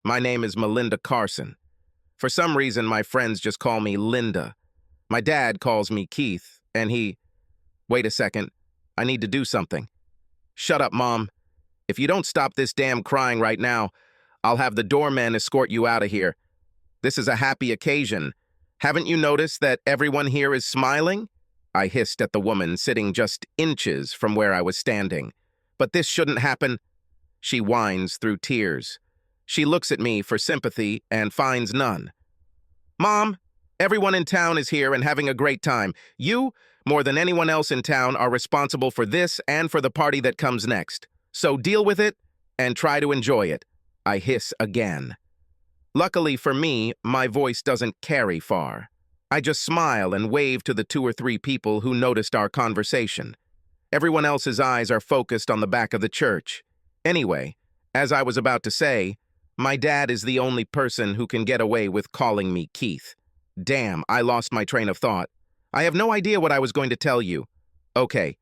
My name is Melinda Carson. For some reason, my friends just call me Linda. My dad calls me Keith, and he... Wait a second. I need to do something. Shut up, Mom. If you don't stop this damn crying right now, I'll have the doorman escort you out of here. This is a happy occasion. Haven't you noticed that everyone here is smiling? I hissed at the woman sitting just inches from where I was standing. But this shouldn't happen. She whines through tears. She looks at me for sympathy and finds none. Mom, everyone in town is here and having a great time. You, more than anyone else in town, are responsible for this and for the party that comes next. So deal with it and try to enjoy it. I hiss again. Luckily for me, my voice doesn't carry far. I just smile and wave to the 2 or 3 people who noticed our conversation. Everyone else's eyes are focused on the back of the church. Anyway, as I was about to say, my dad is the only person who can get away with calling me Keith. Damn, I lost my train of thought. I have no idea what I was going to tell you. Okay,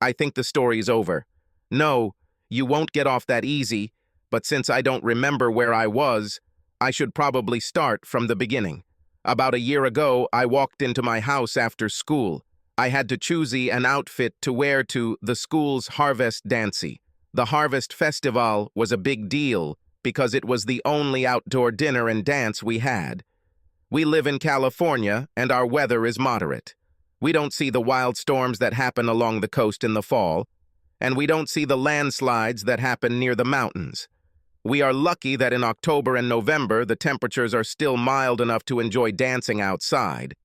I think the story's over. No, you won't get off that easy, but since I don't remember where I was, I should probably start from the beginning. About a year ago, I walked into my house after school. I had to choose an outfit to wear to the school's harvest dancey. The harvest festival was a big deal because it was the only outdoor dinner and dance we had. We live in California, and our weather is moderate. We don't see the wild storms that happen along the coast in the fall, and we don't see the landslides that happen near the mountains. We are lucky that in October and November the temperatures are still mild enough to enjoy dancing outside.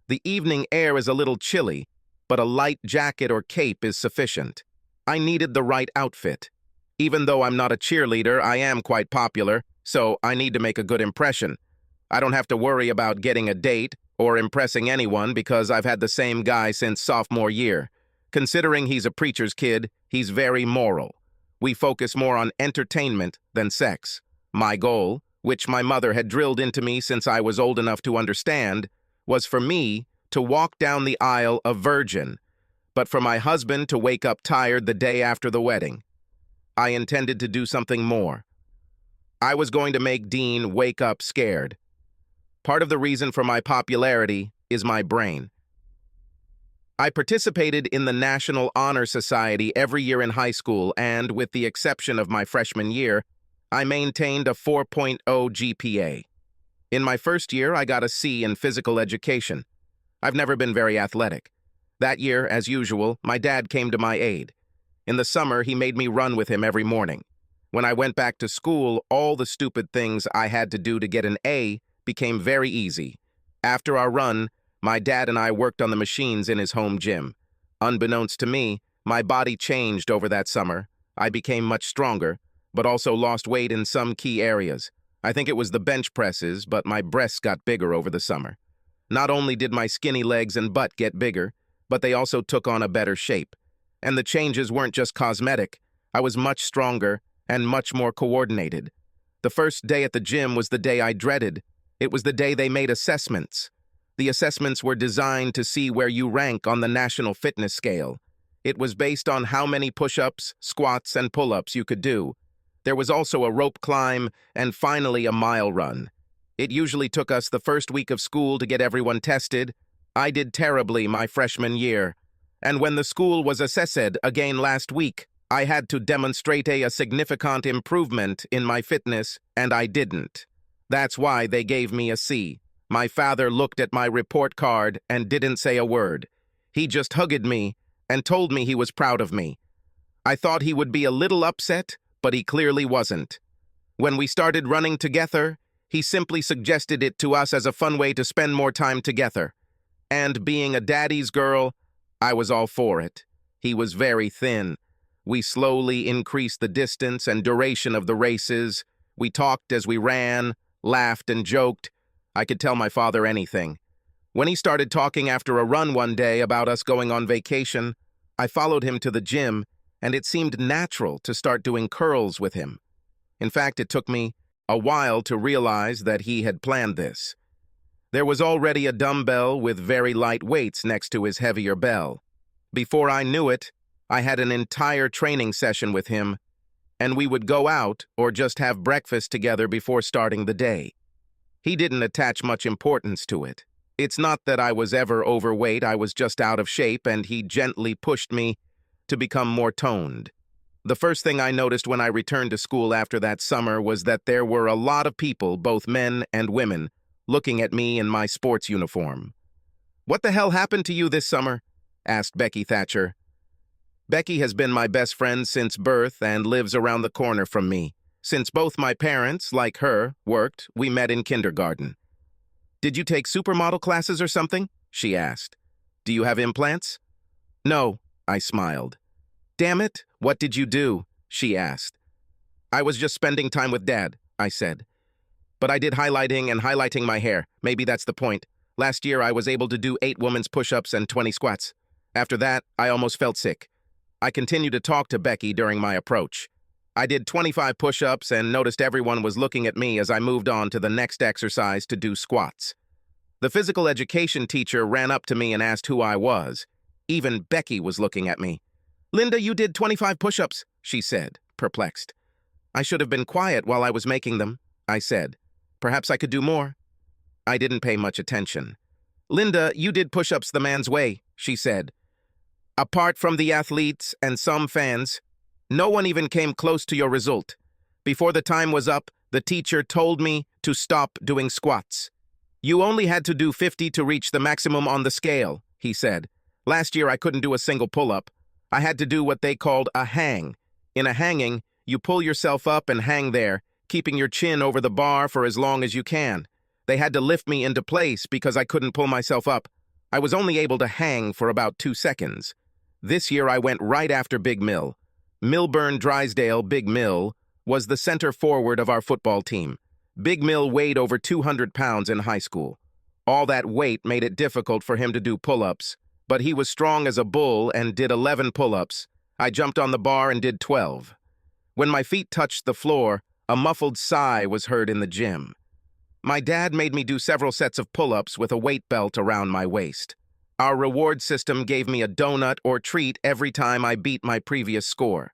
The evening air is a little chilly, but a light jacket or cape is sufficient. I needed the right outfit. Even though I'm not a cheerleader, I am quite popular, so I need to make a good impression. I don't have to worry about getting a date or impressing anyone because I've had the same guy since sophomore year. Considering he's a preacher's kid, he's very moral. We focus more on entertainment than sex. My goal, which my mother had drilled into me since I was old enough to understand, was for me to walk down the aisle a virgin, but for my husband to wake up tired the day after the wedding. I intended to do something more. I was going to make Dean wake up scared. Part of the reason for my popularity is my brain. I participated in the National Honor Society every year in high school, and with the exception of my freshman year, I maintained a 4.0 GPA. In my first year, I got a C in physical education. I've never been very athletic. That year, as usual, my dad came to my aid. In the summer, he made me run with him every morning. When I went back to school, all the stupid things I had to do to get an A became very easy. After our run, my dad and I worked on the machines in his home gym. Unbeknownst to me, my body changed over that summer. I became much stronger, but also lost weight in some key areas. I think it was the bench presses, but my breasts got bigger over the summer. Not only did my skinny legs and butt get bigger, but they also took on a better shape. And the changes weren't just cosmetic. I was much stronger and much more coordinated. The first day at the gym was the day I dreaded. It was the day they made assessments. The assessments were designed to see where you rank on the National Fitness Scale. It was based on how many push-ups, squats, and pull-ups you could do. There was also a rope climb and finally a mile run. It usually took us the first week of school to get everyone tested. I did terribly my freshman year. And when the school was assessed again last week, I had to demonstrate a significant improvement in my fitness, and I didn't. That's why they gave me a C. My father looked at my report card and didn't say a word. He just hugged me and told me he was proud of me. I thought he would be a little upset, but he clearly wasn't. When we started running together, he simply suggested it to us as a fun way to spend more time together. And being a daddy's girl, I was all for it. He was very thin. We slowly increased the distance and duration of the races. We talked as we ran, laughed and joked. I could tell my father anything. When he started talking after a run one day about us going on vacation, I followed him to the gym, and it seemed natural to start doing curls with him. In fact, it took me a while to realize that he had planned this. There was already a dumbbell with very light weights next to his heavier bell. Before I knew it, I had an entire training session with him, and we would go out or just have breakfast together before starting the day. He didn't attach much importance to it. It's not that I was ever overweight, I was just out of shape, and he gently pushed me to become more toned. The first thing I noticed when I returned to school after that summer was that there were a lot of people, both men and women, looking at me in my sports uniform. "What the hell happened to you this summer?" asked Becky Thatcher. Becky has been my best friend since birth and lives around the corner from me. Since both my parents, like her, worked, we met in kindergarten. "Did you take supermodel classes or something?" she asked. "Do you have implants?" "No," I smiled. "Damn it, what did you do?" she asked. "I was just spending time with Dad," I said. "But I did highlighting and highlighting my hair. Maybe that's the point. Last year I was able to do 8 women's push-ups and 20 squats. After that, I almost felt sick." I continued to talk to Becky during my approach. I did 25 push-ups and noticed everyone was looking at me as I moved on to the next exercise to do squats. The physical education teacher ran up to me and asked who I was. Even Becky was looking at me. "Linda, you did 25 push-ups," she said, perplexed. "I should have been quiet while I was making them," I said. "Perhaps I could do more." I didn't pay much attention. "Linda, you did push-ups the man's way," she said. "Apart from the athletes and some fans, no one even came close to your result. Before the time was up, the teacher told me to stop doing squats. You only had to do 50 to reach the maximum on the scale," he said. "Last year I couldn't do a single pull-up. I had to do what they called a hang. In a hanging, you pull yourself up and hang there, keeping your chin over the bar for as long as you can. They had to lift me into place because I couldn't pull myself up. I was only able to hang for about 2 seconds. This year I went right after Big Mill. Milburn Drysdale Big Mill was the center forward of our football team. Big Mill weighed over 200 pounds in high school. All that weight made it difficult for him to do pull-ups, but he was strong as a bull and did 11 pull-ups. I jumped on the bar and did 12. When my feet touched the floor, a muffled sigh was heard in the gym. My dad made me do several sets of pull-ups with a weight belt around my waist. Our reward system gave me a donut or treat every time I beat my previous score.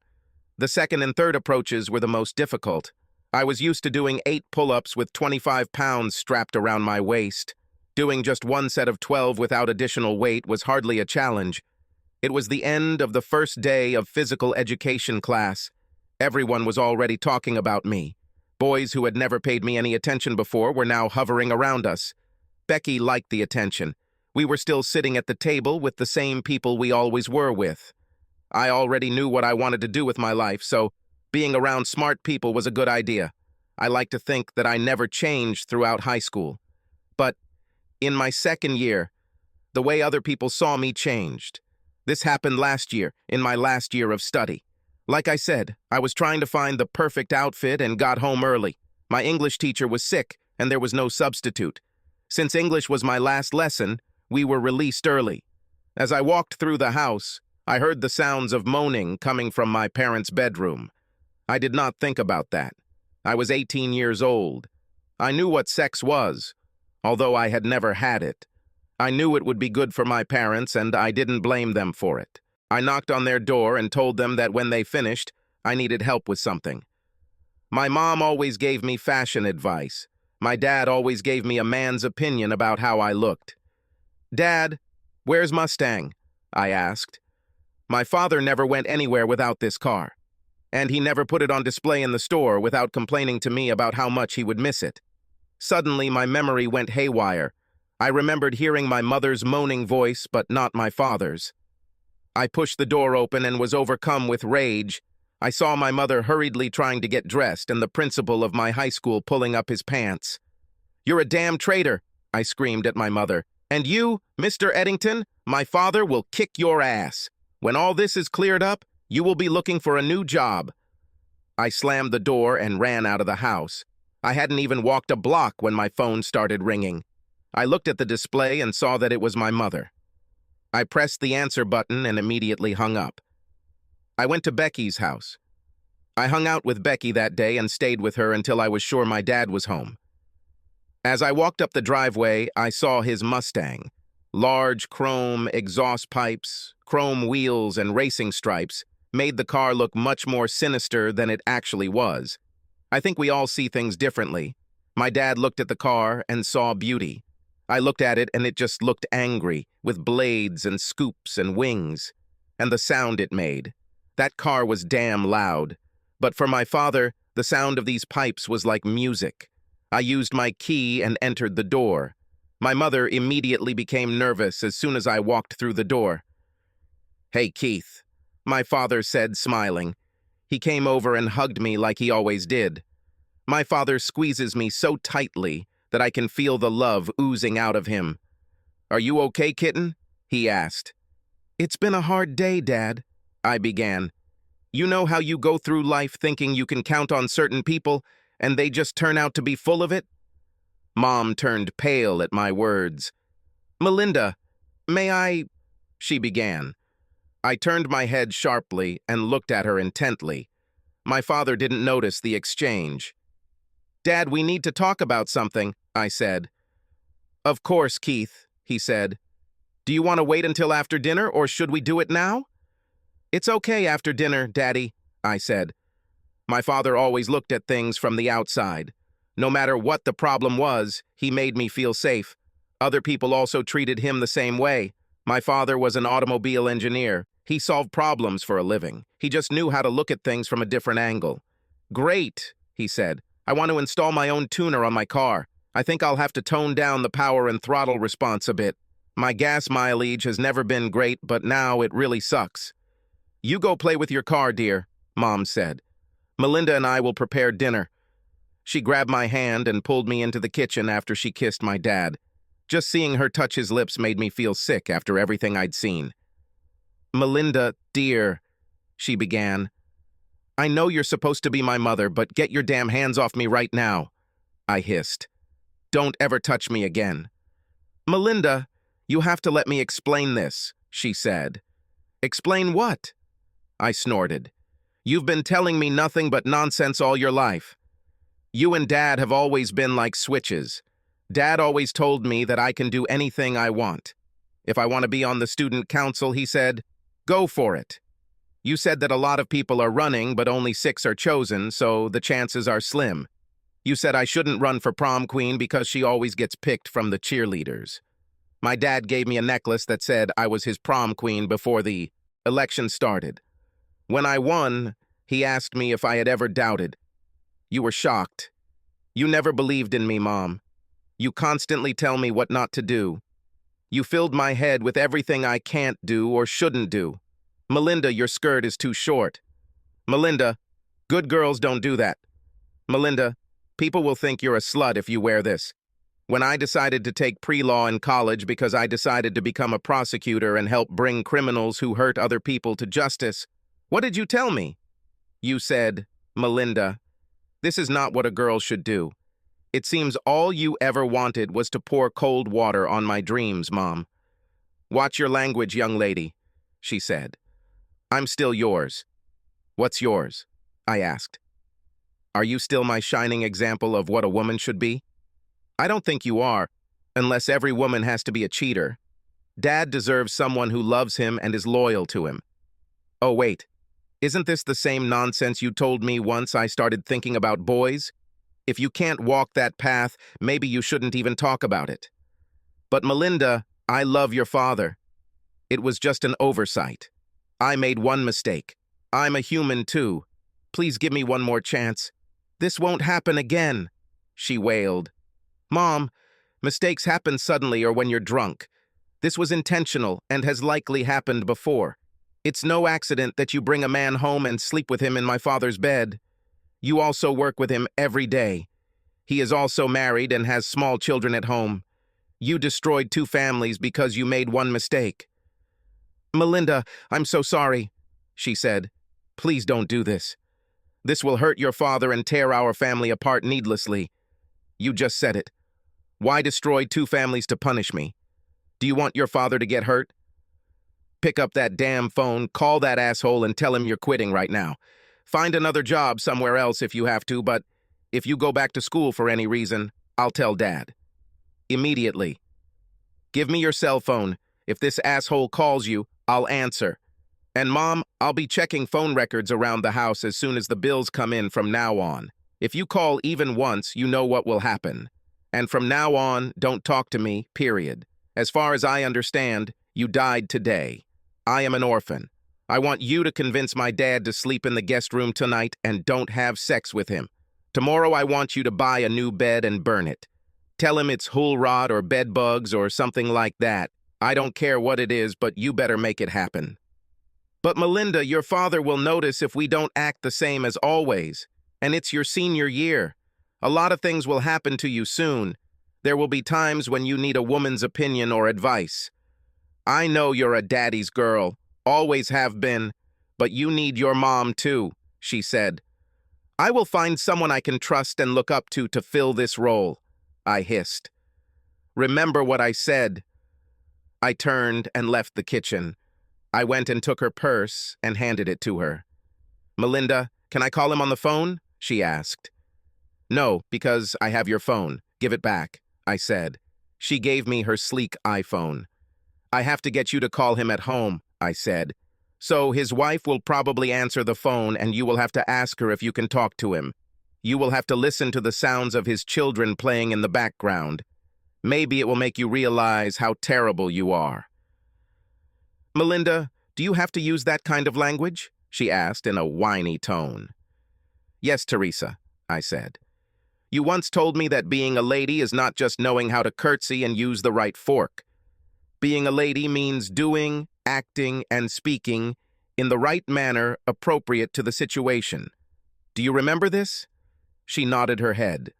The second and third approaches were the most difficult. I was used to doing 8 pull-ups with 25 pounds strapped around my waist. Doing just one set of 12 without additional weight was hardly a challenge. It was the end of the first day of physical education class. Everyone was already talking about me. Boys who had never paid me any attention before were now hovering around us. Becky liked the attention. We were still sitting at the table with the same people we always were with. I already knew what I wanted to do with my life, so being around smart people was a good idea. I like to think that I never changed throughout high school. But in my second year, the way other people saw me changed. This happened last year, in my last year of study. Like I said, I was trying to find the perfect outfit and got home early. My English teacher was sick, and there was no substitute. Since English was my last lesson, we were released early. As I walked through the house, I heard the sounds of moaning coming from my parents' bedroom. I did not think about that. I was 18 years old. I knew what sex was, although I had never had it. I knew it would be good for my parents, and I didn't blame them for it. I knocked on their door and told them that when they finished, I needed help with something. My mom always gave me fashion advice. My dad always gave me a man's opinion about how I looked. "Dad, where's Mustang?" I asked. My father never went anywhere without this car, and he never put it on display in the store without complaining to me about how much he would miss it. Suddenly, my memory went haywire. I remembered hearing my mother's moaning voice, but not my father's. I pushed the door open and was overcome with rage. I saw my mother hurriedly trying to get dressed and the principal of my high school pulling up his pants. "You're a damn traitor," I screamed at my mother. "And you, Mr. Eddington, my father will kick your ass. When all this is cleared up, you will be looking for a new job." I slammed the door and ran out of the house. I hadn't even walked a block when my phone started ringing. I looked at the display and saw that it was my mother. I pressed the answer button and immediately hung up. I went to Becky's house. I hung out with Becky that day and stayed with her until I was sure my dad was home. As I walked up the driveway, I saw his Mustang. Large chrome exhaust pipes, chrome wheels, and racing stripes. made the car look much more sinister than it actually was. I think we all see things differently. My dad looked at the car and saw beauty. I looked at it and it just looked angry, with blades and scoops and wings. And the sound it made. That car was damn loud. But for my father, the sound of these pipes was like music. I used my key and entered the door. My mother immediately became nervous as soon as I walked through the door. "Hey, Keith," my father said, smiling. He came over and hugged me like he always did. My father squeezes me so tightly that I can feel the love oozing out of him. "Are you okay, kitten?" he asked. "It's been a hard day, Dad," I began. "You know how you go through life thinking you can count on certain people, and they just turn out to be full of it?" Mom turned pale at my words. "Melinda, may I—" she began. I turned my head sharply and looked at her intently. My father didn't notice the exchange. "Dad, we need to talk about something," I said. "Of course, Keith," he said. "Do you want to wait until after dinner, or should we do it now?" "It's okay after dinner, Daddy," I said. My father always looked at things from the outside. No matter what the problem was, he made me feel safe. Other people also treated him the same way. My father was an automobile engineer. He solved problems for a living. He just knew how to look at things from a different angle. "Great," he said. "I want to install my own tuner on my car. I think I'll have to tone down the power and throttle response a bit. My gas mileage has never been great, but now it really sucks." "You go play with your car, dear," Mom said. "Melinda and I will prepare dinner." She grabbed my hand and pulled me into the kitchen after she kissed my dad. Just seeing her touch his lips made me feel sick after everything I'd seen. "Melinda, dear," she began. "I know you're supposed to be my mother, but get your damn hands off me right now," I hissed. "Don't ever touch me again." "Melinda, you have to let me explain this," she said. "Explain what?" I snorted. "You've been telling me nothing but nonsense all your life. You and Dad have always been like switches. Dad always told me that I can do anything I want. If I want to be on the student council, he said, go for it. You said that a lot of people are running, but only 6 are chosen, so the chances are slim. You said I shouldn't run for prom queen because she always gets picked from the cheerleaders. My dad gave me a necklace that said I was his prom queen before the election started. When I won, he asked me if I had ever doubted. You were shocked. You never believed in me, Mom. You constantly tell me what not to do. You filled my head with everything I can't do or shouldn't do. Melinda, your skirt is too short. Melinda, good girls don't do that. Melinda, people will think you're a slut if you wear this. When I decided to take pre-law in college because I decided to become a prosecutor and help bring criminals who hurt other people to justice, what did you tell me? You said, Melinda, this is not what a girl should do. It seems all you ever wanted was to pour cold water on my dreams, Mom. Watch your language, young lady, she said. I'm still yours. What's yours? I asked. Are you still my shining example of what a woman should be? I don't think you are, unless every woman has to be a cheater. Dad deserves someone who loves him and is loyal to him. Oh, wait. Isn't this the same nonsense you told me once I started thinking about boys? If you can't walk that path, maybe you shouldn't even talk about it. But Melinda, I love your father. It was just an oversight. I made one mistake. I'm a human too. Please give me one more chance. This won't happen again, she wailed. Mom, mistakes happen suddenly or when you're drunk. This was intentional and has likely happened before. It's no accident that you bring a man home and sleep with him in my father's bed. You also work with him every day. He is also married and has small children at home. You destroyed 2 families because you made one mistake. Melinda, I'm so sorry, she said. Please don't do this. This will hurt your father and tear our family apart needlessly. You just said it. Why destroy 2 families to punish me? Do you want your father to get hurt? Pick up that damn phone, call that asshole, and tell him you're quitting right now. Find another job somewhere else if you have to, but if you go back to school for any reason, I'll tell Dad. Immediately. Give me your cell phone. If this asshole calls you, I'll answer. And Mom, I'll be checking phone records around the house as soon as the bills come in from now on. If you call even once, you know what will happen. And from now on, don't talk to me, period. As far as I understand, you died today. I am an orphan. I want you to convince my dad to sleep in the guest room tonight and don't have sex with him. Tomorrow I want you to buy a new bed and burn it. Tell him it's hull rot or bed bugs or something like that. I don't care what it is, but you better make it happen. But Melinda, your father will notice if we don't act the same as always. And it's your senior year. A lot of things will happen to you soon. There will be times when you need a woman's opinion or advice. I know you're a daddy's girl, always have been, but you need your mom too, she said. I will find someone I can trust and look up to fill this role, I hissed. Remember what I said. I turned and left the kitchen. I went and took her purse and handed it to her. Melinda, can I call him on the phone? She asked. No, because I have your phone. Give it back, I said. She gave me her sleek iPhone. I have to get you to call him at home, I said. So his wife will probably answer the phone and you will have to ask her if you can talk to him. You will have to listen to the sounds of his children playing in the background. Maybe it will make you realize how terrible you are. Melinda, do you have to use that kind of language? She asked in a whiny tone. Yes, Teresa, I said. You once told me that being a lady is not just knowing how to curtsy and use the right fork. Being a lady means doing, acting, and speaking in the right manner appropriate to the situation. Do you remember this? She nodded her head.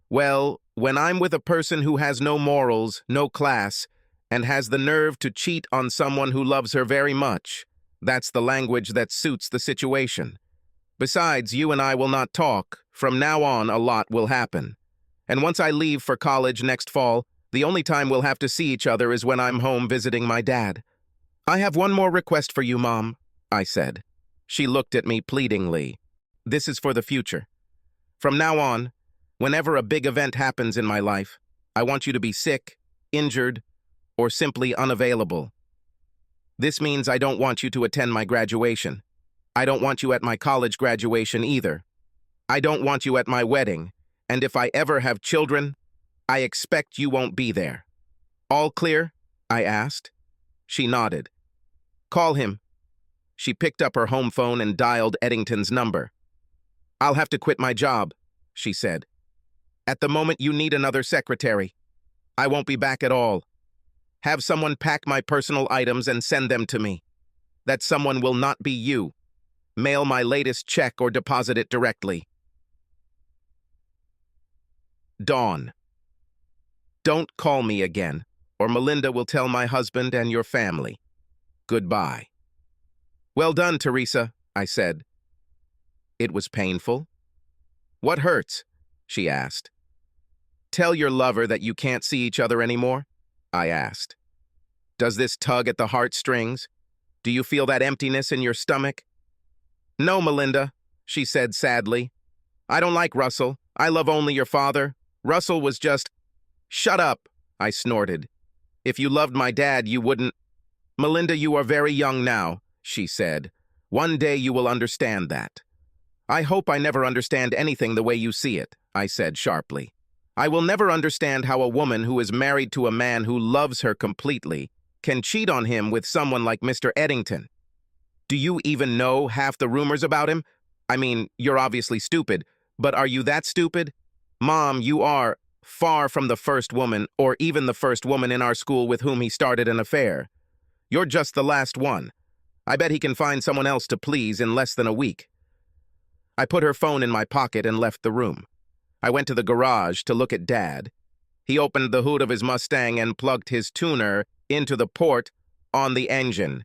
Well, when I'm with a person who has no morals, no class, and has the nerve to cheat on someone who loves her very much, that's the language that suits the situation. Besides, you and I will not talk. From now on, a lot will happen. And once I leave for college next fall, the only time we'll have to see each other is when I'm home visiting my dad. I have one more request for you, Mom, I said. She looked at me pleadingly. This is for the future. From now on, whenever a big event happens in my life, I want you to be sick, injured, or simply unavailable. This means I don't want you to attend my graduation. I don't want you at my college graduation either. I don't want you at my wedding, and if I ever have children, I expect you won't be there. All clear? I asked. She nodded. Call him. She picked up her home phone and dialed Eddington's number. I'll have to quit my job, she said. At the moment, you need another secretary. I won't be back at all. Have someone pack my personal items and send them to me. That someone will not be you. Mail my latest check or deposit it directly. Dawn. Don't call me again, or Melinda will tell my husband and your family. Goodbye. Well done, Teresa, I said. It was painful. What hurts? She asked. Tell your lover that you can't see each other anymore, I asked. Does this tug at the heartstrings? Do you feel that emptiness in your stomach? No, Melinda, she said sadly. I don't like Russell. I love only your father. Russell was just... Shut up, I snorted. If you loved my dad, you wouldn't... Melinda, you are very young now, she said. One day you will understand that. I hope I never understand anything the way you see it, I said sharply. I will never understand how a woman who is married to a man who loves her completely can cheat on him with someone like Mr. Eddington. Do you even know half the rumors about him? I mean, you're obviously stupid, but are you that stupid? Mom, you are far from the first woman, or even the first woman in our school with whom he started an affair. You're just the last one. I bet he can find someone else to please in less than a week. I put her phone in my pocket and left the room. I went to the garage to look at Dad. He opened the hood of his Mustang and plugged his tuner into the port on the engine.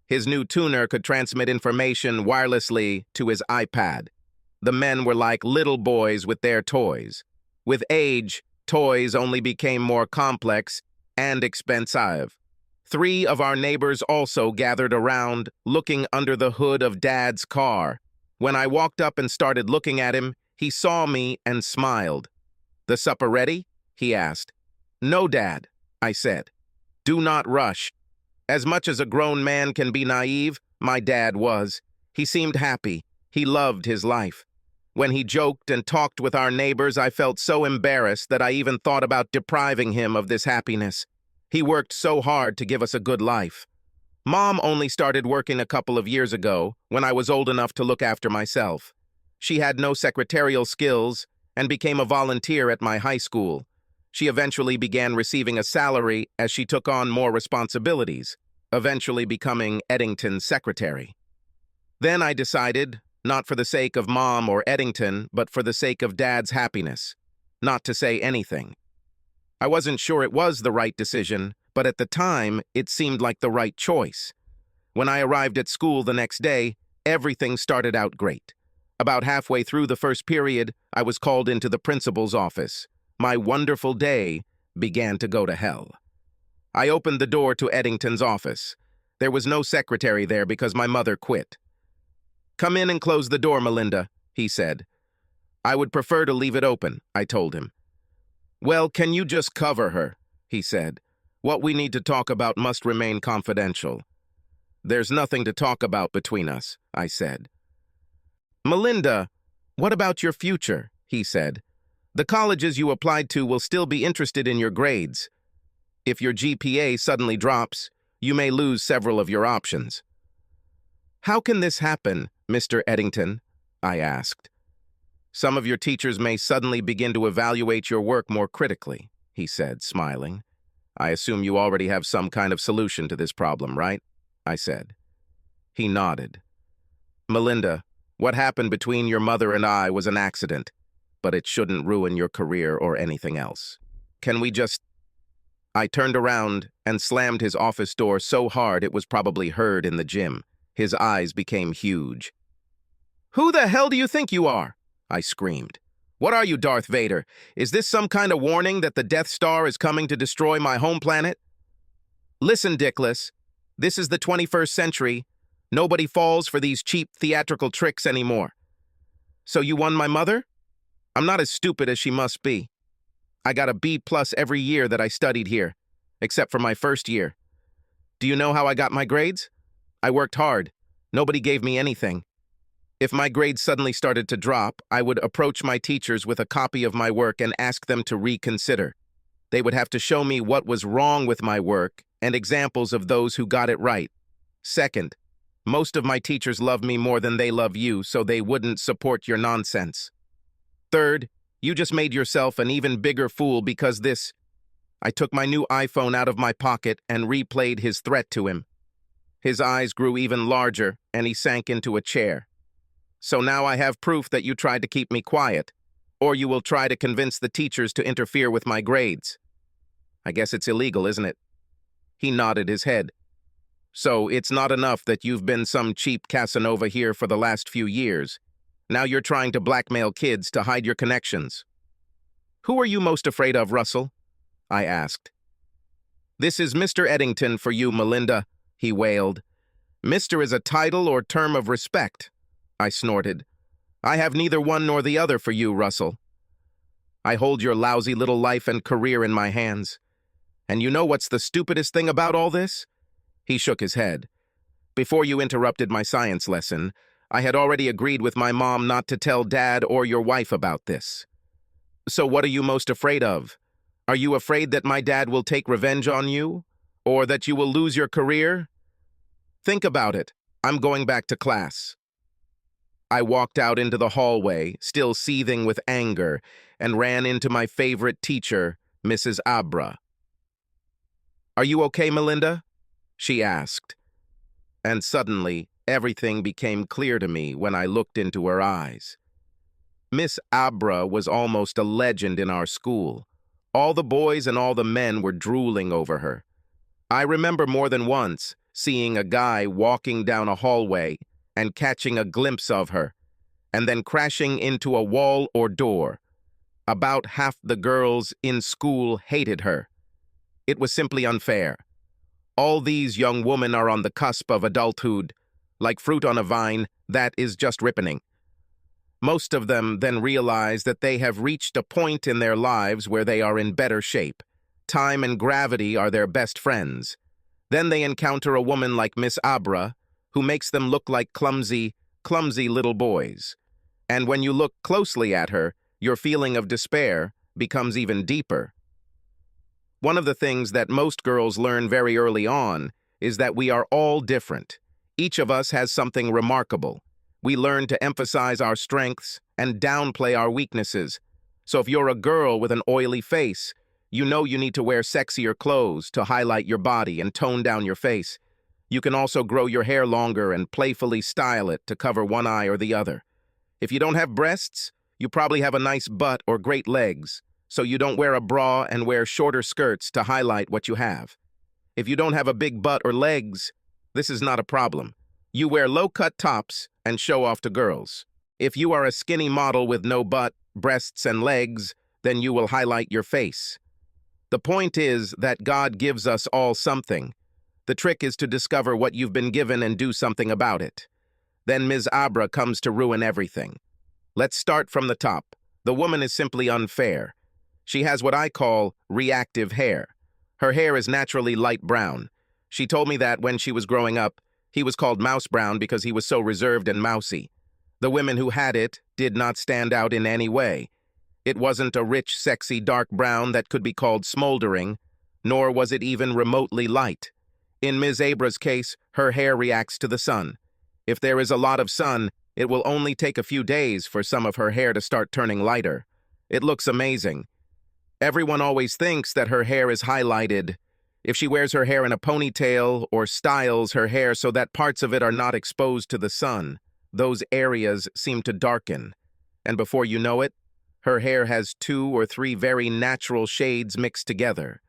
His new tuner could transmit information wirelessly to his iPad. The men were like little boys with their toys. With age, toys only became more complex and expensive. 3 of our neighbors also gathered around, looking under the hood of Dad's car. When I walked up and started looking at him, he saw me and smiled. The supper ready? He asked. No, Dad, I said. Do not rush. As much as a grown man can be naive, My dad was. He seemed happy. He loved his life. When he joked and talked with our neighbors, I felt so embarrassed that I even thought about depriving him of this happiness. He worked so hard to give us a good life. Mom only started working a couple of years ago, when I was old enough to look after myself. She had no secretarial skills and became a volunteer at my high school. She eventually began receiving a salary as she took on more responsibilities, eventually becoming Eddington's secretary. Then I decided, not for the sake of Mom or Eddington, but for the sake of Dad's happiness, not to say anything. I wasn't sure it was the right decision, but at the time, it seemed like the right choice. When I arrived at school the next day, everything started out great. About halfway through the first period, I was called into the principal's office. My wonderful day began to go to hell. I opened the door to Eddington's office. There was no secretary there because my mother quit. "Come in and close the door, Melinda," he said. "I would prefer to leave it open," I told him. "Well, can you just cover her?" he said. "What we need to talk about must remain confidential." "There's nothing to talk about between us," I said. "Melinda, what about your future?" he said. "The colleges you applied to will still be interested in your grades. If your GPA suddenly drops, you may lose several of your options." "How can this happen, Mr. Eddington?" I asked. "Some of your teachers may suddenly begin to evaluate your work more critically," he said, smiling. "I assume you already have some kind of solution to this problem, right?" I said. He nodded. "Melinda, what happened between your mother and I was an accident, but it shouldn't ruin your career or anything else. Can we just—" I turned around and slammed his office door so hard it was probably heard in the gym. His eyes became huge. "Who the hell do you think you are?" I screamed. "What are you, Darth Vader? Is this some kind of warning that the Death Star is coming to destroy my home planet? Listen, Dickless, this is the 21st century. Nobody falls for these cheap theatrical tricks anymore. So you won my mother? I'm not as stupid as she must be. I got a B+ every year that I studied here, except for my first year. Do you know how I got my grades? I worked hard. Nobody gave me anything. If my grades suddenly started to drop, I would approach my teachers with a copy of my work and ask them to reconsider. They would have to show me what was wrong with my work and examples of those who got it right. Second, most of my teachers love me more than they love you, so they wouldn't support your nonsense. Third, you just made yourself an even bigger fool because this—" I took my new iPhone out of my pocket and replayed his threat to him. His eyes grew even larger, and he sank into a chair. "So now I have proof that you tried to keep me quiet, or you will try to convince the teachers to interfere with my grades. I guess it's illegal, isn't it?" He nodded his head. "So it's not enough that you've been some cheap Casanova here for the last few years. Now you're trying to blackmail kids to hide your connections. Who are you most afraid of, Russell?" I asked. "This is Mr. Eddington for you, Melinda," he wailed. "Mr. is a title or term of respect," I snorted. "I have neither one nor the other for you, Russell. I hold your lousy little life and career in my hands. And you know what's the stupidest thing about all this?" He shook his head. "Before you interrupted my science lesson, I had already agreed with my mom not to tell Dad or your wife about this. So what are you most afraid of? Are you afraid that my dad will take revenge on you? Or that you will lose your career? Think about it. I'm going back to class." I walked out into the hallway, still seething with anger, and ran into my favorite teacher, Mrs. Abra. "Are you okay, Melinda?" she asked. And suddenly, everything became clear to me when I looked into her eyes. Miss Abra was almost a legend in our school. All the boys and all the men were drooling over her. I remember more than once seeing a guy walking down a hallway and catching a glimpse of her, and then crashing into a wall or door. About half the girls in school hated her. It was simply unfair. All these young women are on the cusp of adulthood, like fruit on a vine that is just ripening. Most of them then realize that they have reached a point in their lives where they are in better shape. Time and gravity are their best friends. Then they encounter a woman like Miss Abra, who makes them look like clumsy little boys. And when you look closely at her, your feeling of despair becomes even deeper. One of the things that most girls learn very early on is that we are all different. Each of us has something remarkable. We learn to emphasize our strengths and downplay our weaknesses. So if you're a girl with an oily face, you know you need to wear sexier clothes to highlight your body and tone down your face. You can also grow your hair longer and playfully style it to cover one eye or the other. If you don't have breasts, you probably have a nice butt or great legs, so you don't wear a bra and wear shorter skirts to highlight what you have. If you don't have a big butt or legs, this is not a problem. You wear low-cut tops and show off to girls. If you are a skinny model with no butt, breasts, and legs, then you will highlight your face. The point is that God gives us all something. The trick is to discover what you've been given and do something about it. Then Ms. Abra comes to ruin everything. Let's start from the top. The woman is simply unfair. She has what I call reactive hair. Her hair is naturally light brown. She told me that when she was growing up, he was called mouse brown because he was so reserved and mousy. The women who had it did not stand out in any way. It wasn't a rich, sexy, dark brown that could be called smoldering, nor was it even remotely light. In Ms. Abra's case, her hair reacts to the sun. If there is a lot of sun, it will only take a few days for some of her hair to start turning lighter. It looks amazing. Everyone always thinks that her hair is highlighted. If she wears her hair in a ponytail or styles her hair so that parts of it are not exposed to the sun, those areas seem to darken. And before you know it, her hair has 2 or 3 very natural shades mixed together.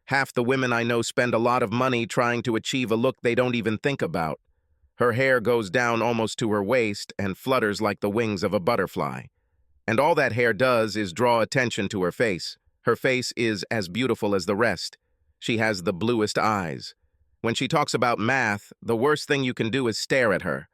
Half the women I know spend a lot of money trying to achieve a look they don't even think about. Her hair goes down almost to her waist and flutters like the wings of a butterfly. And all that hair does is draw attention to her face. Her face is as beautiful as the rest. She has the bluest eyes. When she talks about math, the worst thing you can do is stare at her.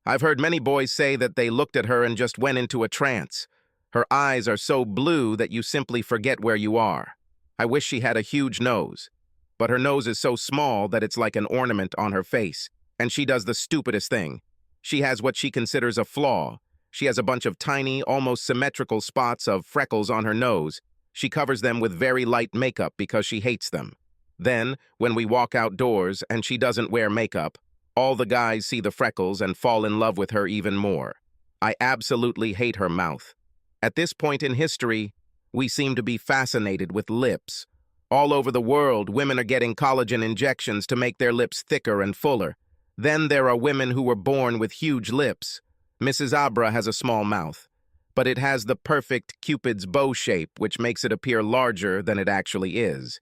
I've heard many boys say that they looked at her and just went into a trance. Her eyes are so blue that you simply forget where you are. I wish she had a huge nose. But her nose is so small that it's like an ornament on her face. And she does the stupidest thing. She has what she considers a flaw. She has a bunch of tiny, almost symmetrical spots of freckles on her nose. She covers them with very light makeup because she hates them. Then, when we walk outdoors and she doesn't wear makeup, all the guys see the freckles and fall in love with her even more. I absolutely hate her mouth. At this point in history, we seem to be fascinated with lips. All over the world, women are getting collagen injections to make their lips thicker and fuller. Then there are women who were born with huge lips. Mrs. Abra has a small mouth, but it has the perfect Cupid's bow shape, which makes it appear larger than it actually is.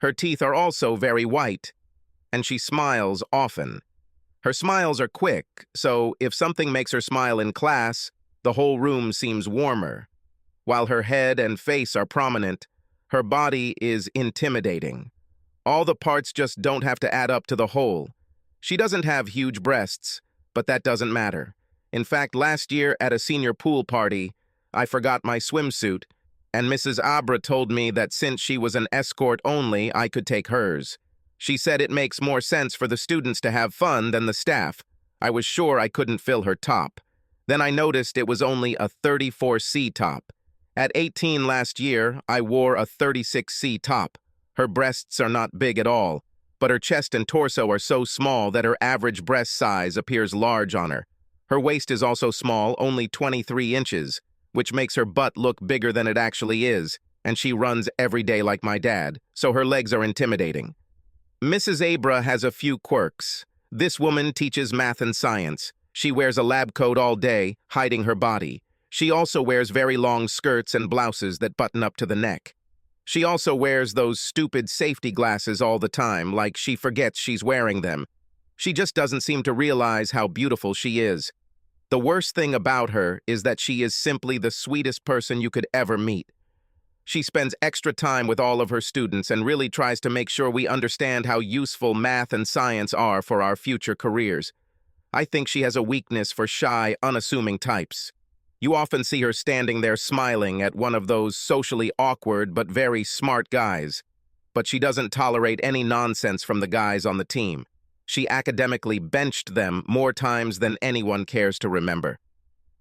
Her teeth are also very white, and she smiles often. Her smiles are quick, so if something makes her smile in class, the whole room seems warmer. While her head and face are prominent, her body is intimidating. All the parts just don't have to add up to the whole. She doesn't have huge breasts, but that doesn't matter. In fact, last year at a senior pool party, I forgot my swimsuit, and Mrs. Abra told me that since she was an escort only, I could take hers. She said it makes more sense for the students to have fun than the staff. I was sure I couldn't fill her top. Then I noticed it was only a 34C top. At 18 last year, I wore a 36C top. Her breasts are not big at all, but her chest and torso are so small that her average breast size appears large on her. Her waist is also small, only 23 inches, which makes her butt look bigger than it actually is, and she runs every day like my dad, so her legs are intimidating. Mrs. Abra has a few quirks. This woman teaches math and science. She wears a lab coat all day, hiding her body. She also wears very long skirts and blouses that button up to the neck. She also wears those stupid safety glasses all the time, like she forgets she's wearing them. She just doesn't seem to realize how beautiful she is. The worst thing about her is that she is simply the sweetest person you could ever meet. She spends extra time with all of her students and really tries to make sure we understand how useful math and science are for our future careers. I think she has a weakness for shy, unassuming types. You often see her standing there smiling at one of those socially awkward but very smart guys. But she doesn't tolerate any nonsense from the guys on the team. She academically benched them more times than anyone cares to remember.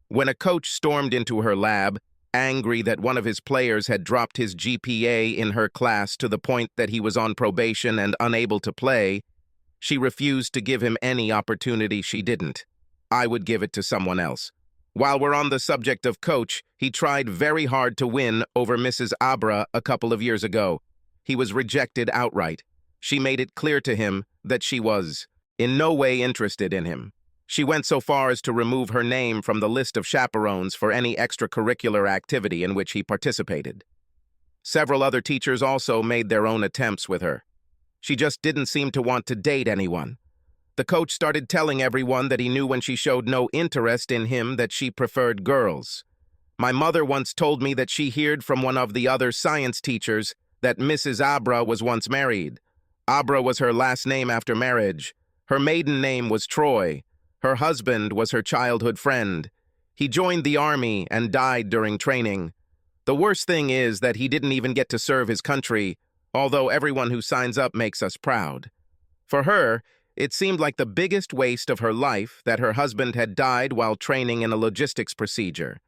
When a coach stormed into her lab, angry that one of his players had dropped his GPA in her class to the point that he was on probation and unable to play, she refused to give him any opportunity she didn't. I would give it to someone else. While we're on the subject of coach, he tried very hard to win over Mrs. Abra a couple of years ago. He was rejected outright. She made it clear to him that she was in no way interested in him. She went so far as to remove her name from the list of chaperones for any extracurricular activity in which he participated. Several other teachers also made their own attempts with her. She just didn't seem to want to date anyone. The coach started telling everyone that he knew when she showed no interest in him that she preferred girls. My mother once told me that she heard from one of the other science teachers that Mrs. Abra was once married. Abra was her last name after marriage. Her maiden name was Troy. Her husband was her childhood friend. He joined the army and died during training. The worst thing is that he didn't even get to serve his country, although everyone who signs up makes us proud. For her, it seemed like the biggest waste of her life that her husband had died while training in a logistics procedure.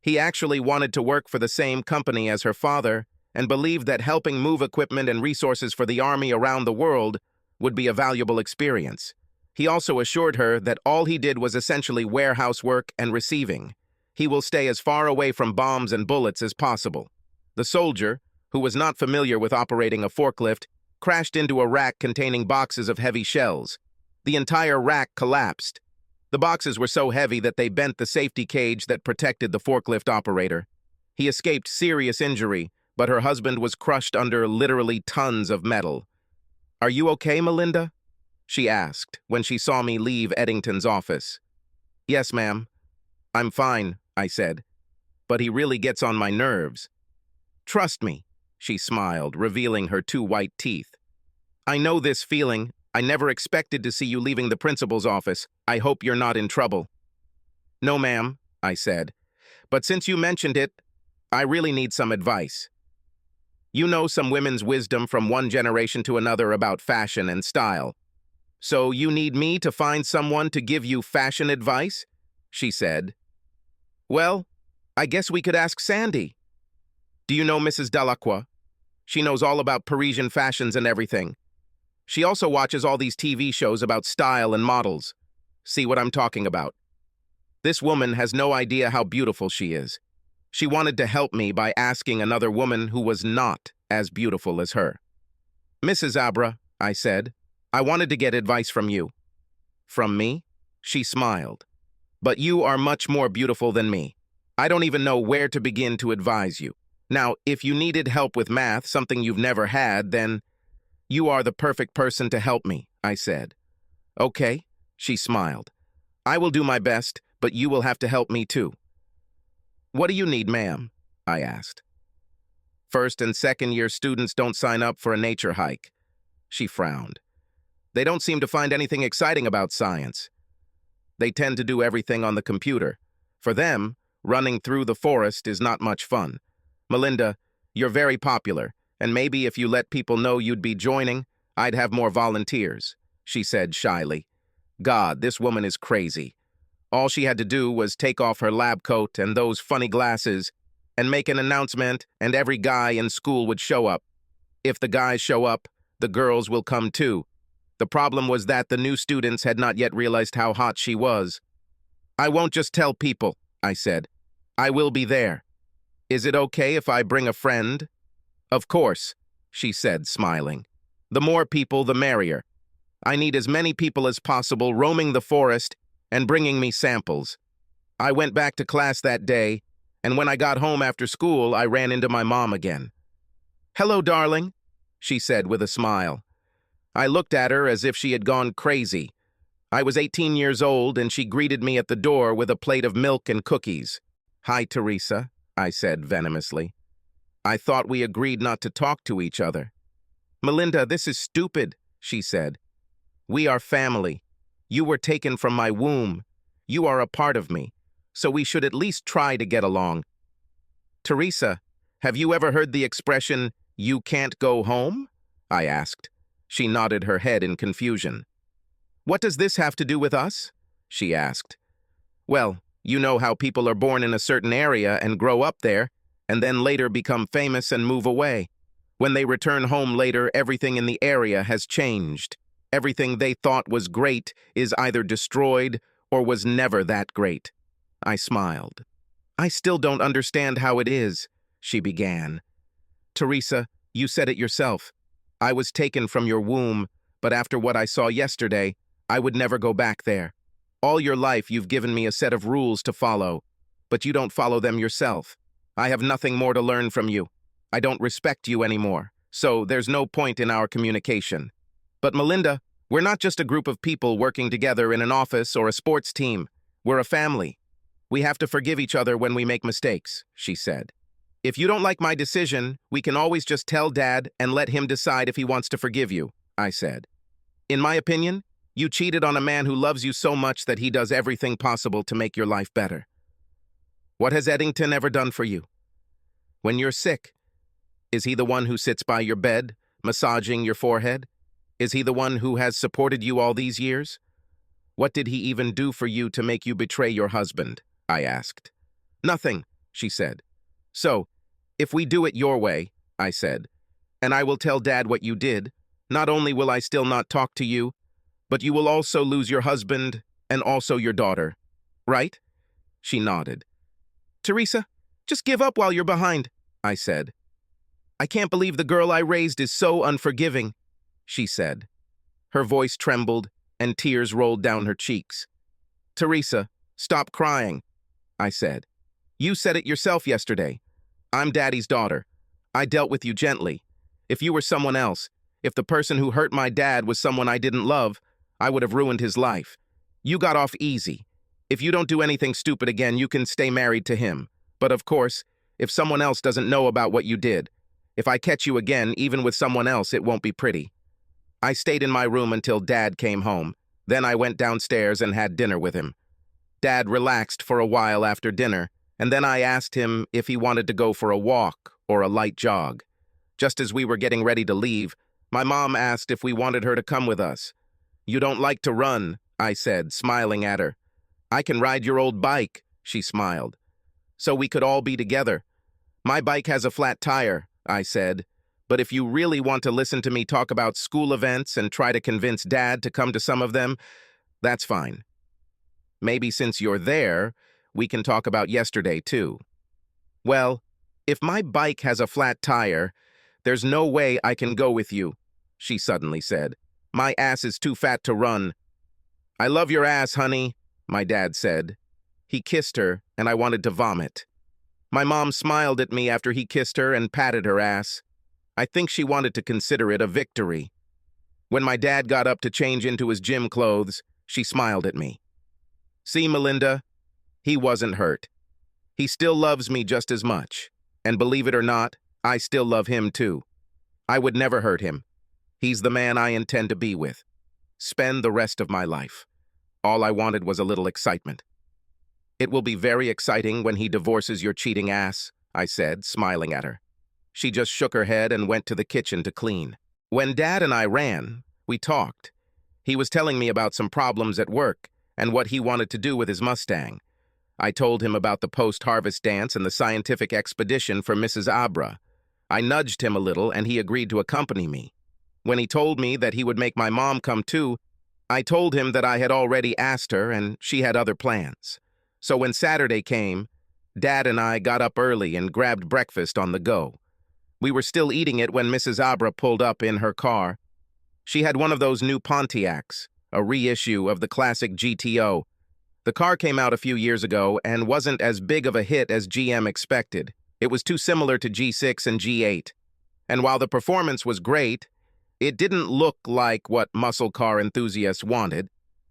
He actually wanted to work for the same company as her father and believed that helping move equipment and resources for the army around the world would be a valuable experience. He also assured her that all he did was essentially warehouse work and receiving. He will stay as far away from bombs and bullets as possible. The soldier, who was not familiar with operating a forklift, crashed into a rack containing boxes of heavy shells. The entire rack collapsed. The boxes were so heavy that they bent the safety cage that protected the forklift operator. He escaped serious injury, but her husband was crushed under literally tons of metal. "Are you okay, Melinda?" she asked when she saw me leave Eddington's office. "Yes, ma'am. I'm fine," I said. "But he really gets on my nerves." "Trust me," she smiled, revealing her two white teeth. "I know this feeling. I never expected to see you leaving the principal's office. I hope you're not in trouble." "No, ma'am," I said. "But since you mentioned it, I really need some advice. You know some women's wisdom from one generation to another about fashion and style. So you need me to find someone to give you fashion advice?" she said. "Well, I guess we could ask Sandy. Do you know Mrs. Delacroix? She knows all about Parisian fashions and everything. She also watches all these TV shows about style and models. See what I'm talking about? This woman has no idea how beautiful she is. She wanted to help me by asking another woman who was not as beautiful as her." "Mrs. Abra," I said, "I wanted to get advice from you." "From me?" She smiled. "But you are much more beautiful than me. I don't even know where to begin to advise you. Now, if you needed help with math, something you've never had, then you are the perfect person to help me," I said. "Okay," she smiled. "I will do my best, but you will have to help me too." "What do you need, ma'am?" I asked. "First and second year students don't sign up for a nature hike." She frowned. "They don't seem to find anything exciting about science. They tend to do everything on the computer. For them, running through the forest is not much fun. Melinda, you're very popular, and maybe if you let people know you'd be joining, I'd have more volunteers," she said shyly. God, this woman is crazy. All she had to do was take off her lab coat and those funny glasses and make an announcement, and every guy in school would show up. If the guys show up, the girls will come too. The problem was that the new students had not yet realized how hot she was. "I won't just tell people," I said. "I will be there. Is it okay if I bring a friend?" "Of course," she said, smiling. "The more people, the merrier. I need as many people as possible roaming the forest and bringing me samples." I went back to class that day, and when I got home after school, I ran into my mom again. "Hello, darling," she said with a smile. I looked at her as if she had gone crazy. I was 18 years old, and she greeted me at the door with a plate of milk and cookies. "Hi, Teresa," I said venomously. "I thought we agreed not to talk to each other." "Melinda, this is stupid," she said. "We are family. You were taken from my womb. You are a part of me, so we should at least try to get along." "Teresa, have you ever heard the expression, 'you can't go home'?" I asked. She nodded her head in confusion. What does this have to do with us? She asked. Well, you know how people are born in a certain area and grow up there, and then later become famous and move away. When they return home later, everything in the area has changed. Everything they thought was great is either destroyed or was never that great. I smiled. I still don't understand how it is, she began. Teresa, you said it yourself. I was taken from your womb, but after what I saw yesterday, I would never go back there. All your life you've given me a set of rules to follow, but you don't follow them yourself. I have nothing more to learn from you. I don't respect you anymore, so there's no point in our communication. But Melinda, we're not just a group of people working together in an office or a sports team. We're a family. We have to forgive each other when we make mistakes, she said. If you don't like my decision, we can always just tell Dad and let him decide if he wants to forgive you, I said. In my opinion, you cheated on a man who loves you so much that he does everything possible to make your life better. What has Eddington ever done for you? When you're sick, is he the one who sits by your bed, massaging your forehead? Is he the one who has supported you all these years? What did he even do for you to make you betray your husband? I asked. Nothing, she said. So, if we do it your way, I said, and I will tell Dad what you did, not only will I still not talk to you, but you will also lose your husband and also your daughter. Right? She nodded. Teresa, just give up while you're behind, I said. I can't believe the girl I raised is so unforgiving, she said. Her voice trembled and tears rolled down her cheeks. Teresa, stop crying, I said. You said it yourself yesterday. I'm Daddy's daughter. I dealt with you gently. If you were someone else, if the person who hurt my dad was someone I didn't love, I would have ruined his life. You got off easy. If you don't do anything stupid again, you can stay married to him. But of course, if someone else doesn't know about what you did, if I catch you again, even with someone else, it won't be pretty. I stayed in my room until Dad came home. Then I went downstairs and had dinner with him. Dad relaxed for a while after dinner, and then I asked him if he wanted to go for a walk or a light jog. Just as we were getting ready to leave, my mom asked if we wanted her to come with us. You don't like to run, I said, smiling at her. I can ride your old bike, she smiled. So we could all be together. My bike has a flat tire, I said, but if you really want to listen to me talk about school events and try to convince Dad to come to some of them, that's fine. Maybe since you're there, we can talk about yesterday too. Well, if my bike has a flat tire, there's no way I can go with you, she suddenly said. My ass is too fat to run. I love your ass, honey, my dad said. He kissed her, and I wanted to vomit. My mom smiled at me after he kissed her and patted her ass. I think she wanted to consider it a victory. When my dad got up to change into his gym clothes, she smiled at me. See, Melinda, he wasn't hurt. He still loves me just as much. And believe it or not, I still love him too. I would never hurt him. He's the man I intend to be with. Spend the rest of my life. All I wanted was a little excitement. It will be very exciting when he divorces your cheating ass, I said, smiling at her. She just shook her head and went to the kitchen to clean. When Dad and I ran, we talked. He was telling me about some problems at work and what he wanted to do with his Mustang. I told him about the post-harvest dance and the scientific expedition for Mrs. Abra. I nudged him a little and he agreed to accompany me. When he told me that he would make my mom come too, I told him that I had already asked her and she had other plans. So when Saturday came, Dad and I got up early and grabbed breakfast on the go. We were still eating it when Mrs. Abra pulled up in her car. She had one of those new Pontiacs, a reissue of the classic GTO. The car came out a few years ago and wasn't as big of a hit as GM expected. It was too similar to G6 and G8. And while the performance was great, it didn't look like what muscle car enthusiasts wanted.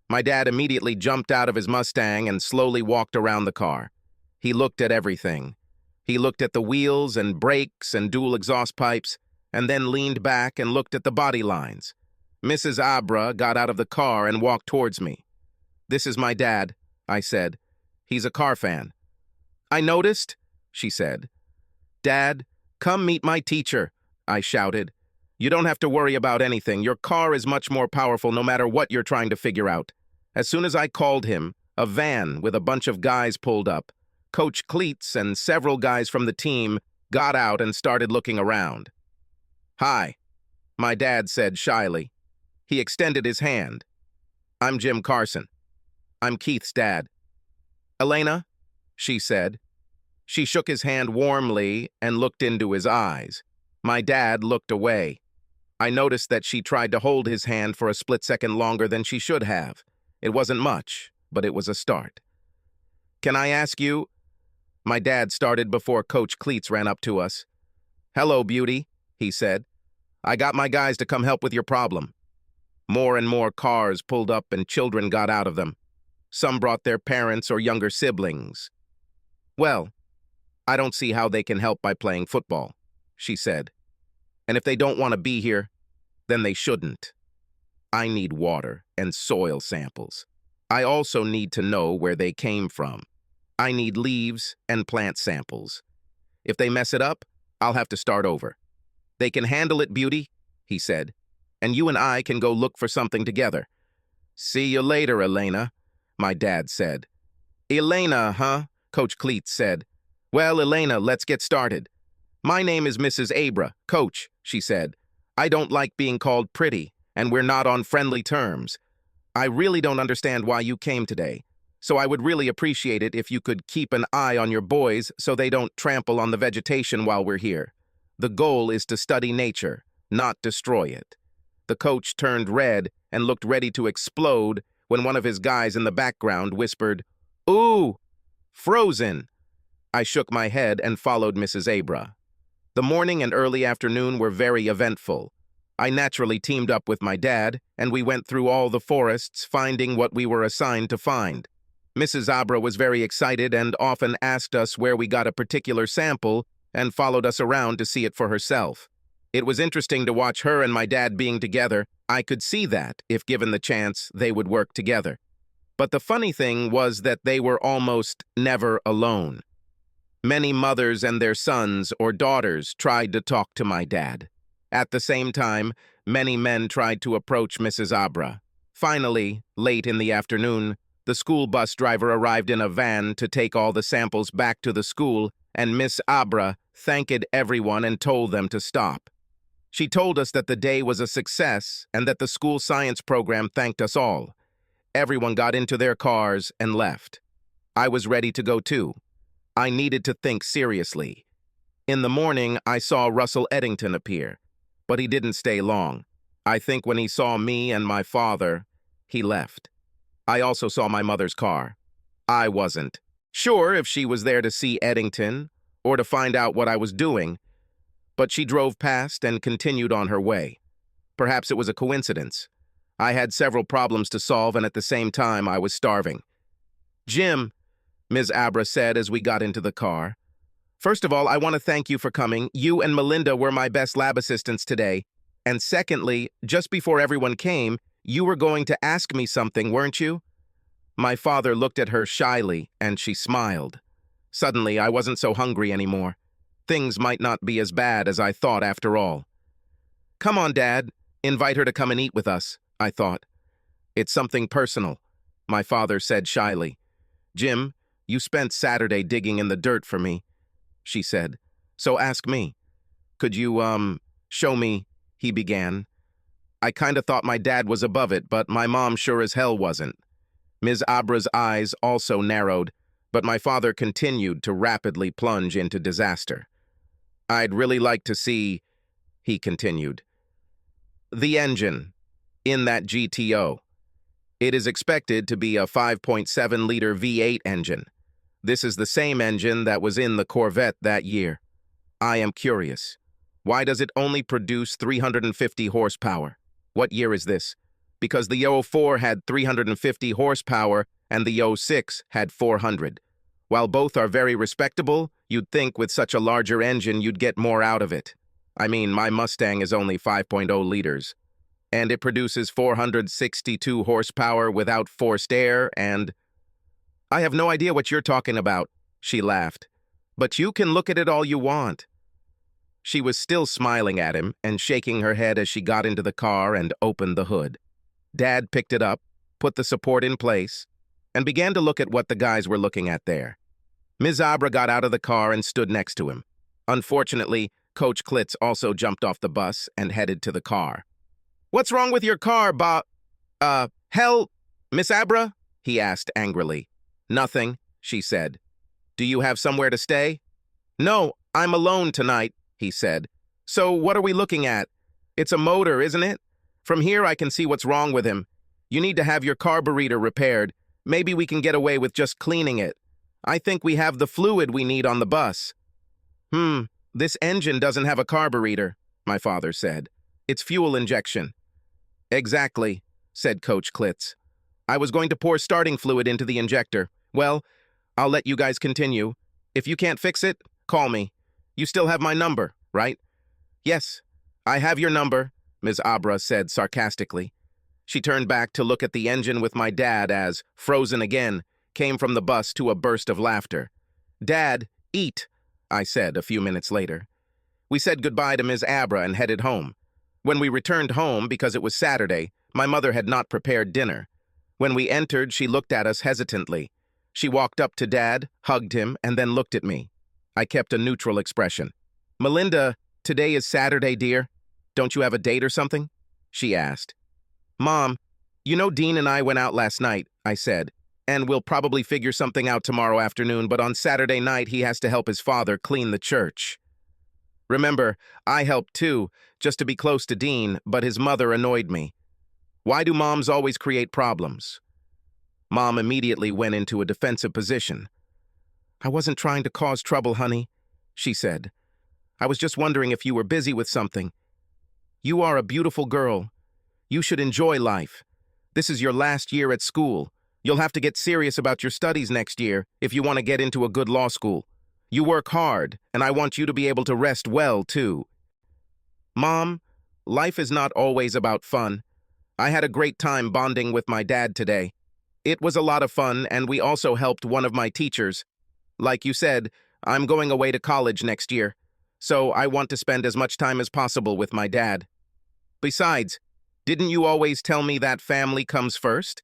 My dad immediately jumped out of his Mustang and slowly walked around the car. He looked at everything. He looked at the wheels and brakes and dual exhaust pipes, and then leaned back and looked at the body lines. Mrs. Abra got out of the car and walked towards me. This is my dad, I said. He's a car fan. I noticed, she said. Dad, come meet my teacher, I shouted. You don't have to worry about anything. Your car is much more powerful no matter what you're trying to figure out. As soon as I called him, a van with a bunch of guys pulled up. Coach Cleats and several guys from the team got out and started looking around. "Hi," my dad said shyly. He extended his hand. "I'm Jim Carson. I'm Keith's dad." "Elena," she said. She shook his hand warmly and looked into his eyes. My dad looked away. I noticed that she tried to hold his hand for a split second longer than she should have. It wasn't much, but it was a start. "Can I ask you?" My dad started before Coach Cleats ran up to us. "Hello, beauty," he said. "I got my guys to come help with your problem." More and more cars pulled up and children got out of them. Some brought their parents or younger siblings. "Well, I don't see how they can help by playing football," she said. "And if they don't want to be here, then they shouldn't. I need water and soil samples. I also need to know where they came from. I need leaves and plant samples. If they mess it up, I'll have to start over. They can handle it, beauty," he said, "and you and I can go look for something together." "See you later, Elena," my dad said. "Elena, huh?" Coach Cleats said. "Well, Elena, let's get started. My name is Mrs. Abra, Coach," she said. "I don't like being called pretty, and we're not on friendly terms. I really don't understand why you came today, so I would really appreciate it if you could keep an eye on your boys so they don't trample on the vegetation while we're here. The goal is to study nature, not destroy it." The coach turned red and looked ready to explode when one of his guys in the background whispered, "Ooh, frozen." I shook my head and followed Mrs. Abra. The morning and early afternoon were very eventful. I naturally teamed up with my dad, and we went through all the forests, finding what we were assigned to find. Mrs. Abra was very excited and often asked us where we got a particular sample and followed us around to see it for herself. It was interesting to watch her and my dad being together. I could see that, if given the chance, they would work together. But the funny thing was that they were almost never alone. Many mothers and their sons or daughters tried to talk to my dad. At the same time, many men tried to approach Mrs. Abra. Finally, late in the afternoon, the school bus driver arrived in a van to take all the samples back to the school, and Miss Abra thanked everyone and told them to stop. She told us that the day was a success and that the school science program thanked us all. Everyone got into their cars and left. I was ready to go too. I needed to think seriously. In the morning, I saw Russell Eddington appear, but he didn't stay long. I think when he saw me and my father, he left. I also saw my mother's car. I wasn't sure if she was there to see Eddington or to find out what I was doing, but she drove past and continued on her way. Perhaps it was a coincidence. I had several problems to solve, and at the same time, I was starving. "Jim," Ms. Abra said as we got into the car, "first of all, I want to thank you for coming. You and Melinda were my best lab assistants today. And secondly, just before everyone came, you were going to ask me something, weren't you?" My father looked at her shyly, and she smiled. Suddenly, I wasn't so hungry anymore. Things might not be as bad as I thought after all. "Come on, Dad. Invite her to come and eat with us," I thought. "It's something personal," my father said shyly. "Jim, you spent Saturday digging in the dirt for me," she said. "So ask me." "Could you, show me," he began. I kinda thought my dad was above it, but my mom sure as hell wasn't. Ms. Abra's eyes also narrowed, but my father continued to rapidly plunge into disaster. "I'd really like to see," he continued, "the engine in that GTO. It is expected to be a 5.7-liter V8 engine. This is the same engine that was in the Corvette that year. I am curious. Why does it only produce 350 horsepower? What year is this? Because the 04 had 350 horsepower and the 06 had 400. While both are very respectable, you'd think with such a larger engine you'd get more out of it. I mean, my Mustang is only 5.0 liters. And it produces 462 horsepower without forced air and—" "I have no idea what you're talking about," she laughed. "But you can look at it all you want." She was still smiling at him and shaking her head as she got into the car and opened the hood. Dad picked it up, put the support in place, and began to look at what the guys were looking at there. Ms. Abra got out of the car and stood next to him. Unfortunately, Coach Klitz also jumped off the bus and headed to the car. "What's wrong with your car, hell, Miss Abra?" he asked angrily. "Nothing," she said. "Do you have somewhere to stay?" "No, I'm alone tonight," he said. "So what are we looking at? It's a motor, isn't it? From here I can see what's wrong with him. You need to have your carburetor repaired. Maybe we can get away with just cleaning it. I think we have the fluid we need on the bus." This engine doesn't have a carburetor," my father said. "It's fuel injection." "Exactly," said Coach Klitz. "I was going to pour starting fluid into the injector. Well, I'll let you guys continue. If you can't fix it, call me. You still have my number, right?" "Yes, I have your number," Ms. Abra said sarcastically. She turned back to look at the engine with my dad as, frozen again, came from the bus to a burst of laughter. "Dad, eat," I said a few minutes later. We said goodbye to Ms. Abra and headed home. When we returned home, because it was Saturday, my mother had not prepared dinner. When we entered, she looked at us hesitantly. She walked up to Dad, hugged him, and then looked at me. I kept a neutral expression. "Melinda, today is Saturday, dear. Don't you have a date or something?" she asked. "Mom, you know Dean and I went out last night," I said, "and we'll probably figure something out tomorrow afternoon, but on Saturday night he has to help his father clean the church." Remember, I helped too, just to be close to Dean, but his mother annoyed me. Why do moms always create problems? Mom immediately went into a defensive position. "I wasn't trying to cause trouble, honey," she said. "I was just wondering if you were busy with something. You are a beautiful girl. You should enjoy life. This is your last year at school. You'll have to get serious about your studies next year if you want to get into a good law school. You work hard, and I want you to be able to rest well, too." Mom, life is not always about fun. I had a great time bonding with my dad today. It was a lot of fun, and we also helped one of my teachers. Like you said, I'm going away to college next year, so I want to spend as much time as possible with my dad. Besides, didn't you always tell me that family comes first?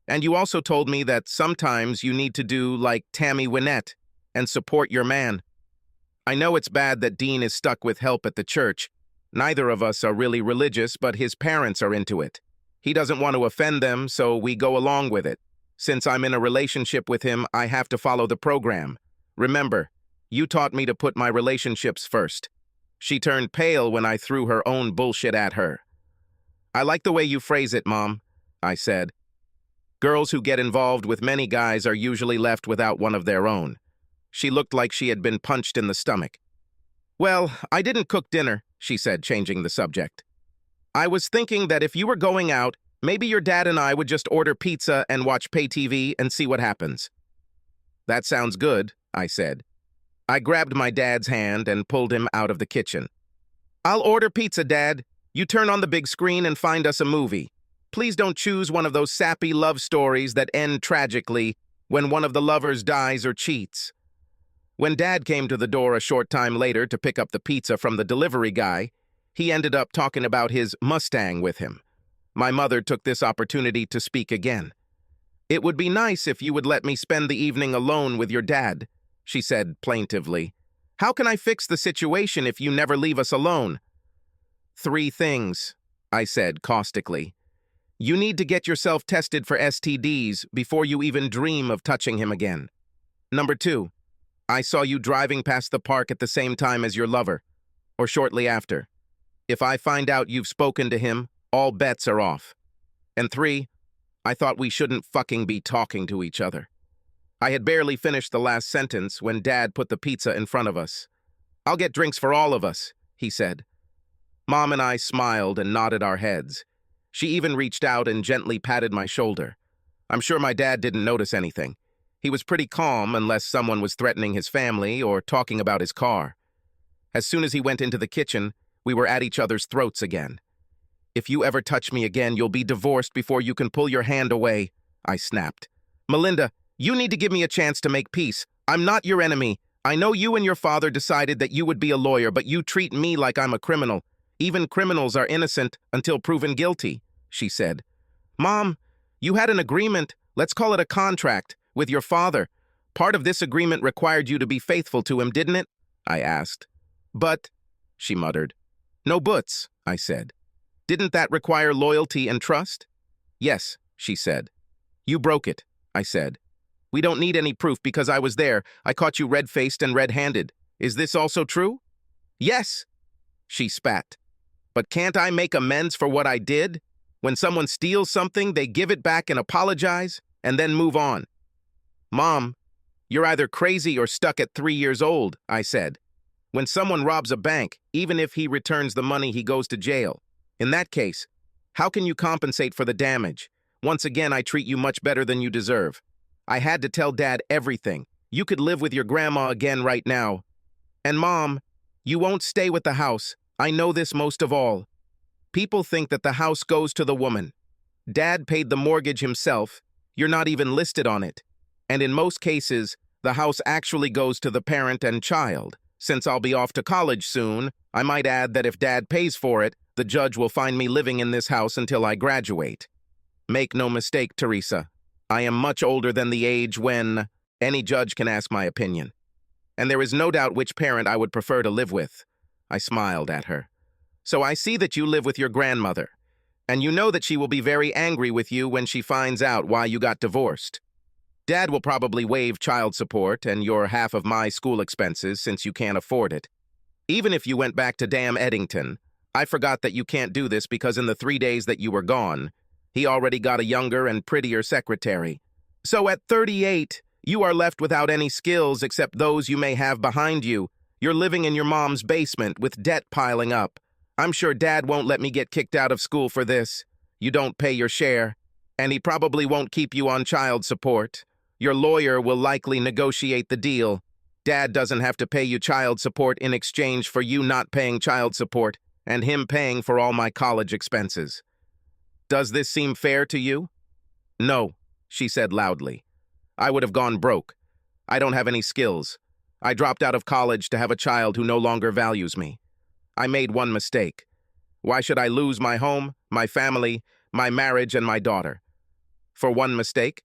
And you also told me that sometimes you need to do like Tammy Wynette and support your man. I know it's bad that Dean is stuck with help at the church. Neither of us are really religious, but his parents are into it. He doesn't want to offend them, so we go along with it. Since I'm in a relationship with him, I have to follow the program. Remember, you taught me to put my relationships first. She turned pale when I threw her own bullshit at her. "I like the way you phrase it, Mom," I said. "Girls who get involved with many guys are usually left without one of their own." She looked like she had been punched in the stomach. "Well, I didn't cook dinner," she said, changing the subject. "I was thinking that if you were going out, maybe your dad and I would just order pizza and watch pay TV and see what happens." "That sounds good," I said. I grabbed my dad's hand and pulled him out of the kitchen. "I'll order pizza, Dad. You turn on the big screen and find us a movie. Please don't choose one of those sappy love stories that end tragically when one of the lovers dies or cheats." When Dad came to the door a short time later to pick up the pizza from the delivery guy, he ended up talking about his Mustang with him. My mother took this opportunity to speak again. "It would be nice if you would let me spend the evening alone with your dad," she said plaintively. "How can I fix the situation if you never leave us alone?" "3 things," I said caustically. "You need to get yourself tested for STDs before you even dream of touching him again. Number 2, I saw you driving past the park at the same time as your lover, or shortly after. If I find out you've spoken to him, all bets are off. And 3, I thought we shouldn't fucking be talking to each other." I had barely finished the last sentence when Dad put the pizza in front of us. "I'll get drinks for all of us," he said. Mom and I smiled and nodded our heads. She even reached out and gently patted my shoulder. I'm sure my dad didn't notice anything. He was pretty calm unless someone was threatening his family or talking about his car. As soon as he went into the kitchen, we were at each other's throats again. "If you ever touch me again, you'll be divorced before you can pull your hand away," I snapped. "Melinda, you need to give me a chance to make peace. I'm not your enemy. I know you and your father decided that you would be a lawyer, but you treat me like I'm a criminal. Even criminals are innocent until proven guilty, she said. Mom, you had an agreement, let's call it a contract, with your father. Part of this agreement required you to be faithful to him, didn't it? I asked. But, she muttered. No buts, I said. Didn't that require loyalty and trust? Yes, she said. You broke it, I said. We don't need any proof because I was there. I caught you red-faced and red-handed. Is this also true? Yes, she spat. But can't I make amends for what I did? When someone steals something, they give it back and apologize, and then move on. Mom, you're either crazy or stuck at 3 years old, I said. When someone robs a bank, even if he returns the money, he goes to jail. In that case, how can you compensate for the damage? Once again, I treat you much better than you deserve. I had to tell Dad everything. You could live with your grandma again right now. And Mom, you won't stay with the house. I know this most of all. People think that the house goes to the woman. Dad paid the mortgage himself. You're not even listed on it. And in most cases, the house actually goes to the parent and child. Since I'll be off to college soon, I might add that if Dad pays for it, the judge will find me living in this house until I graduate. Make no mistake, Teresa. I am much older than the age when any judge can ask my opinion. And there is no doubt which parent I would prefer to live with. I smiled at her. So I see that you live with your grandmother. And you know that she will be very angry with you when she finds out why you got divorced. Dad will probably waive child support and your half of my school expenses since you can't afford it. Even if you went back to damn Eddington, I forgot that you can't do this because in the 3 days that you were gone, he already got a younger and prettier secretary. So at 38, you are left without any skills except those you may have behind you. You're living in your mom's basement with debt piling up. I'm sure Dad won't let me get kicked out of school for this. You don't pay your share. And he probably won't keep you on child support. Your lawyer will likely negotiate the deal. Dad doesn't have to pay you child support in exchange for you not paying child support and him paying for all my college expenses. Does this seem fair to you? No, she said loudly. I would have gone broke. I don't have any skills. I dropped out of college to have a child who no longer values me. I made one mistake. Why should I lose my home, my family, my marriage, and my daughter? For one mistake?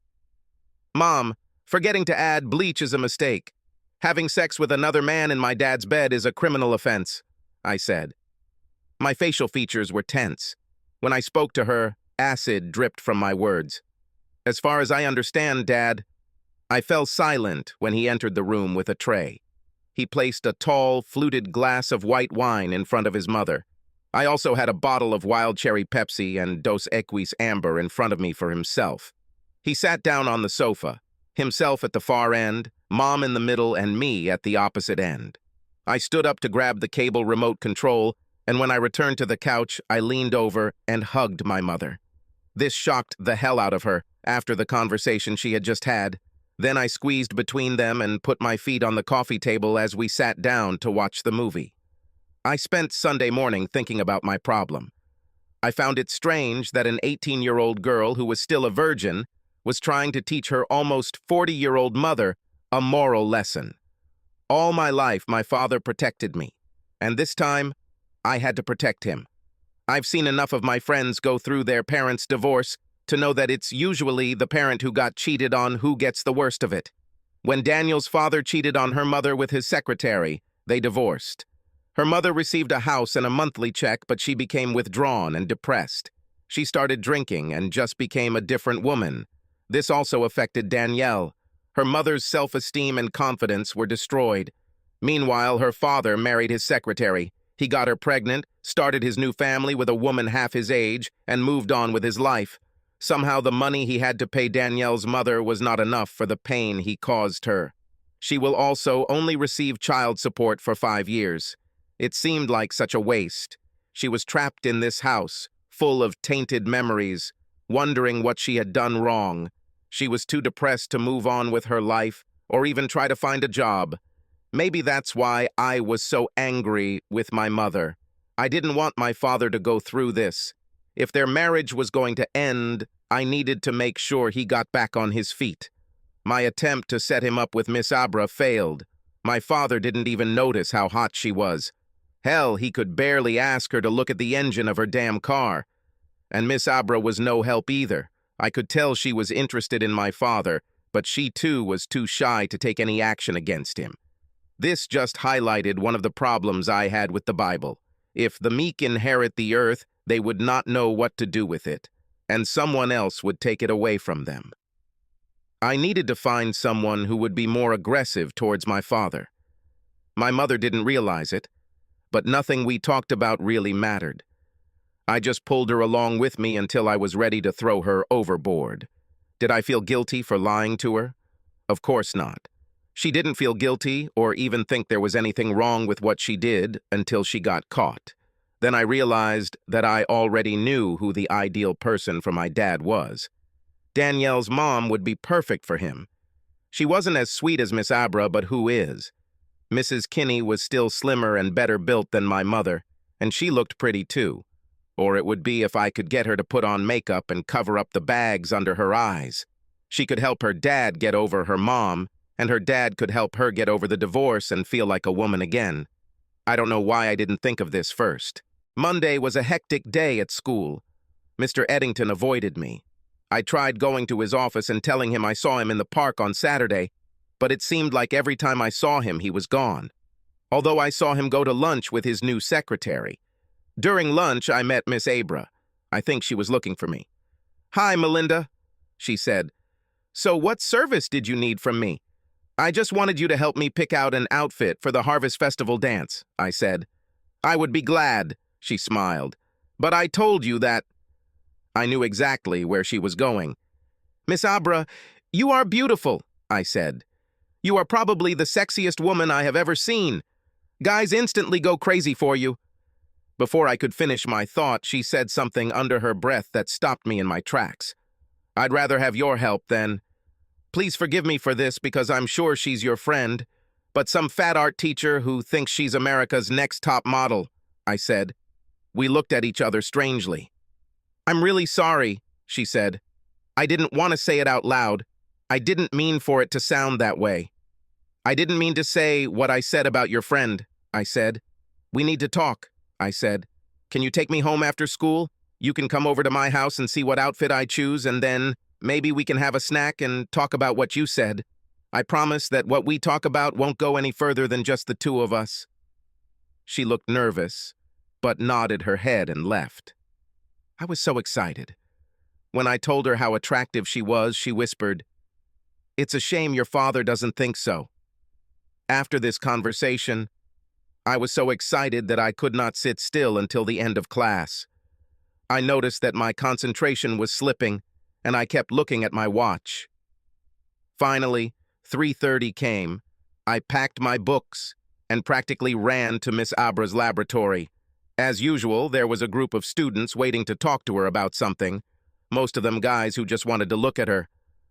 Mom, forgetting to add bleach is a mistake. Having sex with another man in my dad's bed is a criminal offense, I said. My facial features were tense. When I spoke to her, acid dripped from my words. As far as I understand, Dad, I fell silent when he entered the room with a tray. He placed a tall, fluted glass of white wine in front of his mother. I also had a bottle of wild cherry Pepsi and Dos Equis Amber in front of me for himself. He sat down on the sofa, himself at the far end, Mom in the middle, and me at the opposite end. I stood up to grab the cable remote control, and when I returned to the couch, I leaned over and hugged my mother. This shocked the hell out of her after the conversation she had just had. Then I squeezed between them and put my feet on the coffee table as we sat down to watch the movie. I spent Sunday morning thinking about my problem. I found it strange that an 18-year-old girl who was still a virgin was trying to teach her almost 40-year-old mother a moral lesson. All my life, my father protected me, and this time, I had to protect him. I've seen enough of my friends go through their parents' divorce to know that it's usually the parent who got cheated on who gets the worst of it. When Daniel's father cheated on her mother with his secretary, they divorced. Her mother received a house and a monthly check, but she became withdrawn and depressed. She started drinking and just became a different woman. This also affected Danielle. Her mother's self-esteem and confidence were destroyed. Meanwhile, her father married his secretary. He got her pregnant, started his new family with a woman half his age, and moved on with his life. Somehow the money he had to pay Danielle's mother was not enough for the pain he caused her. She will also only receive child support for 5 years. It seemed like such a waste. She was trapped in this house, full of tainted memories, wondering what she had done wrong. She was too depressed to move on with her life or even try to find a job. Maybe that's why I was so angry with my mother. I didn't want my father to go through this. If their marriage was going to end, I needed to make sure he got back on his feet. My attempt to set him up with Miss Abra failed. My father didn't even notice how hot she was. Hell, he could barely ask her to look at the engine of her damn car. And Miss Abra was no help either. I could tell she was interested in my father, but she too was too shy to take any action against him. This just highlighted one of the problems I had with the Bible. If the meek inherit the earth, they would not know what to do with it, and someone else would take it away from them. I needed to find someone who would be more aggressive towards my father. My mother didn't realize it, but nothing we talked about really mattered. I just pulled her along with me until I was ready to throw her overboard. Did I feel guilty for lying to her? Of course not. She didn't feel guilty or even think there was anything wrong with what she did until she got caught. Then I realized that I already knew who the ideal person for my dad was. Danielle's mom would be perfect for him. She wasn't as sweet as Miss Abra, but who is? Mrs. Kinney was still slimmer and better built than my mother, and she looked pretty too. Or it would be if I could get her to put on makeup and cover up the bags under her eyes. She could help her dad get over her mom, and her dad could help her get over the divorce and feel like a woman again. I don't know why I didn't think of this first. Monday was a hectic day at school. Mr. Eddington avoided me. I tried going to his office and telling him I saw him in the park on Saturday, but it seemed like every time I saw him, he was gone. Although I saw him go to lunch with his new secretary. During lunch, I met Miss Abra. I think she was looking for me. "Hi, Melinda," she said. "So what service did you need from me?" "I just wanted you to help me pick out an outfit for the Harvest Festival dance," I said. "I would be glad," she smiled. "But I told you that—" I knew exactly where she was going. "Miss Abra, you are beautiful," I said. "You are probably the sexiest woman I have ever seen. Guys instantly go crazy for you." Before I could finish my thought, she said something under her breath that stopped me in my tracks. "I'd rather have your help than— Please forgive me for this because I'm sure she's your friend, but some fat art teacher who thinks she's America's next top model," I said. We looked at each other strangely. "I'm really sorry," she said. "I didn't want to say it out loud. I didn't mean for it to sound that way. I didn't mean to say what I said about your friend," I said. "We need to talk," I said. "Can you take me home after school? You can come over to my house and see what outfit I choose, and then maybe we can have a snack and talk about what you said. I promise that what we talk about won't go any further than just the two of us." She looked nervous, but nodded her head and left. I was so excited. When I told her how attractive she was, she whispered, "It's a shame your father doesn't think so." After this conversation, I was so excited that I could not sit still until the end of class. I noticed that my concentration was slipping, and I kept looking at my watch. Finally, 3:30 came. I packed my books and practically ran to Miss Abra's laboratory. As usual, there was a group of students waiting to talk to her about something, most of them guys who just wanted to look at her.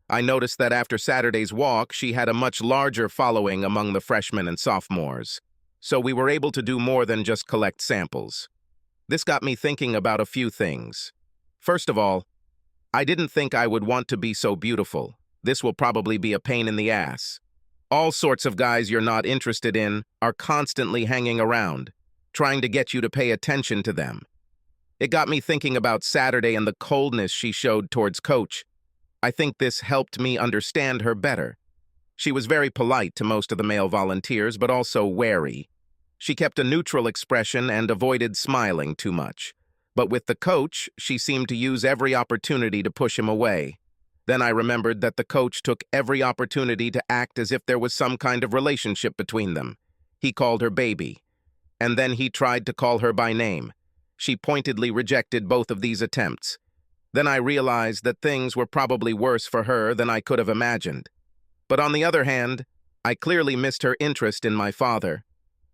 I noticed that after Saturday's walk, she had a much larger following among the freshmen and sophomores. So we were able to do more than just collect samples. This got me thinking about a few things. First of all, I didn't think I would want to be so beautiful. This will probably be a pain in the ass. All sorts of guys you're not interested in are constantly hanging around, trying to get you to pay attention to them. It got me thinking about Saturday and the coldness she showed towards Coach. I think this helped me understand her better. She was very polite to most of the male volunteers, but also wary. She kept a neutral expression and avoided smiling too much. But with the coach, she seemed to use every opportunity to push him away. Then I remembered that the coach took every opportunity to act as if there was some kind of relationship between them. He called her baby. And then he tried to call her by name. She pointedly rejected both of these attempts. Then I realized that things were probably worse for her than I could have imagined. But on the other hand, I clearly missed her interest in my father.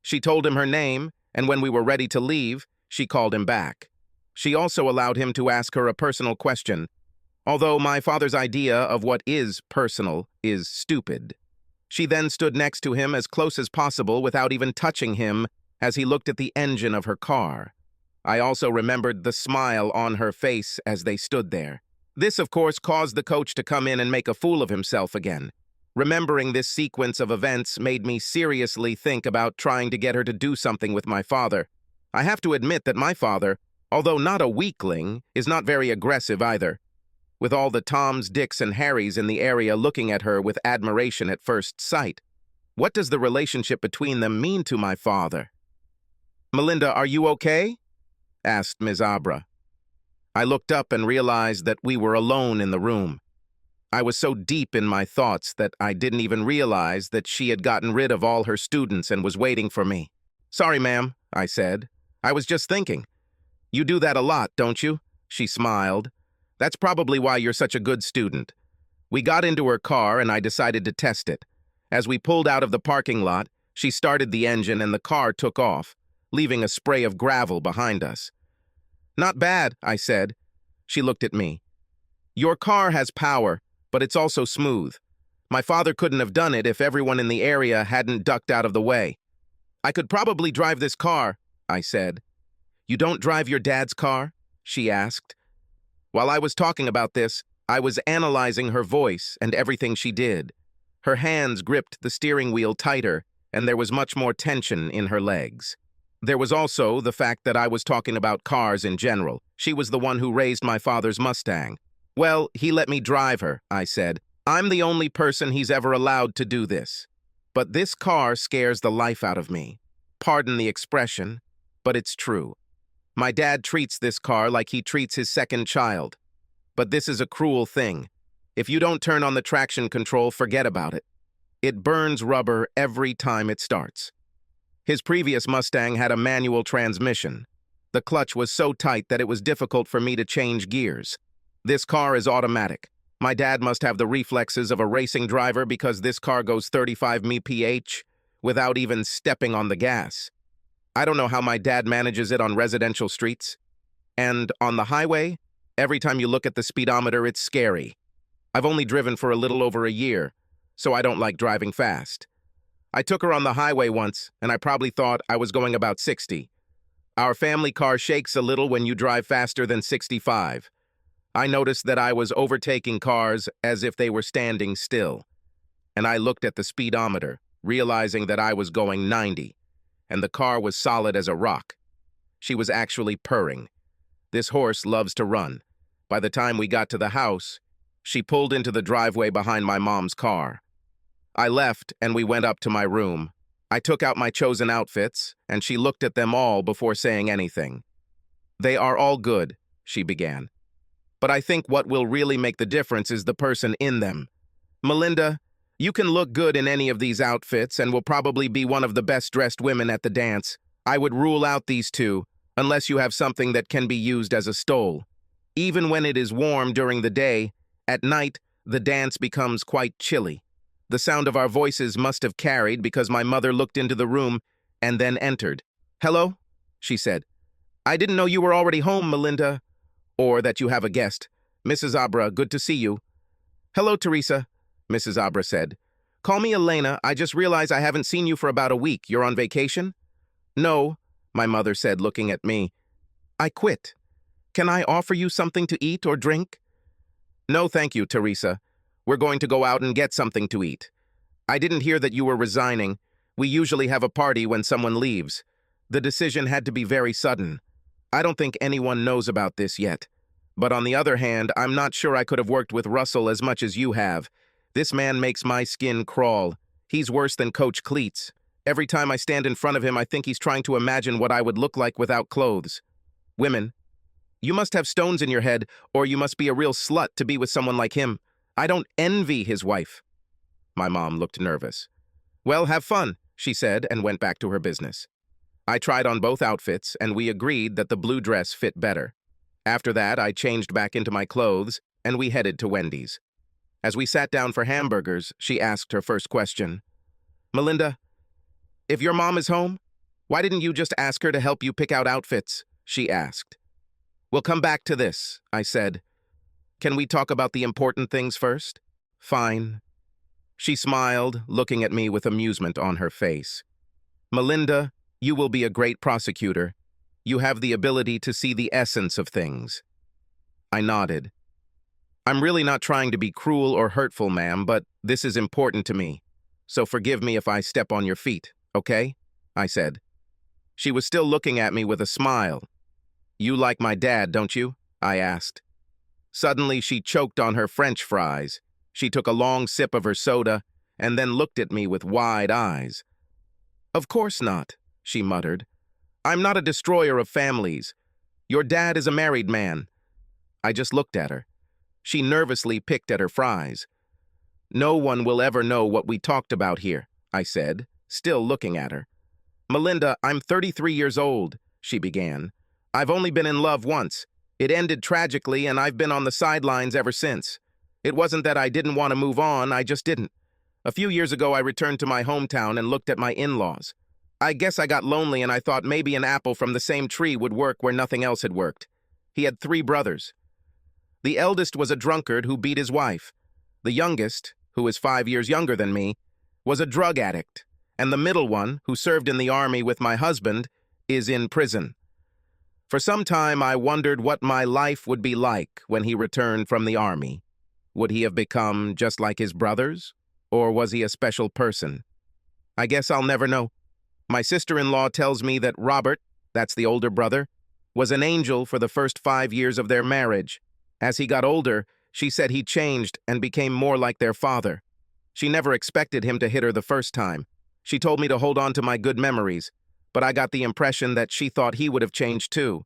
She told him her name, and when we were ready to leave, she called him back. She also allowed him to ask her a personal question, although my father's idea of what is personal is stupid. She then stood next to him as close as possible without even touching him as he looked at the engine of her car. I also remembered the smile on her face as they stood there. This, of course, caused the coach to come in and make a fool of himself again. Remembering this sequence of events made me seriously think about trying to get her to do something with my father. I have to admit that my father, although not a weakling, is not very aggressive either, with all the Toms, Dicks, and Harrys in the area looking at her with admiration at first sight. What does the relationship between them mean to my father? "Melinda, are you okay?" asked Ms. Abra. I looked up and realized that we were alone in the room. I was so deep in my thoughts that I didn't even realize that she had gotten rid of all her students and was waiting for me. "Sorry, ma'am," I said. "I was just thinking. You do that a lot, don't you?" She smiled. "That's probably why you're such a good student." We got into her car and I decided to test it. As we pulled out of the parking lot, she started the engine and the car took off, leaving a spray of gravel behind us. "Not bad," I said. She looked at me. "Your car has power, but it's also smooth. My father couldn't have done it if everyone in the area hadn't ducked out of the way." "I could probably drive this car," I said. "You don't drive your dad's car?" she asked. While I was talking about this, I was analyzing her voice and everything she did. Her hands gripped the steering wheel tighter, and there was much more tension in her legs. There was also the fact that I was talking about cars in general. She was the one who raised my father's Mustang. "Well, he let me drive her," I said. "I'm the only person he's ever allowed to do this. But this car scares the life out of me. Pardon the expression, but it's true. My dad treats this car like he treats his second child. But this is a cruel thing. If you don't turn on the traction control, forget about it. It burns rubber every time it starts." His previous Mustang had a manual transmission. The clutch was so tight that it was difficult for me to change gears. This car is automatic. My dad must have the reflexes of a racing driver because this car goes 35 mph without even stepping on the gas. I don't know how my dad manages it on residential streets. And on the highway, every time you look at the speedometer, it's scary. I've only driven for a little over a year, so I don't like driving fast. I took her on the highway once, and I probably thought I was going about 60. Our family car shakes a little when you drive faster than 65. I noticed that I was overtaking cars as if they were standing still. And I looked at the speedometer, realizing that I was going 90, and the car was solid as a rock. She was actually purring. This horse loves to run. By the time we got to the house, she pulled into the driveway behind my mom's car. I left and we went up to my room. I took out my chosen outfits, and she looked at them all before saying anything. "They are all good," she began. "But I think what will really make the difference is the person in them. Melinda, you can look good in any of these outfits and will probably be one of the best-dressed women at the dance. I would rule out these two, unless you have something that can be used as a stole. Even when it is warm during the day, at night, the dance becomes quite chilly. The sound of our voices must have carried because my mother looked into the room and then entered. "Hello?" she said. "I didn't know you were already home, Melinda. Or that you have a guest. Mrs. Abra, good to see you." "Hello, Teresa," Mrs. Abra said. "Call me Elena. I just realized I haven't seen you for about a week. You're on vacation?" "No," my mother said, looking at me. "I quit. Can I offer you something to eat or drink?" "No, thank you, Teresa. We're going to go out and get something to eat. I didn't hear that you were resigning. We usually have a party when someone leaves. The decision had to be very sudden. I don't think anyone knows about this yet. But on the other hand, I'm not sure I could have worked with Russell as much as you have. This man makes my skin crawl. He's worse than Coach Cleats. Every time I stand in front of him, I think he's trying to imagine what I would look like without clothes. Women, you must have stones in your head, or you must be a real slut to be with someone like him. I don't envy his wife." My mom looked nervous. "Well, have fun," she said, and went back to her business. I tried on both outfits, and we agreed that the blue dress fit better. After that, I changed back into my clothes, and we headed to Wendy's. As we sat down for hamburgers, she asked her first question. "Melinda, if your mom is home, why didn't you just ask her to help you pick out outfits?" she asked. "We'll come back to this," I said. "Can we talk about the important things first?" "Fine." She smiled, looking at me with amusement on her face. "Melinda, you will be a great prosecutor. You have the ability to see the essence of things." I nodded. I'm really not trying to be cruel or hurtful, ma'am, but this is important to me. So forgive me if I step on your feet, okay? I said. She was still looking at me with a smile. You like my dad, don't you? I asked. Suddenly, she choked on her French fries. She took a long sip of her soda and then looked at me with wide eyes. Of course not, she muttered. I'm not a destroyer of families. Your dad is a married man. I just looked at her. She nervously picked at her fries. No one will ever know what we talked about here, I said, still looking at her. Melinda, I'm 33 years old, she began. I've only been in love once. It ended tragically, and I've been on the sidelines ever since. It wasn't that I didn't want to move on, I just didn't. A few years ago, I returned to my hometown and looked at my in-laws. I guess I got lonely and I thought maybe an apple from the same tree would work where nothing else had worked. He had 3 brothers. The eldest was a drunkard who beat his wife. The youngest, who is 5 years younger than me, was a drug addict. And the middle one, who served in the army with my husband, is in prison. For some time, I wondered what my life would be like when he returned from the army. Would he have become just like his brothers? Or was he a special person? I guess I'll never know. My sister-in-law tells me that Robert, that's the older brother, was an angel for the first 5 years of their marriage. As he got older, she said he changed and became more like their father. She never expected him to hit her the first time. She told me to hold on to my good memories, but I got the impression that she thought he would have changed too.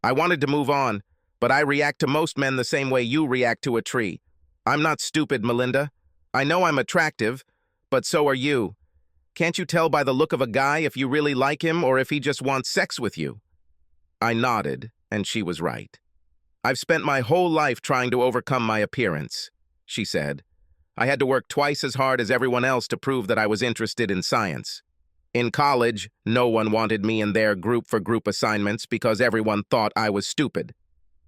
I wanted to move on, but I react to most men the same way you react to a tree. I'm not stupid, Melinda. I know I'm attractive, but so are you. Can't you tell by the look of a guy if you really like him or if he just wants sex with you? I nodded, and she was right. I've spent my whole life trying to overcome my appearance, she said. I had to work twice as hard as everyone else to prove that I was interested in science. In college, no one wanted me in their group for group assignments because everyone thought I was stupid.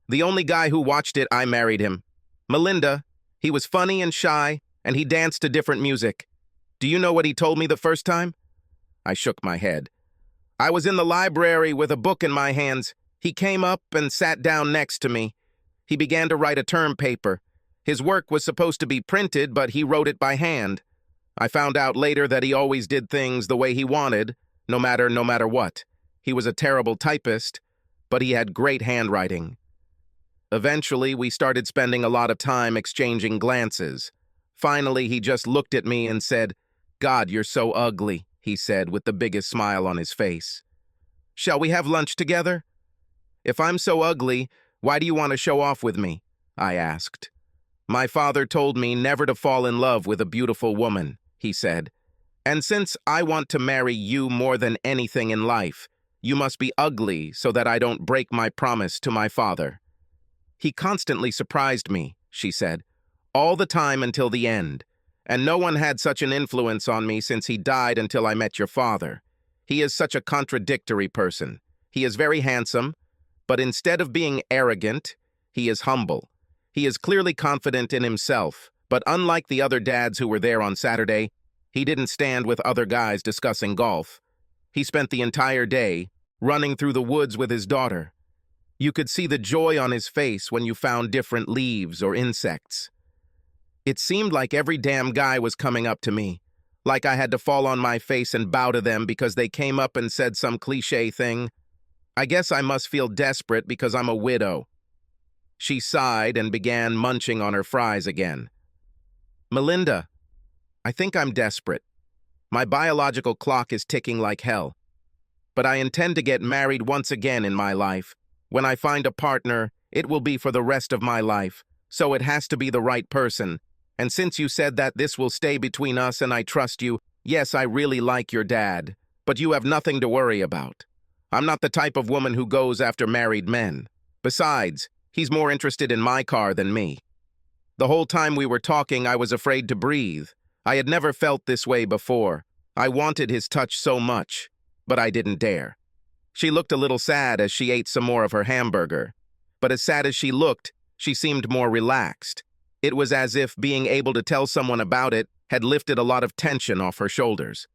The only guy who watched it, I married him. Melinda, he was funny and shy, and he danced to different music. Do you know what he told me the first time? I shook my head. I was in the library with a book in my hands. He came up and sat down next to me. He began to write a term paper. His work was supposed to be printed, but he wrote it by hand. I found out later that he always did things the way he wanted, no matter what. He was a terrible typist, but he had great handwriting. Eventually, we started spending a lot of time exchanging glances. Finally, he just looked at me and said, God, you're so ugly, he said with the biggest smile on his face. Shall we have lunch together? If I'm so ugly, why do you want to show off with me? I asked. My father told me never to fall in love with a beautiful woman, he said. And since I want to marry you more than anything in life, you must be ugly so that I don't break my promise to my father. He constantly surprised me, she said, all the time until the end. And no one had such an influence on me since he died until I met your father. He is such a contradictory person. He is very handsome, but instead of being arrogant, he is humble. He is clearly confident in himself, but unlike the other dads who were there on Saturday, he didn't stand with other guys discussing golf. He spent the entire day running through the woods with his daughter. You could see the joy on his face when you found different leaves or insects. It seemed like every damn guy was coming up to me, like I had to fall on my face and bow to them because they came up and said some cliché thing. I guess I must feel desperate because I'm a widow. She sighed and began munching on her fries again. Melinda, I think I'm desperate. My biological clock is ticking like hell. But I intend to get married once again in my life. When I find a partner, it will be for the rest of my life, so it has to be the right person. And since you said that this will stay between us and I trust you, yes, I really like your dad, but you have nothing to worry about. I'm not the type of woman who goes after married men. Besides, he's more interested in my car than me. The whole time we were talking, I was afraid to breathe. I had never felt this way before. I wanted his touch so much, but I didn't dare. She looked a little sad as she ate some more of her hamburger. But as sad as she looked, she seemed more relaxed. It was as if being able to tell someone about it had lifted a lot of tension off her shoulders.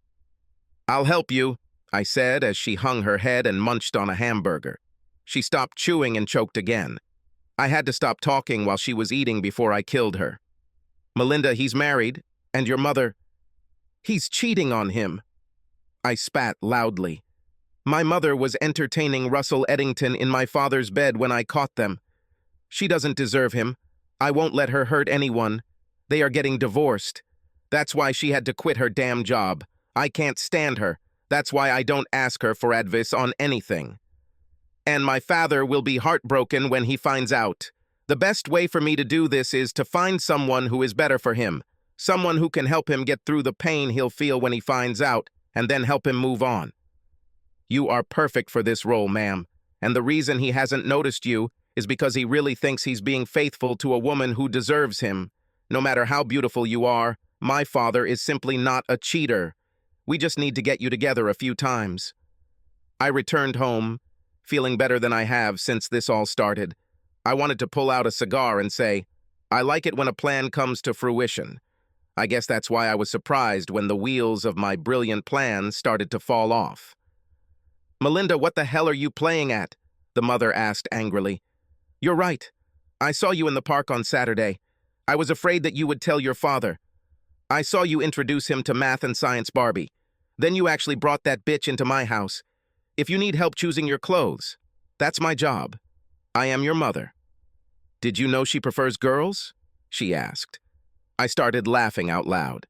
I'll help you, I said as she hung her head and munched on a hamburger. She stopped chewing and choked again. I had to stop talking while she was eating before I killed her. Melinda, he's married, and your mother, he's cheating on him. I spat loudly. My mother was entertaining Russell Eddington in my father's bed when I caught them. She doesn't deserve him. I won't let her hurt anyone. They are getting divorced. That's why she had to quit her damn job. I can't stand her. That's why I don't ask her for advice on anything. And my father will be heartbroken when he finds out. The best way for me to do this is to find someone who is better for him, someone who can help him get through the pain he'll feel when he finds out, and then help him move on. You are perfect for this role, ma'am, and the reason he hasn't noticed you is because he really thinks he's being faithful to a woman who deserves him. No matter how beautiful you are, my father is simply not a cheater. We just need to get you together a few times. I returned home, feeling better than I have since this all started. I wanted to pull out a cigar and say, I like it when a plan comes to fruition. I guess that's why I was surprised when the wheels of my brilliant plan started to fall off. Melinda, what the hell are you playing at? The mother asked angrily. You're right. I saw you in the park on Saturday. I was afraid that you would tell your father. I saw you introduce him to Math and Science Barbie. Then you actually brought that bitch into my house. If you need help choosing your clothes, that's my job. I am your mother. Did you know she prefers girls? She asked. I started laughing out loud.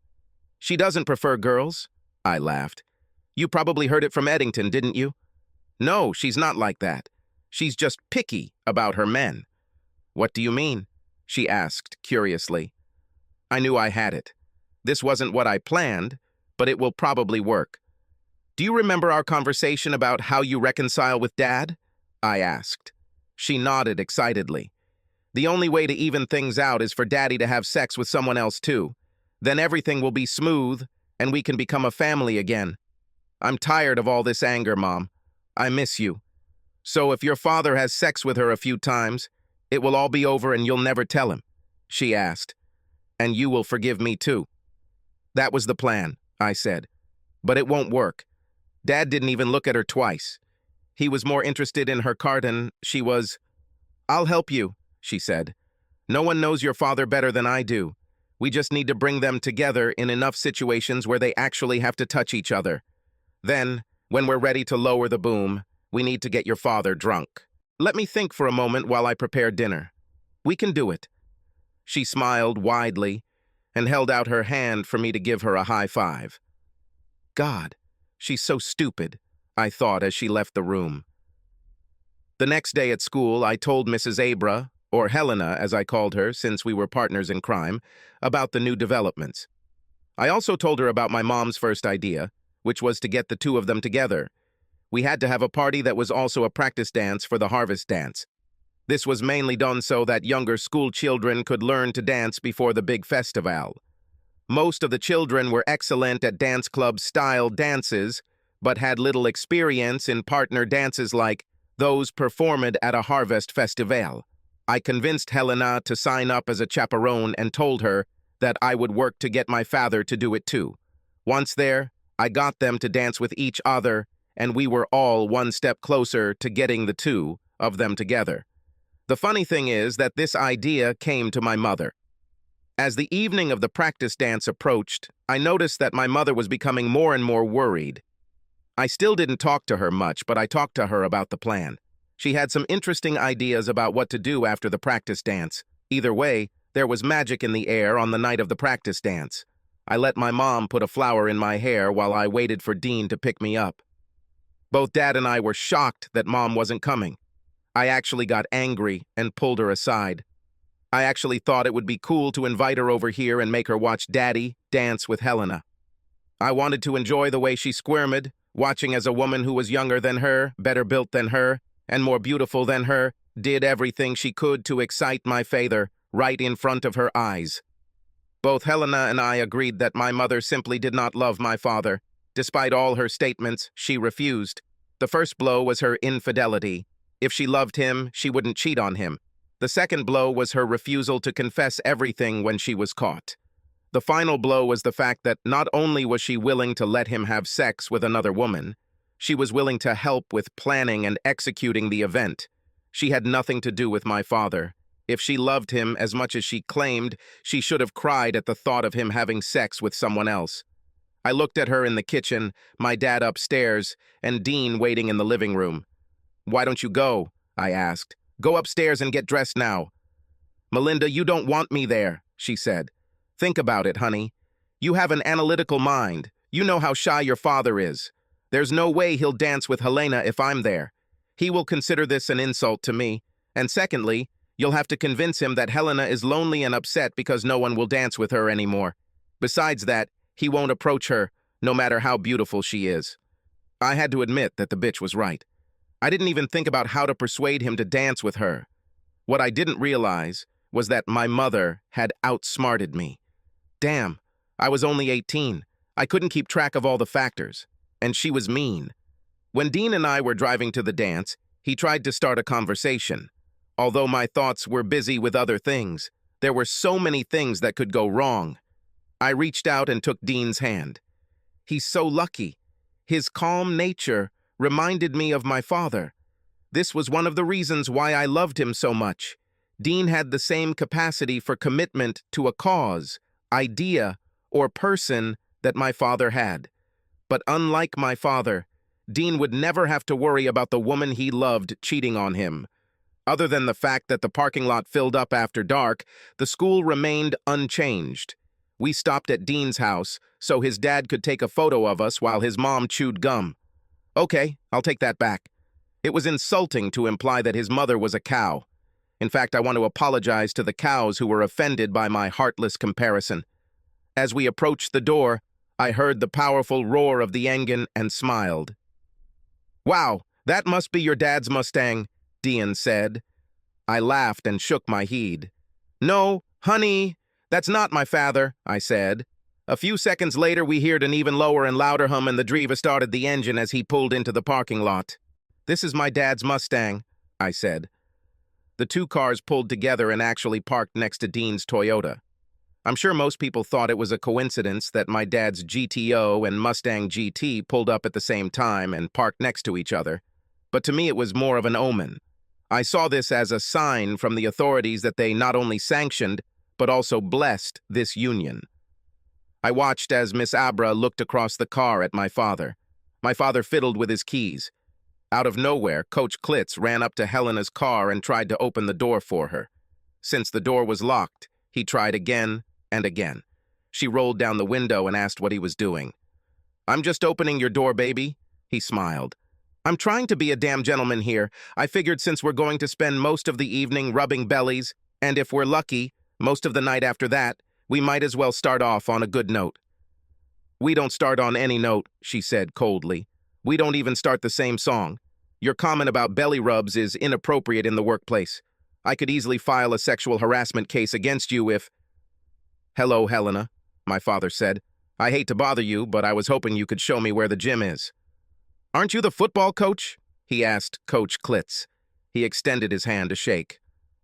She doesn't prefer girls, I laughed. You probably heard it from Eddington, didn't you? No, she's not like that. She's just picky about her men. What do you mean? She asked curiously. I knew I had it. This wasn't what I planned, but it will probably work. Do you remember our conversation about how you reconcile with Dad? I asked. She nodded excitedly. The only way to even things out is for Daddy to have sex with someone else too. Then everything will be smooth, and we can become a family again. I'm tired of all this anger, Mom. I miss you. So if your father has sex with her a few times, it will all be over and you'll never tell him, she asked. And you will forgive me too. That was the plan, I said. But it won't work. Dad didn't even look at her twice. He was more interested in her cart and she was... I'll help you, she said. No one knows your father better than I do. We just need to bring them together in enough situations where they actually have to touch each other. Then, when we're ready to lower the boom, we need to get your father drunk. Let me think for a moment while I prepare dinner. We can do it. She smiled widely and held out her hand for me to give her a high five. God, she's so stupid, I thought as she left the room. The next day at school, I told Mrs. Abra, or Helena as I called her since we were partners in crime, about the new developments. I also told her about my mom's first idea, which was to get the two of them together. We had to have a party that was also a practice dance for the harvest dance. This was mainly done so that younger school children could learn to dance before the big festival. Most of the children were excellent at dance club-style dances, but had little experience in partner dances like those performed at a harvest festival. I convinced Helena to sign up as a chaperone and told her that I would work to get my father to do it too. Once there, I got them to dance with each other, and we were all one step closer to getting the two of them together. The funny thing is that this idea came to my mother. As the evening of the practice dance approached, I noticed that my mother was becoming more and more worried. I still didn't talk to her much, but I talked to her about the plan. She had some interesting ideas about what to do after the practice dance. Either way, there was magic in the air on the night of the practice dance. I let my mom put a flower in my hair while I waited for Dean to pick me up. Both Dad and I were shocked that Mom wasn't coming. I actually got angry and pulled her aside. I actually thought it would be cool to invite her over here and make her watch Daddy dance with Helena. I wanted to enjoy the way she squirmed, watching as a woman who was younger than her, better built than her, and more beautiful than her, did everything she could to excite my father right in front of her eyes. Both Helena and I agreed that my mother simply did not love my father. Despite all her statements, she refused. The first blow was her infidelity. If she loved him, she wouldn't cheat on him. The second blow was her refusal to confess everything when she was caught. The final blow was the fact that not only was she willing to let him have sex with another woman, she was willing to help with planning and executing the event. She had nothing to do with my father, If she loved him as much as she claimed, she should have cried at the thought of him having sex with someone else. I looked at her in the kitchen, my dad upstairs, and Dean waiting in the living room. "Why don't you go?" I asked. "Go upstairs and get dressed now." "Melinda, you don't want me there," she said. "Think about it, honey. You have an analytical mind. You know how shy your father is. There's no way he'll dance with Helena if I'm there. He will consider this an insult to me. And secondly, you'll have to convince him that Helena is lonely and upset because no one will dance with her anymore. Besides that, he won't approach her, no matter how beautiful she is." I had to admit that the bitch was right. I didn't even think about how to persuade him to dance with her. What I didn't realize was that my mother had outsmarted me. Damn, I was only 18. I couldn't keep track of all the factors. And she was mean. When Dean and I were driving to the dance, he tried to start a conversation. Although my thoughts were busy with other things, there were so many things that could go wrong. I reached out and took Dean's hand. He's so lucky. His calm nature reminded me of my father. This was one of the reasons why I loved him so much. Dean had the same capacity for commitment to a cause, idea, or person that my father had. But unlike my father, Dean would never have to worry about the woman he loved cheating on him. Other than the fact that the parking lot filled up after dark, the school remained unchanged. We stopped at Dean's house so his dad could take a photo of us while his mom chewed gum. Okay, I'll take that back. It was insulting to imply that his mother was a cow. In fact, I want to apologize to the cows who were offended by my heartless comparison. As we approached the door, I heard the powerful roar of the engine and smiled. "Wow, that must be your dad's Mustang," Dean said. I laughed and shook my head. "No, honey, that's not my father," I said. A few seconds later, we heard an even lower and louder hum, and the driver started the engine as he pulled into the parking lot. "This is my dad's Mustang," I said. The two cars pulled together and actually parked next to Dean's Toyota. I'm sure most people thought it was a coincidence that my dad's GTO and Mustang GT pulled up at the same time and parked next to each other. But to me, it was more of an omen. I saw this as a sign from the authorities that they not only sanctioned, but also blessed this union. I watched as Miss Abra looked across the car at my father. My father fiddled with his keys. Out of nowhere, Coach Klitz ran up to Helena's car and tried to open the door for her. Since the door was locked, he tried again and again. She rolled down the window and asked what he was doing. "I'm just opening your door, baby," he smiled. "I'm trying to be a damn gentleman here. I figured since we're going to spend most of the evening rubbing bellies, and if we're lucky, most of the night after that, we might as well start off on a good note." "We don't start on any note," she said coldly. "We don't even start the same song. Your comment about belly rubs is inappropriate in the workplace. I could easily file a sexual harassment case against you if—" "Hello, Helena," my father said. "I hate to bother you, but I was hoping you could show me where the gym is." "Aren't you the football coach?" he asked Coach Klitz. He extended his hand to shake.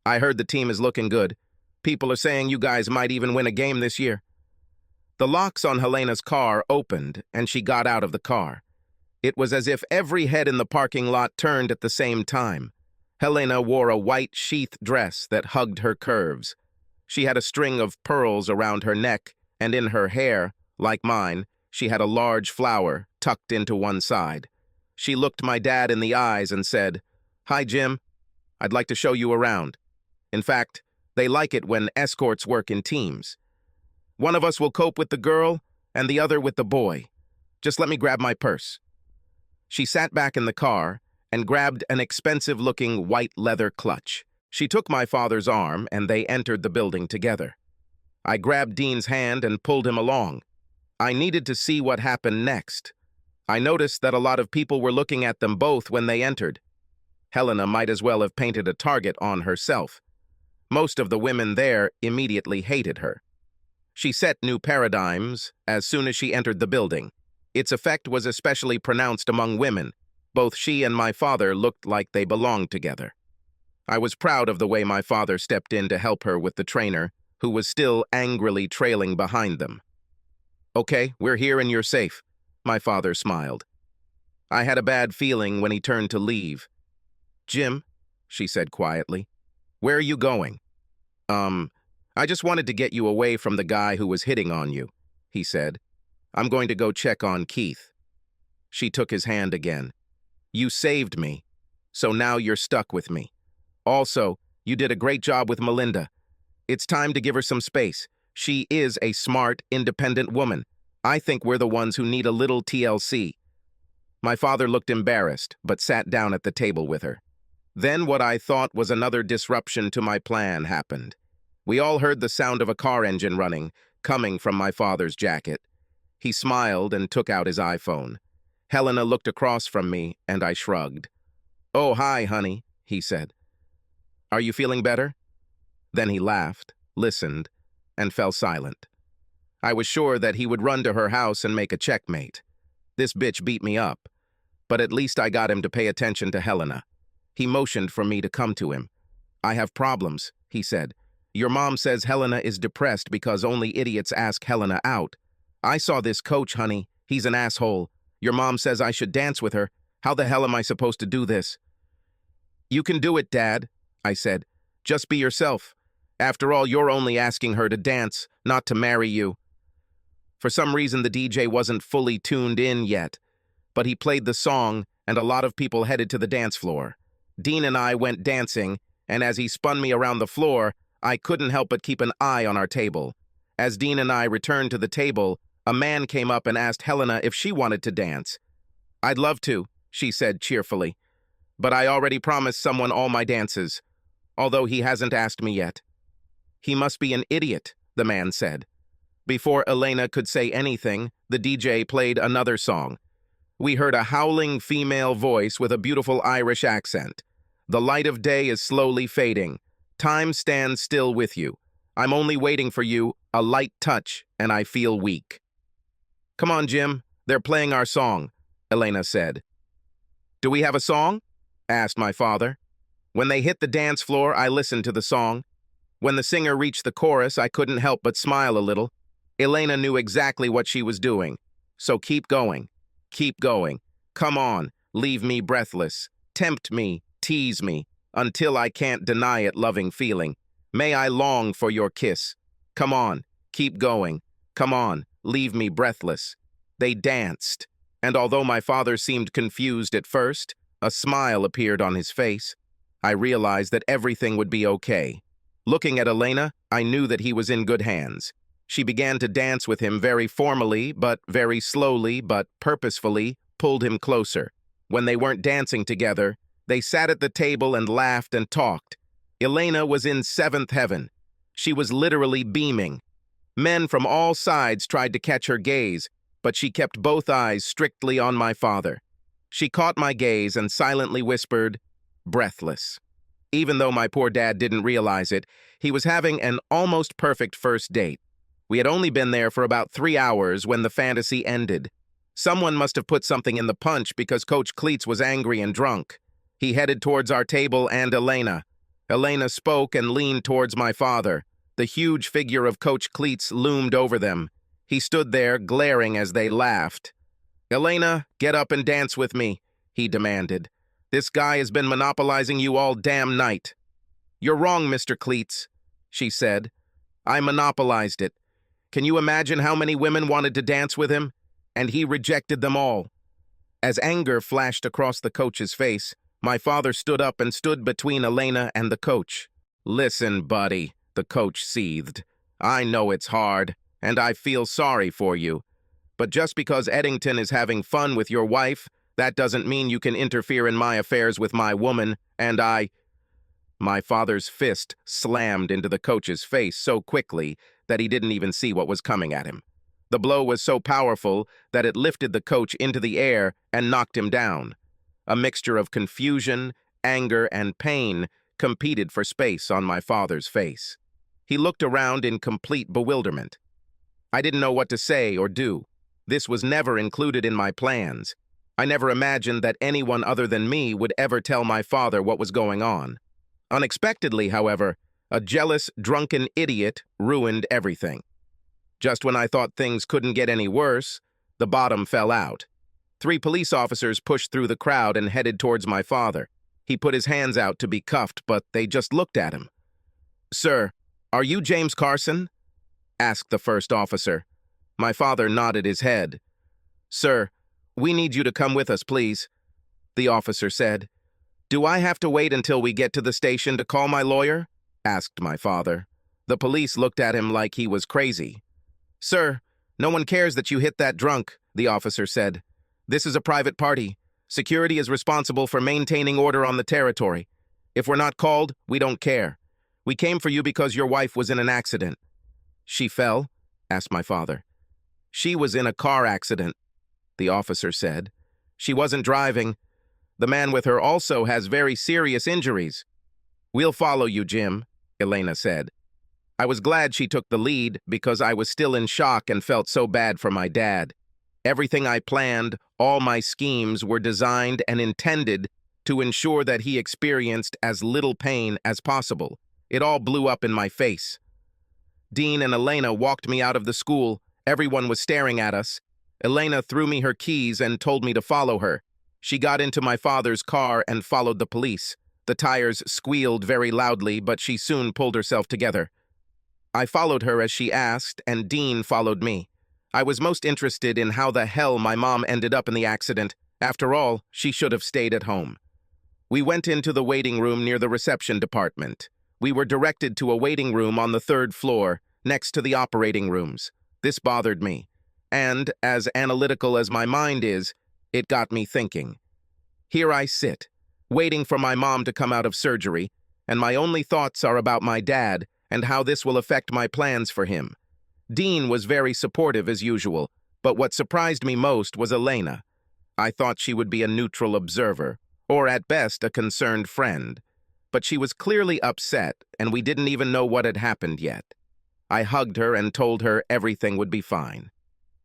"I heard the team is looking good. People are saying you guys might even win a game this year." The locks on Helena's car opened, and she got out of the car. It was as if every head in the parking lot turned at the same time. Helena wore a white sheath dress that hugged her curves. She had a string of pearls around her neck, and in her hair, like mine, she had a large flower tucked into one side. She looked my dad in the eyes and said, "Hi, Jim. I'd like to show you around. In fact, they like it when escorts work in teams. One of us will cope with the girl and the other with the boy. Just let me grab my purse." She sat back in the car and grabbed an expensive-looking white leather clutch. She took my father's arm, and they entered the building together. I grabbed Dean's hand and pulled him along. I needed to see what happened next. I noticed that a lot of people were looking at them both when they entered. Helena might as well have painted a target on herself. Most of the women there immediately hated her. She set new paradigms as soon as she entered the building. Its effect was especially pronounced among women. Both she and my father looked like they belonged together. I was proud of the way my father stepped in to help her with the trainer, who was still angrily trailing behind them. "Okay, we're here and you're safe," my father smiled. I had a bad feeling when he turned to leave. "Jim," she said quietly, "where are you going?" Um, I just wanted to get you away from the guy who was hitting on you, he said. I'm going to go check on Keith. She took his hand again. You saved me, so now you're stuck with me. Also, you did a great job with Melinda. It's time to give her some space. She is a smart, independent woman. I think we're the ones who need a little TLC. My father looked embarrassed, but sat down at the table with her. Then what I thought was another disruption to my plan happened. We all heard the sound of a car engine running, coming from my father's jacket. He smiled and took out his iPhone. Helena looked across from me, and I shrugged. "Oh, hi, honey," he said. "Are you feeling better?" Then he laughed, listened, and fell silent. I was sure that he would run to her house and make a checkmate. This bitch beat me up, but at least I got him to pay attention to Helena. He motioned for me to come to him. "I have problems," he said. "Your mom says Helena is depressed because only idiots ask Helena out. I saw this coach, honey. He's an asshole. Your mom says I should dance with her. How the hell am I supposed to do this?" "You can do it, Dad," I said. "Just be yourself. After all, you're only asking her to dance, not to marry you." For some reason, the DJ wasn't fully tuned in yet, but he played the song, and a lot of people headed to the dance floor. Dean and I went dancing, and as he spun me around the floor, I couldn't help but keep an eye on our table. As Dean and I returned to the table, a man came up and asked Helena if she wanted to dance. "I'd love to," she said cheerfully, "but I already promised someone all my dances, although he hasn't asked me yet." "He must be an idiot," the man said. Before Elena could say anything, the DJ played another song. We heard a howling female voice with a beautiful Irish accent. "The light of day is slowly fading. Time stands still with you. I'm only waiting for you, a light touch, and I feel weak." "Come on, Jim. They're playing our song," Elena said. "Do we have a song?" asked my father. When they hit the dance floor, I listened to the song. When the singer reached the chorus, I couldn't help but smile a little. Elena knew exactly what she was doing. "So keep going. Keep going. Come on, leave me breathless. Tempt me, tease me, until I can't deny it loving feeling. May I long for your kiss. Come on, keep going. Come on, leave me breathless." They danced, and although my father seemed confused at first, a smile appeared on his face. I realized that everything would be okay. Looking at Elena, I knew that he was in good hands. She began to dance with him very formally, but very slowly, but purposefully, pulled him closer. When they weren't dancing together, they sat at the table and laughed and talked. Elena was in seventh heaven. She was literally beaming. Men from all sides tried to catch her gaze, but she kept both eyes strictly on my father. She caught my gaze and silently whispered, "Breathless." Even though my poor dad didn't realize it, he was having an almost perfect first date. We had only been there for about 3 hours when the fantasy ended. Someone must have put something in the punch because Coach Cleats was angry and drunk. He headed towards our table and Elena. Elena spoke and leaned towards my father. The huge figure of Coach Cleats loomed over them. He stood there, glaring as they laughed. "Elena, get up and dance with me," he demanded. "This guy has been monopolizing you all damn night." "You're wrong, Mr. Cleats," she said. "I monopolized it. Can you imagine how many women wanted to dance with him? And he rejected them all." As anger flashed across the coach's face, my father stood up and stood between Elena and the coach. "Listen, buddy," the coach seethed. "I know it's hard, and I feel sorry for you. But just because Eddington is having fun with your wife, that doesn't mean you can interfere in my affairs with my woman, and I—" My father's fist slammed into the coach's face so quickly that he didn't even see what was coming at him. The blow was so powerful that it lifted the coach into the air and knocked him down. A mixture of confusion, anger, and pain competed for space on my father's face. He looked around in complete bewilderment. I didn't know what to say or do. This was never included in my plans. I never imagined that anyone other than me would ever tell my father what was going on. Unexpectedly, however, a jealous, drunken idiot ruined everything. Just when I thought things couldn't get any worse, the bottom fell out. 3 police officers pushed through the crowd and headed towards my father. He put his hands out to be cuffed, but they just looked at him. "Sir," "Are you James Carson?" asked the first officer. My father nodded his head. "Sir, we need you to come with us, please," the officer said. "Do I have to wait until we get to the station to call my lawyer?" asked my father. The police looked at him like he was crazy. "Sir, no one cares that you hit that drunk," the officer said. "This is a private party. Security is responsible for maintaining order on the territory. If we're not called, we don't care. We came for you because your wife was in an accident." "She fell?" asked my father. "She was in a car accident," the officer said. "She wasn't driving. The man with her also has very serious injuries." "We'll follow you, Jim," Elena said. I was glad she took the lead because I was still in shock and felt so bad for my dad. Everything I planned, all my schemes were designed and intended to ensure that he experienced as little pain as possible. It all blew up in my face. Dean and Elena walked me out of the school. Everyone was staring at us. Elena threw me her keys and told me to follow her. She got into my father's car and followed the police. The tires squealed very loudly, but she soon pulled herself together. I followed her as she asked, and Dean followed me. I was most interested in how the hell my mom ended up in the accident. After all, she should have stayed at home. We went into the waiting room near the reception department. We were directed to a waiting room on the 3rd floor, next to the operating rooms. This bothered me, and, as analytical as my mind is, it got me thinking. Here I sit, waiting for my mom to come out of surgery, and my only thoughts are about my dad and how this will affect my plans for him. Dean was very supportive as usual, but what surprised me most was Elena. I thought she would be a neutral observer, or at best a concerned friend. But she was clearly upset, and we didn't even know what had happened yet. I hugged her and told her everything would be fine.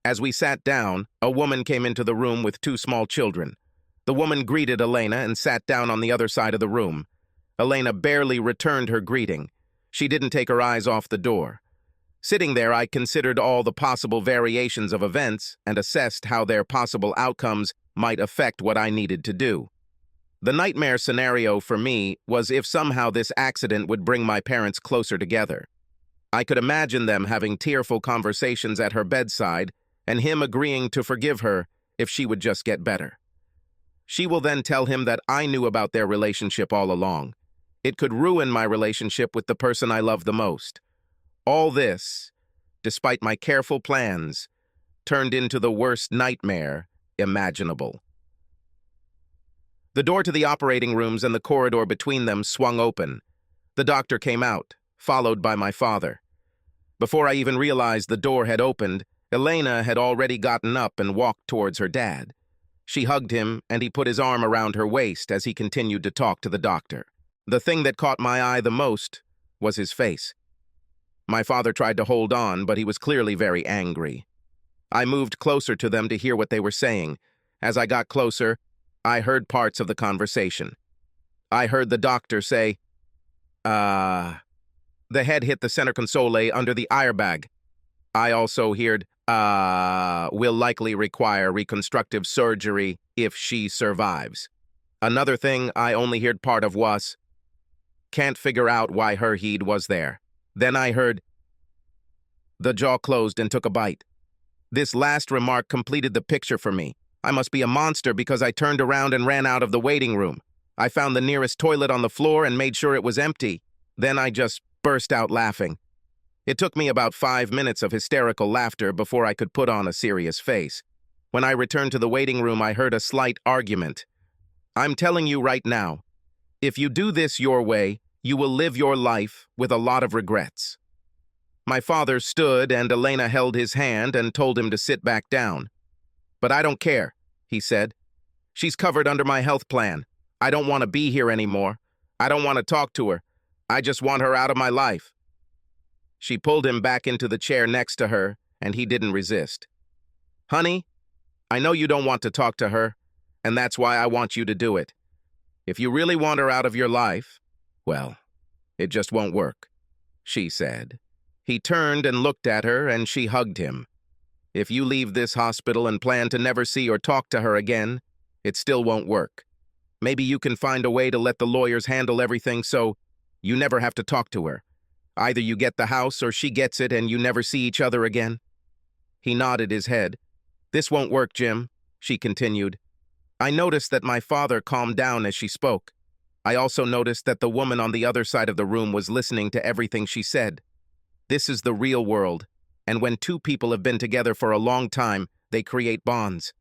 As we sat down, a woman came into the room with 2 small children. The woman greeted Elena and sat down on the other side of the room. Elena barely returned her greeting. She didn't take her eyes off the door. Sitting there, I considered all the possible variations of events and assessed how their possible outcomes might affect what I needed to do. The nightmare scenario for me was if somehow this accident would bring my parents closer together. I could imagine them having tearful conversations at her bedside and him agreeing to forgive her if she would just get better. She will then tell him that I knew about their relationship all along. It could ruin my relationship with the person I love the most. All this, despite my careful plans, turned into the worst nightmare imaginable. The door to the operating rooms and the corridor between them swung open. The doctor came out, followed by my father. Before I even realized the door had opened, Elena had already gotten up and walked towards her dad. She hugged him, and he put his arm around her waist as he continued to talk to the doctor. The thing that caught my eye the most was his face. My father tried to hold on, but he was clearly very angry. I moved closer to them to hear what they were saying. As I got closer, I heard parts of the conversation. I heard the doctor say, the head hit the center console under the airbag. I also heard, will likely require reconstructive surgery if she survives. Another thing I only heard part of was, can't figure out why her head was there. Then I heard, the jaw closed and took a bite. This last remark completed the picture for me. I must be a monster because I turned around and ran out of the waiting room. I found the nearest toilet on the floor and made sure it was empty. Then I just burst out laughing. It took me about 5 minutes of hysterical laughter before I could put on a serious face. When I returned to the waiting room, I heard a slight argument. I'm telling you right now, if you do this your way, you will live your life with a lot of regrets. My father stood and Elena held his hand and told him to sit back down. But I don't care, he said. She's covered under my health plan. I don't want to be here anymore. I don't want to talk to her. I just want her out of my life. She pulled him back into the chair next to her, and he didn't resist. Honey, I know you don't want to talk to her, and that's why I want you to do it. If you really want her out of your life, well, it just won't work, she said. He turned and looked at her, and she hugged him. If you leave this hospital and plan to never see or talk to her again, it still won't work. Maybe you can find a way to let the lawyers handle everything so you never have to talk to her. Either you get the house or she gets it and you never see each other again. He nodded his head. This won't work, Jim, she continued. I noticed that my father calmed down as she spoke. I also noticed that the woman on the other side of the room was listening to everything she said. This is the real world, and when two people have been together for a long time, they create bonds.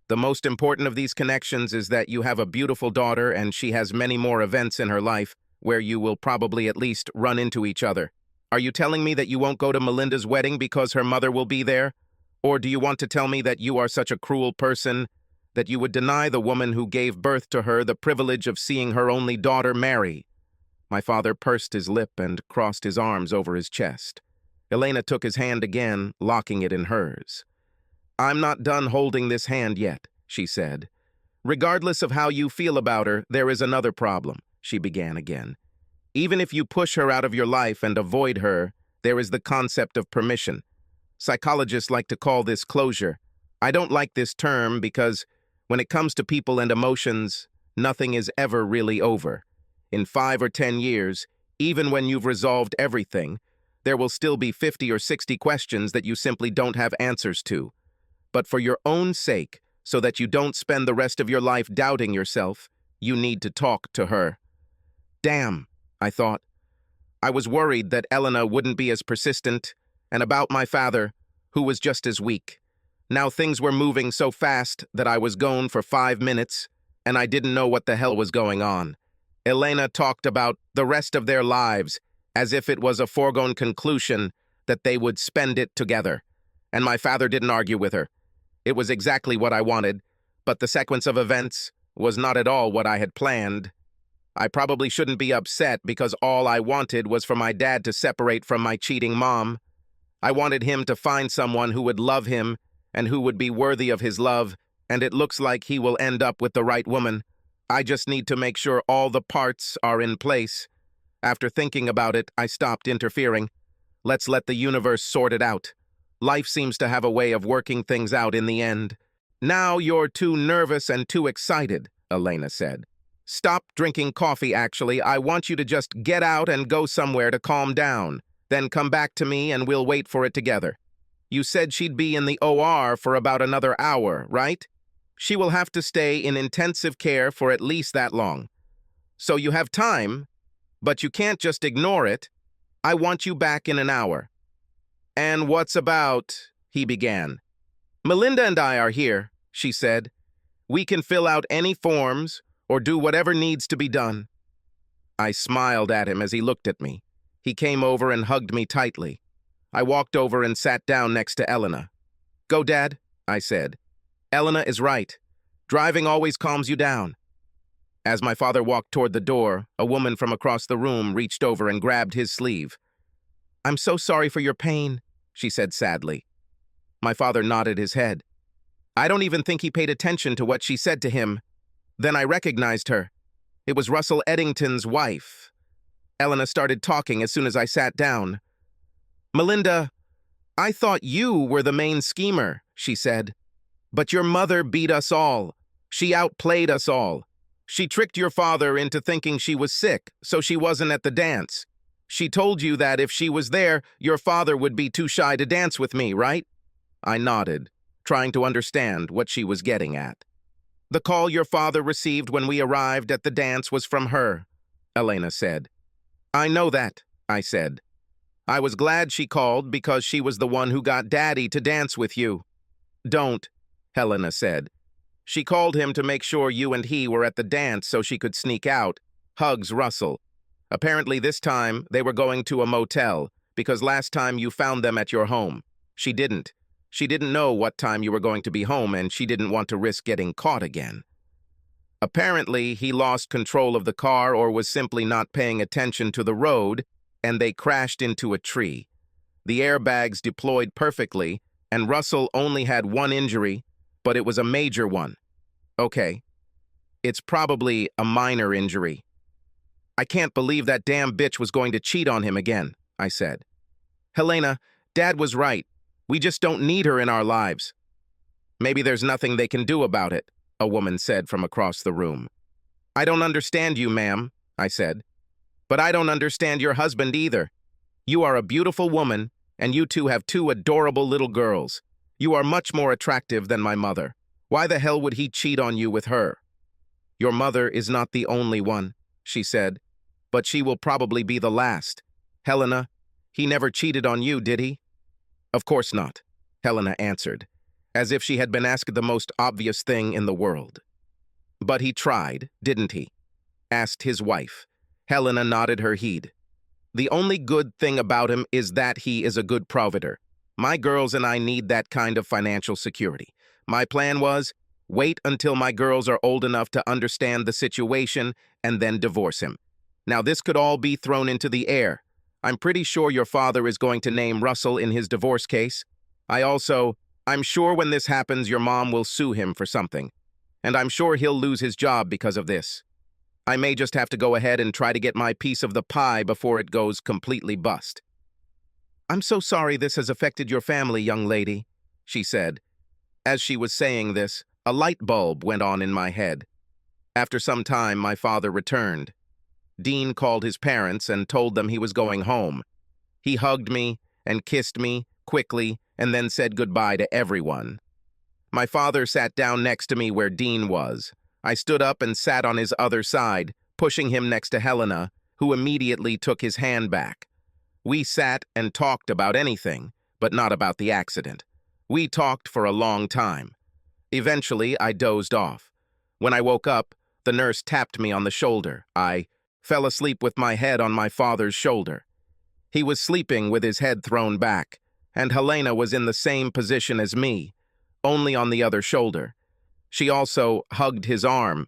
The most important of these connections is that you have a beautiful daughter and she has many more events in her life where you will probably at least run into each other. Are you telling me that you won't go to Melinda's wedding because her mother will be there? Or do you want to tell me that you are such a cruel person that you would deny the woman who gave birth to her the privilege of seeing her only daughter marry? My father pursed his lip and crossed his arms over his chest. Elena took his hand again, locking it in hers. I'm not done holding this hand yet, she said. Regardless of how you feel about her, there is another problem, she began again. Even if you push her out of your life and avoid her, there is the concept of permission. Psychologists like to call this closure. I don't like this term because when it comes to people and emotions, nothing is ever really over. In 5 or 10 years, even when you've resolved everything, there will still be 50 or 60 questions that you simply don't have answers to. But for your own sake, so that you don't spend the rest of your life doubting yourself, you need to talk to her. Damn, I thought. I was worried that Elena wouldn't be as persistent, and about my father, who was just as weak. Now things were moving so fast that I was gone for 5 minutes, and I didn't know what the hell was going on. Elena talked about the rest of their lives as if it was a foregone conclusion that they would spend it together. And my father didn't argue with her. It was exactly what I wanted, but the sequence of events was not at all what I had planned. I probably shouldn't be upset because all I wanted was for my dad to separate from my cheating mom. I wanted him to find someone who would love him and who would be worthy of his love, and it looks like he will end up with the right woman. I just need to make sure all the parts are in place. After thinking about it, I stopped interfering. Let's let the universe sort it out. Life seems to have a way of working things out in the end. Now you're too nervous and too excited, Elena said. Stop drinking coffee, actually. I want you to just get out and go somewhere to calm down. Then come back to me and we'll wait for it together. You said she'd be in the OR for about another hour, right? She will have to stay in intensive care for at least that long. So you have time, but you can't just ignore it. I want you back in an hour. And what's about, he began. Melinda and I are here, she said. We can fill out any forms or do whatever needs to be done. I smiled at him as he looked at me. He came over and hugged me tightly. I walked over and sat down next to Elena. Go, Dad, I said. Elena is right. Driving always calms you down. As my father walked toward the door, a woman from across the room reached over and grabbed his sleeve. I'm so sorry for your pain, she said sadly. My father nodded his head. I don't even think he paid attention to what she said to him. Then I recognized her. It was Russell Eddington's wife. Elena started talking as soon as I sat down. Melinda, I thought you were the main schemer, she said. But your mother beat us all. She outplayed us all. She tricked your father into thinking she was sick, so she wasn't at the dance. She told you that if she was there, your father would be too shy to dance with me, right? I nodded, trying to understand what she was getting at. The call your father received when we arrived at the dance was from her, Elena said. I know that, I said. I was glad she called because she was the one who got Daddy to dance with you. Don't, Helena said. She called him to make sure you and he were at the dance so she could sneak out. Hugs Russell. Apparently this time they were going to a motel because last time you found them at your home. She didn't. She didn't know what time you were going to be home and she didn't want to risk getting caught again. Apparently he lost control of the car or was simply not paying attention to the road and they crashed into a tree. The airbags deployed perfectly and Russell only had one injury, but it was a major one. Okay, it's probably a minor injury. I can't believe that damn bitch was going to cheat on him again, I said. Helena, Dad was right. We just don't need her in our lives. Maybe there's nothing they can do about it, a woman said from across the room. I don't understand you, ma'am, I said. But I don't understand your husband either. You are a beautiful woman, and you two have two adorable little girls. You are much more attractive than my mother. Why the hell would he cheat on you with her? Your mother is not the only one, she said, but she will probably be the last. Helena, he never cheated on you, did he? Of course not, Helena answered, as if she had been asked the most obvious thing in the world. But he tried, didn't he? Asked his wife. Helena nodded her head. The only good thing about him is that he is a good provider. My girls and I need that kind of financial security. My plan was, wait until my girls are old enough to understand the situation and then divorce him. Now this could all be thrown into the air. I'm pretty sure your father is going to name Russell in his divorce case. I'm sure when this happens your mom will sue him for something. And I'm sure he'll lose his job because of this. I may just have to go ahead and try to get my piece of the pie before it goes completely bust. I'm so sorry this has affected your family, young lady, she said. As she was saying this, a light bulb went on in my head. After some time, my father returned. Dean called his parents and told them he was going home. He hugged me and kissed me quickly and then said goodbye to everyone. My father sat down next to me where Dean was. I stood up and sat on his other side, pushing him next to Helena, who immediately took his hand back. We sat and talked about anything, but not about the accident. We talked for a long time. Eventually, I dozed off. When I woke up, the nurse tapped me on the shoulder. I fell asleep with my head on my father's shoulder. He was sleeping with his head thrown back, and Helena was in the same position as me, only on the other shoulder. She also hugged his arm,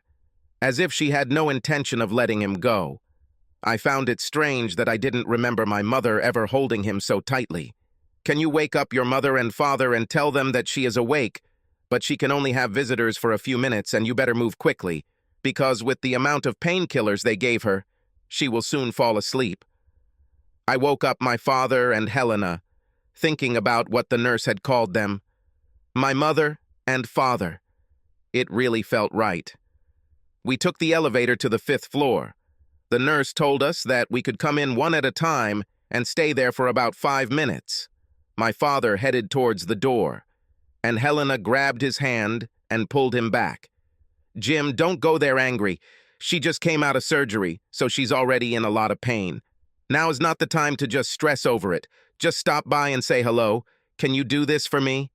as if she had no intention of letting him go. I found it strange that I didn't remember my mother ever holding him so tightly. Can you wake up your mother and father and tell them that she is awake, but she can only have visitors for a few minutes and you better move quickly, because with the amount of painkillers they gave her, she will soon fall asleep. I woke up my father and Helena, thinking about what the nurse had called them. My mother and father. It really felt right. We took the elevator to the 5th floor. The nurse told us that we could come in one at a time and stay there for about 5 minutes. My father headed towards the door, and Helena grabbed his hand and pulled him back. Jim, don't go there angry. She just came out of surgery, so she's already in a lot of pain. Now is not the time to just stress over it. Just stop by and say hello. Can you do this for me?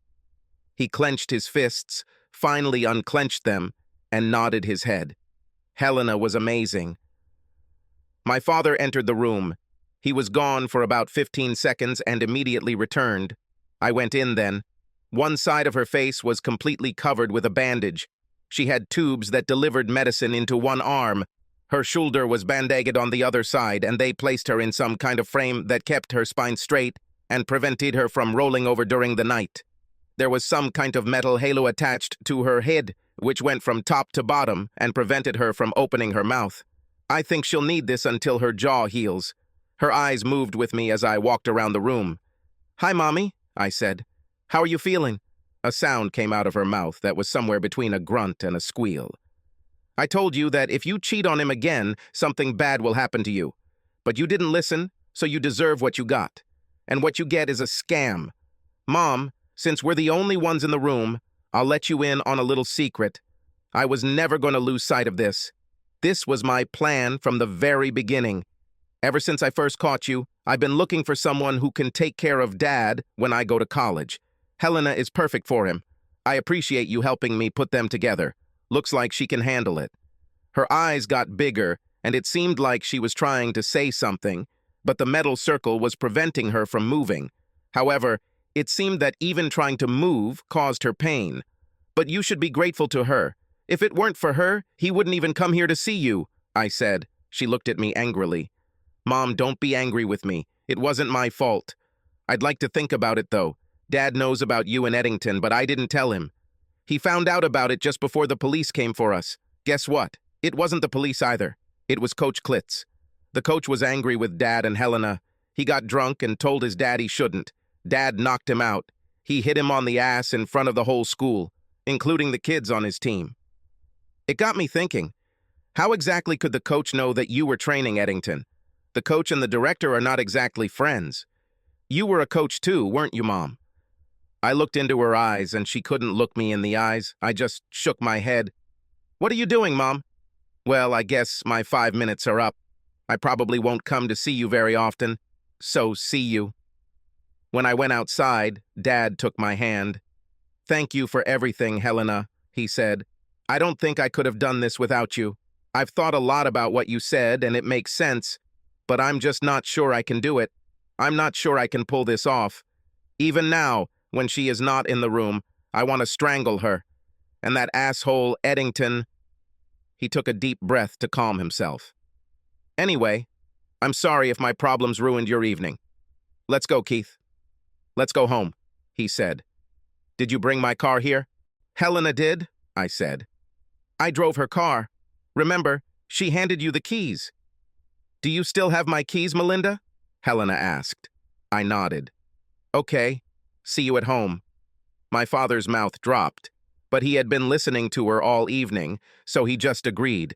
He clenched his fists, finally unclenched them, and nodded his head. Helena was amazing. My father entered the room. He was gone for about 15 seconds and immediately returned. I went in then. One side of her face was completely covered with a bandage. She had tubes that delivered medicine into one arm. Her shoulder was bandaged on the other side, and they placed her in some kind of frame that kept her spine straight and prevented her from rolling over during the night. There was some kind of metal halo attached to her head, which went from top to bottom and prevented her from opening her mouth. I think she'll need this until her jaw heals. Her eyes moved with me as I walked around the room. Hi, Mommy, I said. How are you feeling? A sound came out of her mouth that was somewhere between a grunt and a squeal. I told you that if you cheat on him again, something bad will happen to you. But you didn't listen, so you deserve what you got. And what you get is a scam. Mom, since we're the only ones in the room, I'll let you in on a little secret. I was never going to lose sight of this. This was my plan from the very beginning. Ever since I first caught you, I've been looking for someone who can take care of Dad when I go to college. Helena is perfect for him. I appreciate you helping me put them together. Looks like she can handle it. Her eyes got bigger, and it seemed like she was trying to say something, but the metal circle was preventing her from moving. However, it seemed that even trying to move caused her pain. But you should be grateful to her. If it weren't for her, he wouldn't even come here to see you, I said. She looked at me angrily. Mom, don't be angry with me. It wasn't my fault. I'd like to think about it, though. Dad knows about you and Eddington, but I didn't tell him. He found out about it just before the police came for us. Guess what? It wasn't the police either. It was Coach Klitz. The coach was angry with Dad and Helena. He got drunk and told his dad he shouldn't. Dad knocked him out. He hit him on the ass in front of the whole school, including the kids on his team. It got me thinking, how exactly could the coach know that you were training Eddington? The coach and the director are not exactly friends. You were a coach too, weren't you, Mom? I looked into her eyes, and she couldn't look me in the eyes. I just shook my head. What are you doing, Mom? Well, I guess my 5 minutes are up. I probably won't come to see you very often, so see you. When I went outside, Dad took my hand. Thank you for everything, Helena, he said. I don't think I could have done this without you. I've thought a lot about what you said, and it makes sense, but I'm just not sure I can do it. I'm not sure I can pull this off. Even now, when she is not in the room, I want to strangle her. And that asshole Eddington... He took a deep breath to calm himself. Anyway, I'm sorry if my problems ruined your evening. Let's go, Keith. Let's go home, he said. Did you bring my car here? Helena did, I said. I drove her car. Remember, she handed you the keys. Do you still have my keys, Melinda? Helena asked. I nodded. Okay, see you at home. My father's mouth dropped, but he had been listening to her all evening, so he just agreed.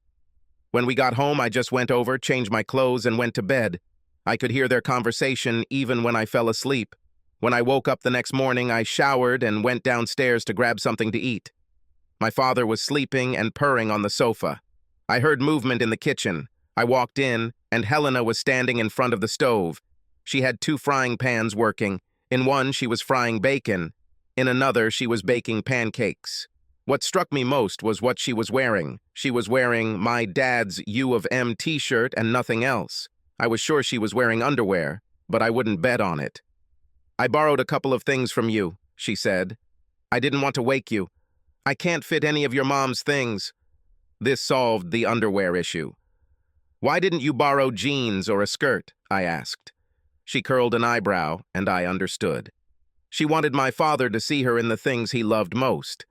When we got home, I just went over, changed my clothes, and went to bed. I could hear their conversation even when I fell asleep. When I woke up the next morning, I showered and went downstairs to grab something to eat. My father was sleeping and purring on the sofa. I heard movement in the kitchen. I walked in, and Helena was standing in front of the stove. She had 2 frying pans working. In one, she was frying bacon. In another, she was baking pancakes. What struck me most was what she was wearing. She was wearing my dad's U of M t-shirt and nothing else. I was sure she was wearing underwear, but I wouldn't bet on it. I borrowed a couple of things from you, she said. I didn't want to wake you. I can't fit any of your mom's things. This solved the underwear issue. Why didn't you borrow jeans or a skirt? I asked. She curled an eyebrow, and I understood. She wanted my father to see her in the things he loved most.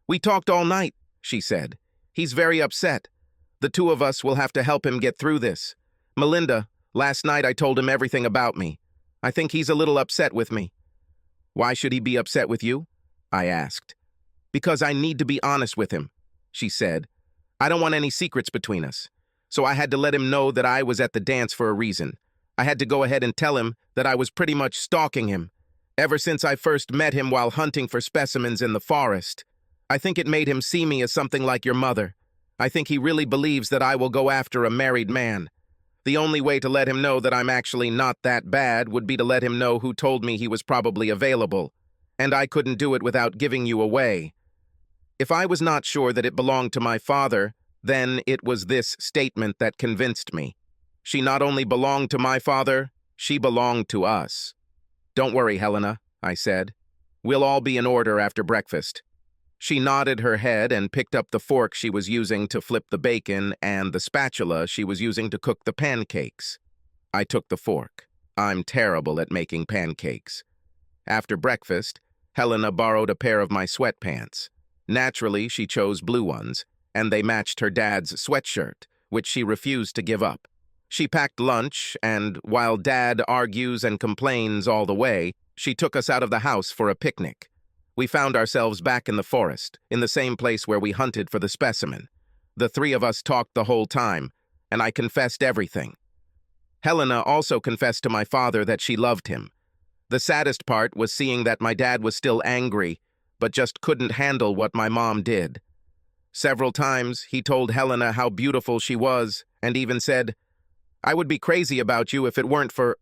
We talked all night, she said. He's very upset. The 2 of us will have to help him get through this. Melinda, last night I told him everything about me. I think he's a little upset with me. Why should he be upset with you? I asked. Because I need to be honest with him, she said. I don't want any secrets between us. So I had to let him know that I was at the dance for a reason. I had to go ahead and tell him that I was pretty much stalking him. Ever since I first met him while hunting for specimens in the forest. I think it made him see me as something like your mother. I think he really believes that I will go after a married man. The only way to let him know that I'm actually not that bad would be to let him know who told me he was probably available. And I couldn't do it without giving you away. If I was not sure that it belonged to my father, then it was this statement that convinced me. She not only belonged to my father, she belonged to us. Don't worry, Helena, I said. We'll all be in order after breakfast. She nodded her head and picked up the fork she was using to flip the bacon and the spatula she was using to cook the pancakes. I took the fork. I'm terrible at making pancakes. After breakfast, Helena borrowed a pair of my sweatpants. Naturally, she chose blue ones, and they matched her dad's sweatshirt, which she refused to give up. She packed lunch, and while Dad argues and complains all the way, she took us out of the house for a picnic. We found ourselves back in the forest, in the same place where we hunted for the specimen. The 3 of us talked the whole time, and I confessed everything. Helena also confessed to my father that she loved him. The saddest part was seeing that my dad was still angry, but just couldn't handle what my mom did. Several times, he told Helena how beautiful she was, and even said, I would be crazy about you if it weren't for...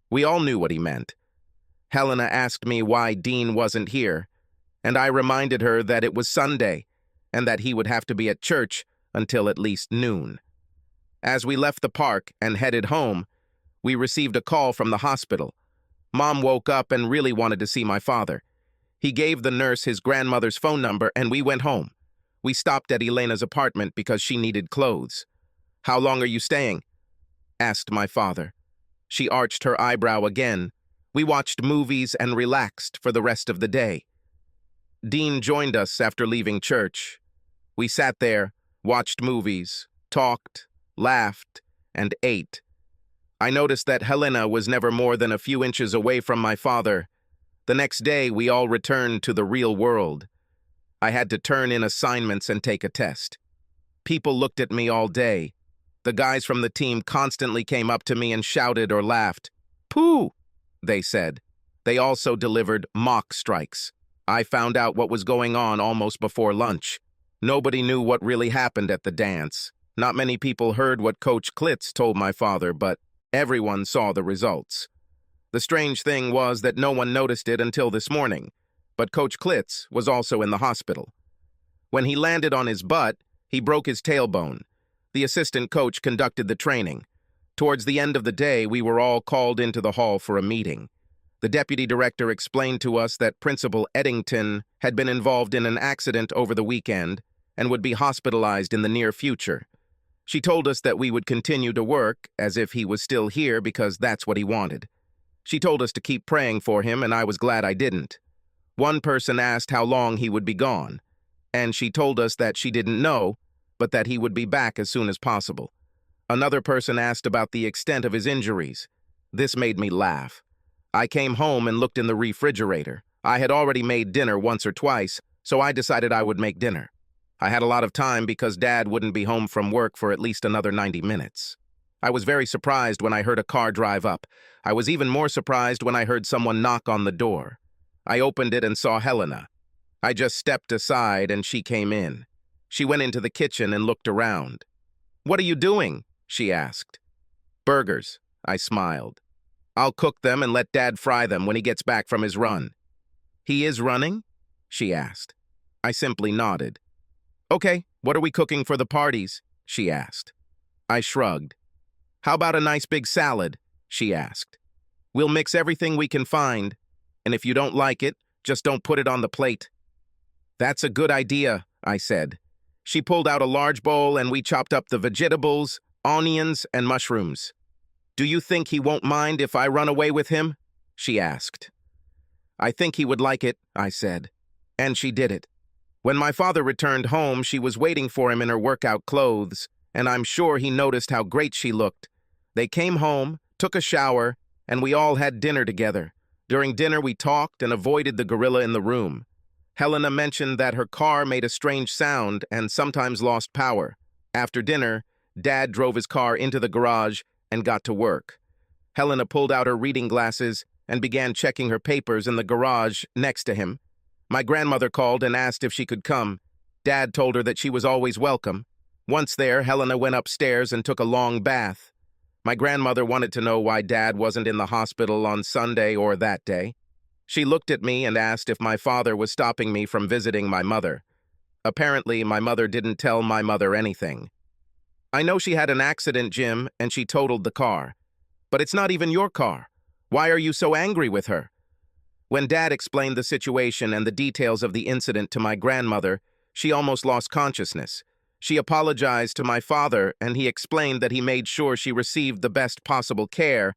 We all knew what he meant. Helena asked me why Dean wasn't here, and I reminded her that it was Sunday, and that he would have to be at church until at least noon. As we left the park and headed home, we received a call from the hospital. Mom woke up and really wanted to see my father. He gave the nurse his grandmother's phone number, and we went home. We stopped at Elena's apartment because she needed clothes. How long are you staying? Asked my father. She arched her eyebrow again. We watched movies and relaxed for the rest of the day. Dean joined us after leaving church. We sat there, watched movies, talked, laughed, and ate. I noticed that Helena was never more than a few inches away from my father. The next day, we all returned to the real world. I had to turn in assignments and take a test. People looked at me all day. The guys from the team constantly came up to me and shouted or laughed. "Pooh," they said. They also delivered mock strikes. I found out what was going on almost before lunch. Nobody knew what really happened at the dance. Not many people heard what Coach Klitz told my father, but everyone saw the results. The strange thing was that no one noticed it until this morning, but Coach Klitz was also in the hospital. When he landed on his butt, he broke his tailbone. The assistant coach conducted the training. Towards the end of the day, we were all called into the hall for a meeting. The deputy director explained to us that Principal Eddington had been involved in an accident over the weekend and would be hospitalized in the near future. She told us that we would continue to work as if he was still here because that's what he wanted. She told us to keep praying for him, and I was glad I didn't. One person asked how long he would be gone, and she told us that she didn't know, but that he would be back as soon as possible. Another person asked about the extent of his injuries. This made me laugh. I came home and looked in the refrigerator. I had already made dinner once or twice, so I decided I would make dinner. I had a lot of time because Dad wouldn't be home from work for at least another 90 minutes. I was very surprised when I heard a car drive up. I was even more surprised when I heard someone knock on the door. I opened it and saw Helena. I just stepped aside and she came in. She went into the kitchen and looked around. "What are you doing?" she asked. "Burgers," I smiled. "I'll cook them and let Dad fry them when he gets back from his run." "He is running?" she asked. I simply nodded. "Okay, what are we cooking for the parties?" she asked. I shrugged. "How about a nice big salad?" she asked. "We'll mix everything we can find, and if you don't like it, just don't put it on the plate." "That's a good idea," I said. She pulled out a large bowl and we chopped up the vegetables, onions, and mushrooms. "Do you think he won't mind if I run away with him?" she asked. "I think he would like it," I said. And she did it. When my father returned home, she was waiting for him in her workout clothes, and I'm sure he noticed how great she looked. They came home, took a shower, and we all had dinner together. During dinner, we talked and avoided the gorilla in the room. Helena mentioned that her car made a strange sound and sometimes lost power. After dinner, Dad drove his car into the garage and got to work. Helena pulled out her reading glasses and began checking her papers in the garage next to him. My grandmother called and asked if she could come. Dad told her that she was always welcome. Once there, Helena went upstairs and took a long bath. My grandmother wanted to know why Dad wasn't in the hospital on Sunday or that day. She looked at me and asked if my father was stopping me from visiting my mother. Apparently, my mother didn't tell my mother anything. "I know she had an accident, Jim, and she totaled the car. But it's not even your car. Why are you so angry with her?" When Dad explained the situation and the details of the incident to my grandmother, she almost lost consciousness. She apologized to my father, and he explained that he made sure she received the best possible care,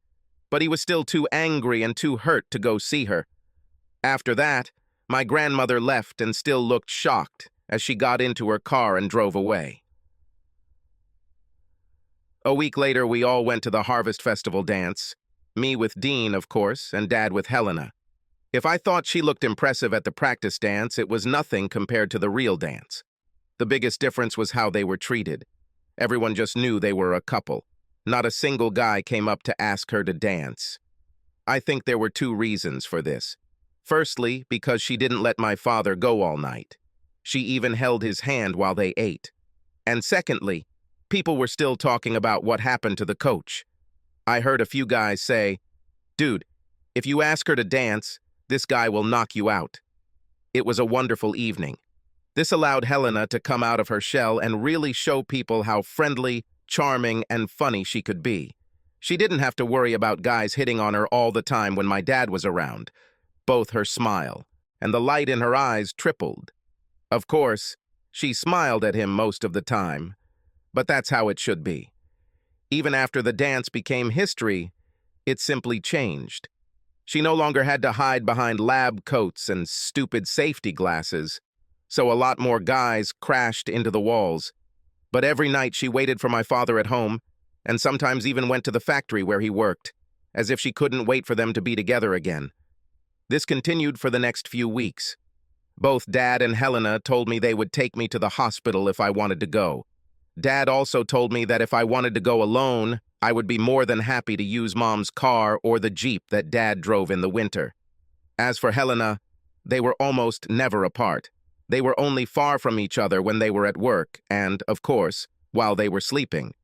but he was still too angry and too hurt to go see her. After that, my grandmother left and still looked shocked as she got into her car and drove away. A week later, we all went to the Harvest Festival dance. Me with Dean, of course, and Dad with Helena. If I thought she looked impressive at the practice dance, it was nothing compared to the real dance. The biggest difference was how they were treated. Everyone just knew they were a couple. Not a single guy came up to ask her to dance. I think there were two reasons for this. Firstly, because she didn't let my father go all night. She even held his hand while they ate. And secondly, people were still talking about what happened to the coach. I heard a few guys say, "Dude, if you ask her to dance, this guy will knock you out." It was a wonderful evening. This allowed Helena to come out of her shell and really show people how friendly, charming, and funny she could be. She didn't have to worry about guys hitting on her all the time when my dad was around. Both her smile and the light in her eyes tripled. Of course, she smiled at him most of the time, but that's how it should be. Even after the dance became history, it simply changed. She no longer had to hide behind lab coats and stupid safety glasses, so a lot more guys crashed into the walls. But every night she waited for my father at home, and sometimes even went to the factory where he worked, as if she couldn't wait for them to be together again. This continued for the next few weeks. Both Dad and Helena told me they would take me to the hospital if I wanted to go. Dad also told me that if I wanted to go alone, I would be more than happy to use Mom's car or the Jeep that Dad drove in the winter. As for Helena, they were almost never apart. They were only far from each other when they were at work and, of course, while they were sleeping.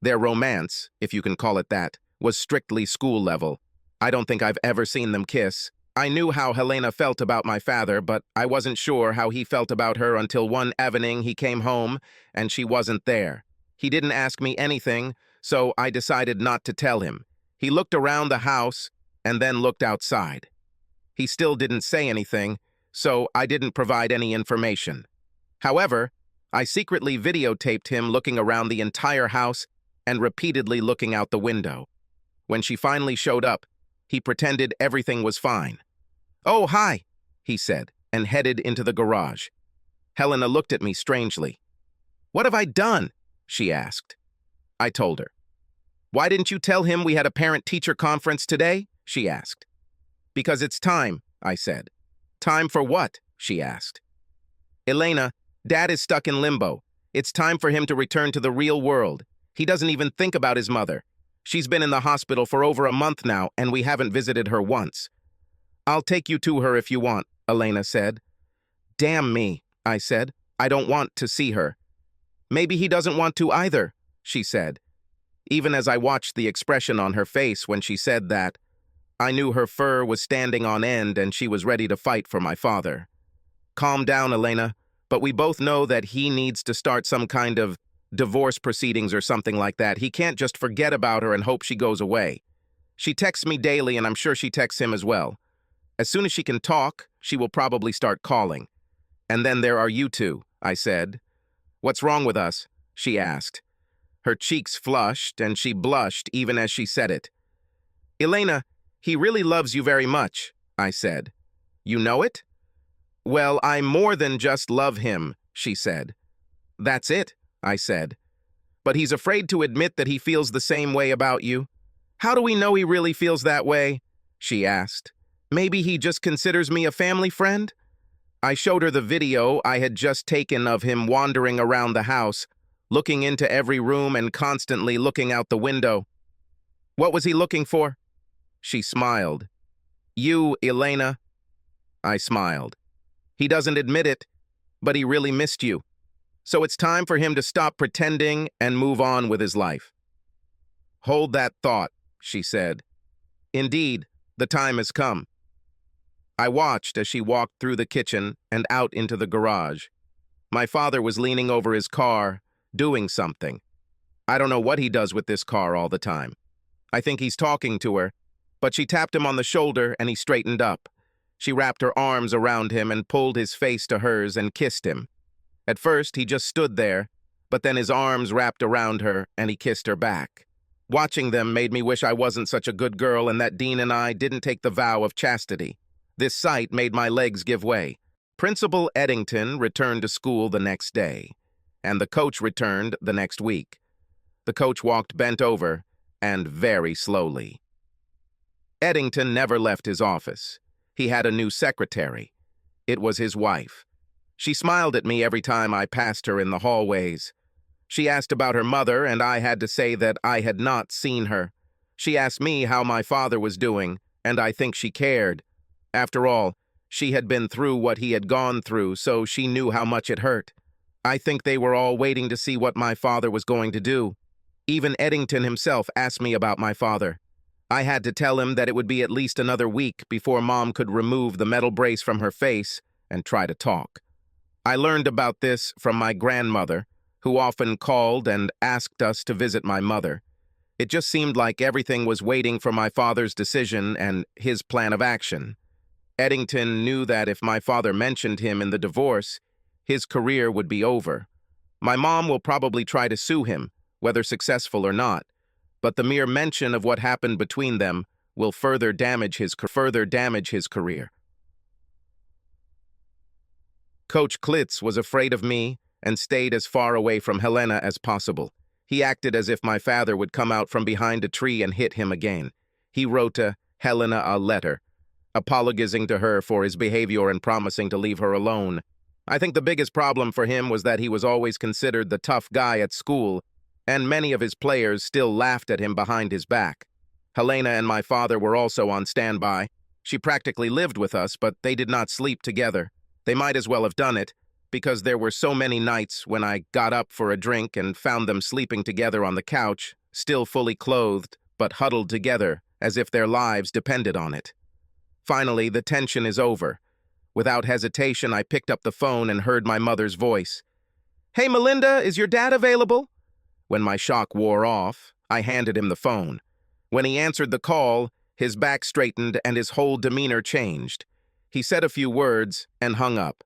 Their romance, if you can call it that, was strictly school level. I don't think I've ever seen them kiss. I knew how Helena felt about my father, but I wasn't sure how he felt about her until one evening he came home and she wasn't there. He didn't ask me anything, so I decided not to tell him. He looked around the house and then looked outside. He still didn't say anything, so I didn't provide any information. However, I secretly videotaped him looking around the entire house and repeatedly looking out the window. When she finally showed up, he pretended everything was fine. "Oh, hi," he said, and headed into the garage. Helena looked at me strangely. "What have I done?" she asked. I told her. "Why didn't you tell him we had a parent-teacher conference today?" she asked. "Because it's time," I said. "Time for what?" she asked. "Elena, Dad is stuck in limbo. It's time for him to return to the real world. He doesn't even think about his mother. She's been in the hospital for over a month now, and we haven't visited her once." "I'll take you to her if you want," Elena said. "Damn me," I said. "I don't want to see her." "Maybe he doesn't want to either," she said. Even as I watched the expression on her face when she said that, I knew her fur was standing on end and she was ready to fight for my father. "Calm down, Elena, but we both know that he needs to start some kind of divorce proceedings or something like that. He can't just forget about her and hope she goes away. She texts me daily and I'm sure she texts him as well. As soon as she can talk, she will probably start calling. And then there are you two," I said. "What's wrong with us?" she asked. Her cheeks flushed and she blushed even as she said it. "Elena, he really loves you very much," I said. "You know it?" "Well, I more than just love him," she said. "That's it," I said. "But he's afraid to admit that he feels the same way about you." "How do we know he really feels that way?" she asked. "Maybe he just considers me a family friend?" I showed her the video I had just taken of him wandering around the house, looking into every room and constantly looking out the window. "What was he looking for?" She smiled. "You, Elena." I smiled. "He doesn't admit it, but he really missed you. So it's time for him to stop pretending and move on with his life." "Hold that thought," she said. "Indeed, the time has come." I watched as she walked through the kitchen and out into the garage. My father was leaning over his car, doing something. I don't know what he does with this car all the time. I think he's talking to her, but she tapped him on the shoulder and he straightened up. She wrapped her arms around him and pulled his face to hers and kissed him. At first, he just stood there, but then his arms wrapped around her and he kissed her back. Watching them made me wish I wasn't such a good girl and that Dean and I didn't take the vow of chastity. This sight made my legs give way. Principal Eddington returned to school the next day, and the coach returned the next week. The coach walked bent over and very slowly. Eddington never left his office. He had a new secretary. It was his wife. She smiled at me every time I passed her in the hallways. She asked about her mother, and I had to say that I had not seen her. She asked me how my father was doing, and I think she cared. After all, she had been through what he had gone through, so she knew how much it hurt. I think they were all waiting to see what my father was going to do. Even Eddington himself asked me about my father. I had to tell him that it would be at least another week before Mom could remove the metal brace from her face and try to talk. I learned about this from my grandmother, who often called and asked us to visit my mother. It just seemed like everything was waiting for my father's decision and his plan of action. Eddington knew that if my father mentioned him in the divorce, his career would be over. My mom will probably try to sue him, whether successful or not, but the mere mention of what happened between them will further damage his career. Coach Klitz was afraid of me and stayed as far away from Helena as possible. He acted as if my father would come out from behind a tree and hit him again. He wrote Helena a letter, apologizing to her for his behavior and promising to leave her alone. I think the biggest problem for him was that he was always considered the tough guy at school, and many of his players still laughed at him behind his back. Helena and my father were also on standby. She practically lived with us, but they did not sleep together. They might as well have done it, because there were so many nights when I got up for a drink and found them sleeping together on the couch, still fully clothed, but huddled together, as if their lives depended on it. Finally, the tension is over. Without hesitation, I picked up the phone and heard my mother's voice. "Hey, Melinda, is your dad available?" When my shock wore off, I handed him the phone. When he answered the call, his back straightened and his whole demeanor changed. He said a few words and hung up.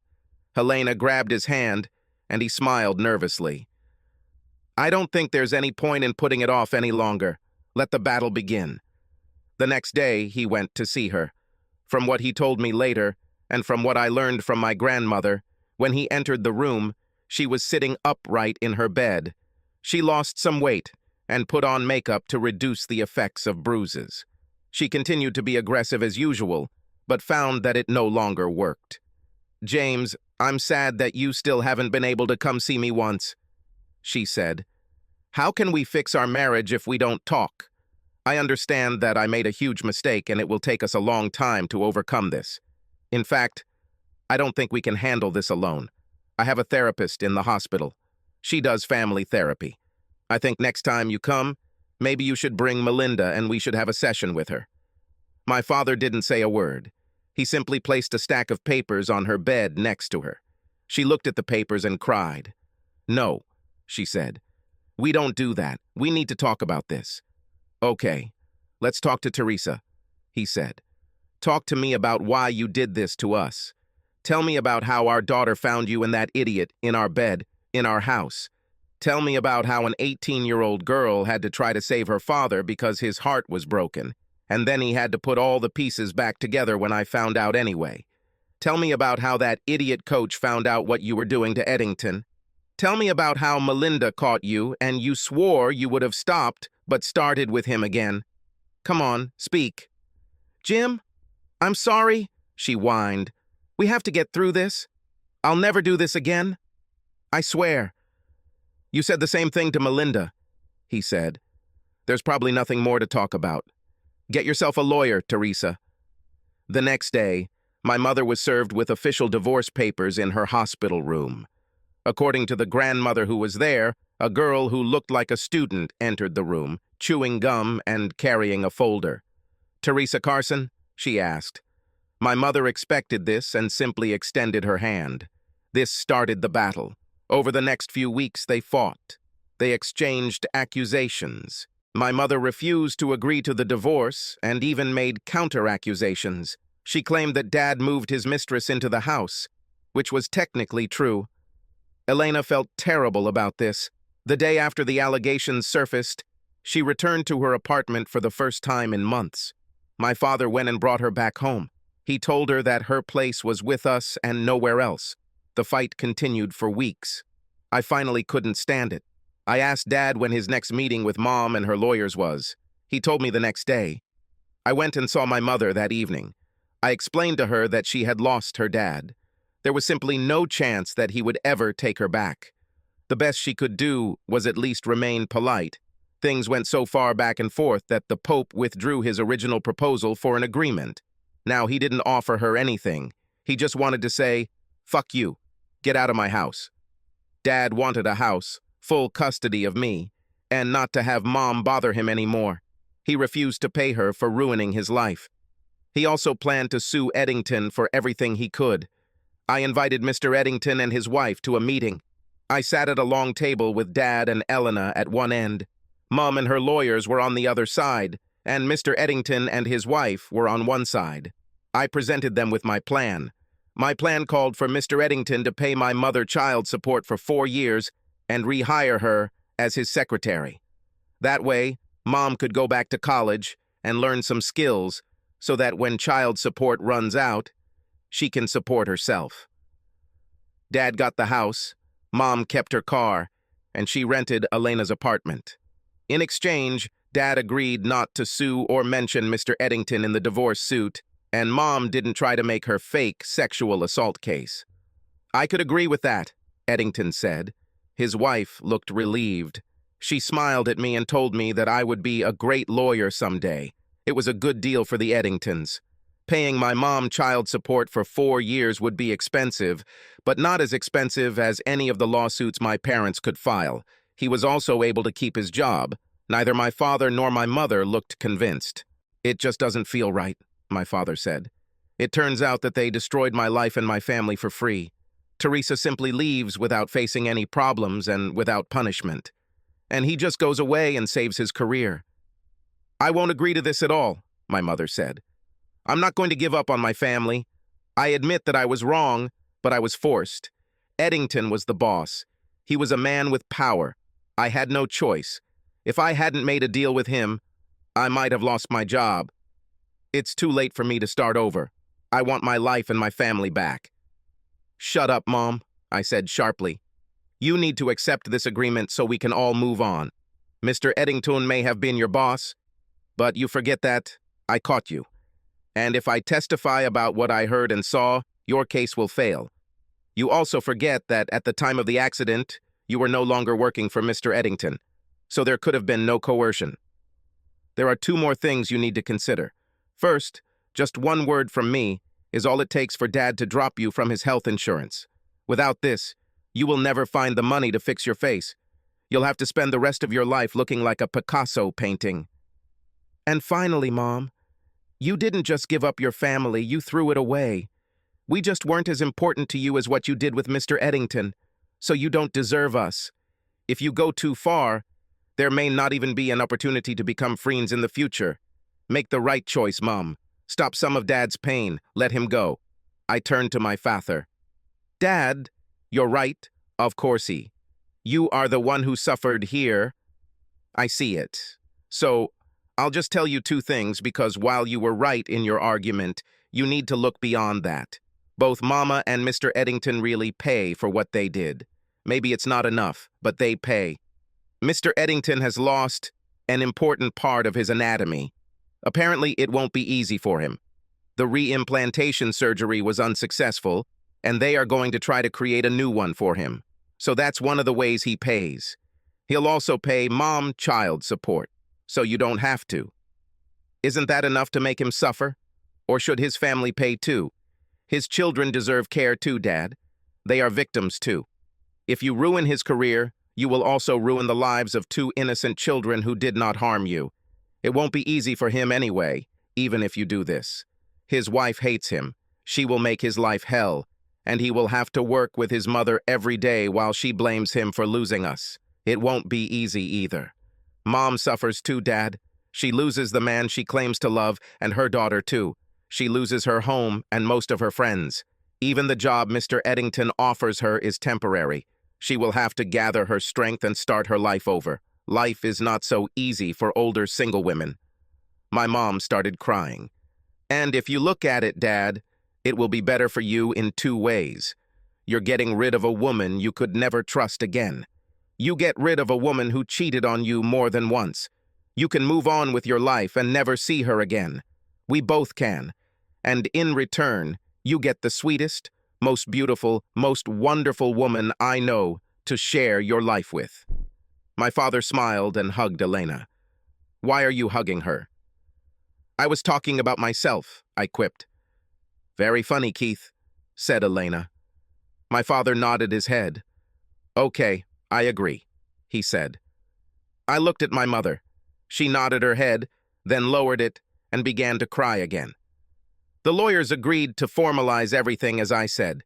Helena grabbed his hand, and he smiled nervously. "I don't think there's any point in putting it off any longer. Let the battle begin." The next day, he went to see her. From what he told me later, and from what I learned from my grandmother, when he entered the room, she was sitting upright in her bed. She lost some weight and put on makeup to reduce the effects of bruises. She continued to be aggressive as usual, but found that it no longer worked. "James, I'm sad that you still haven't been able to come see me once," she said. "How can we fix our marriage if we don't talk? I understand that I made a huge mistake and it will take us a long time to overcome this. In fact, I don't think we can handle this alone. I have a therapist in the hospital. She does family therapy. I think next time you come, maybe you should bring Melinda and we should have a session with her." My father didn't say a word. He simply placed a stack of papers on her bed next to her. She looked at the papers and cried. "No," she said. "We don't do that. We need to talk about this." "Okay, let's talk to Teresa," he said. "Talk to me about why you did this to us. Tell me about how our daughter found you and that idiot in our bed, in our house. Tell me about how an 18-year-old girl had to try to save her father because his heart was broken, and then he had to put all the pieces back together when I found out anyway. Tell me about how that idiot coach found out what you were doing to Eddington. Tell me about how Melinda caught you and you swore you would have stopped, but started with him again. Come on, speak." "Jim, I'm sorry," she whined. "We have to get through this. I'll never do this again. I swear." "You said the same thing to Melinda," he said. "There's probably nothing more to talk about. Get yourself a lawyer, Teresa." The next day, my mother was served with official divorce papers in her hospital room. According to the grandmother who was there, a girl who looked like a student entered the room, chewing gum and carrying a folder. "Teresa Carson?" she asked. My mother expected this and simply extended her hand. This started the battle. Over the next few weeks, they fought. They exchanged accusations. My mother refused to agree to the divorce and even made counter-accusations. She claimed that Dad moved his mistress into the house, which was technically true. Elena felt terrible about this. The day after the allegations surfaced, she returned to her apartment for the first time in months. My father went and brought her back home. He told her that her place was with us and nowhere else. The fight continued for weeks. I finally couldn't stand it. I asked Dad when his next meeting with Mom and her lawyers was. He told me the next day. I went and saw my mother that evening. I explained to her that she had lost her dad. There was simply no chance that he would ever take her back. The best she could do was at least remain polite. Things went so far back and forth that the Pope withdrew his original proposal for an agreement. Now, he didn't offer her anything. He just wanted to say, "Fuck you. Get out of my house." Dad wanted a house, full custody of me, and not to have Mom bother him anymore. He refused to pay her for ruining his life. He also planned to sue Eddington for everything he could. I invited Mr. Eddington and his wife to a meeting. I sat at a long table with Dad and Elena at one end. Mom and her lawyers were on the other side, and Mr. Eddington and his wife were on one side. I presented them with my plan. My plan called for Mr. Eddington to pay my mother child support for 4 years and rehire her as his secretary. That way, Mom could go back to college and learn some skills so that when child support runs out, she can support herself. Dad got the house, Mom kept her car, and she rented Elena's apartment. In exchange, Dad agreed not to sue or mention Mr. Eddington in the divorce suit, and Mom didn't try to make her fake sexual assault case. I could agree with that, Eddington said. His wife looked relieved. She smiled at me and told me that I would be a great lawyer someday. It was a good deal for the Eddingtons. Paying my mom child support for 4 years would be expensive, but not as expensive as any of the lawsuits my parents could file. He was also able to keep his job. Neither my father nor my mother looked convinced. It just doesn't feel right, my father said. It turns out that they destroyed my life and my family for free. Teresa simply leaves without facing any problems and without punishment. And he just goes away and saves his career. I won't agree to this at all, my mother said. I'm not going to give up on my family. I admit that I was wrong, but I was forced. Eddington was the boss. He was a man with power. I had no choice. If I hadn't made a deal with him, I might have lost my job. It's too late for me to start over. I want my life and my family back. Shut up, Mom, I said sharply. You need to accept this agreement so we can all move on. Mr. Eddington may have been your boss, but you forget that I caught you. And if I testify about what I heard and saw, your case will fail. You also forget that at the time of the accident, you were no longer working for Mr. Eddington, so there could have been no coercion. There are 2 more things you need to consider. First, just 1 word from me is all it takes for Dad to drop you from his health insurance. Without this, you will never find the money to fix your face. You'll have to spend the rest of your life looking like a Picasso painting. And finally, Mom, you didn't just give up your family, you threw it away. We just weren't as important to you as what you did with Mr. Eddington, so you don't deserve us. If you go too far, there may not even be an opportunity to become friends in the future. Make the right choice, Mom. Stop some of Dad's pain. Let him go. I turned to my father. Dad, you're right. Of course he. You are the one who suffered here. I see it. So, I'll just tell you 2 things because while you were right in your argument, you need to look beyond that. Both Mama and Mr. Eddington really pay for what they did. Maybe it's not enough, but they pay. Mr. Eddington has lost an important part of his anatomy. Apparently, it won't be easy for him. The reimplantation surgery was unsuccessful, and they are going to try to create a new one for him. So that's one of the ways he pays. He'll also pay Mom child support, so you don't have to. Isn't that enough to make him suffer? Or should his family pay too? His children deserve care too, Dad. They are victims too. If you ruin his career, you will also ruin the lives of 2 innocent children who did not harm you. It won't be easy for him anyway, even if you do this. His wife hates him. She will make his life hell, and he will have to work with his mother every day while she blames him for losing us. It won't be easy either. Mom suffers too, Dad. She loses the man she claims to love, and her daughter too. She loses her home and most of her friends. Even the job Mr. Eddington offers her is temporary. She will have to gather her strength and start her life over. Life is not so easy for older single women. My mom started crying. And if you look at it, Dad, it will be better for you in 2 ways. You're getting rid of a woman you could never trust again. You get rid of a woman who cheated on you more than once. You can move on with your life and never see her again. We both can. And in return, you get the sweetest, most beautiful, most wonderful woman I know to share your life with. My father smiled and hugged Elena. Why are you hugging her? I was talking about myself, I quipped. Very funny, Keith, said Elena. My father nodded his head. Okay, I agree, he said. I looked at my mother. She nodded her head, then lowered it, and began to cry again. The lawyers agreed to formalize everything as I said.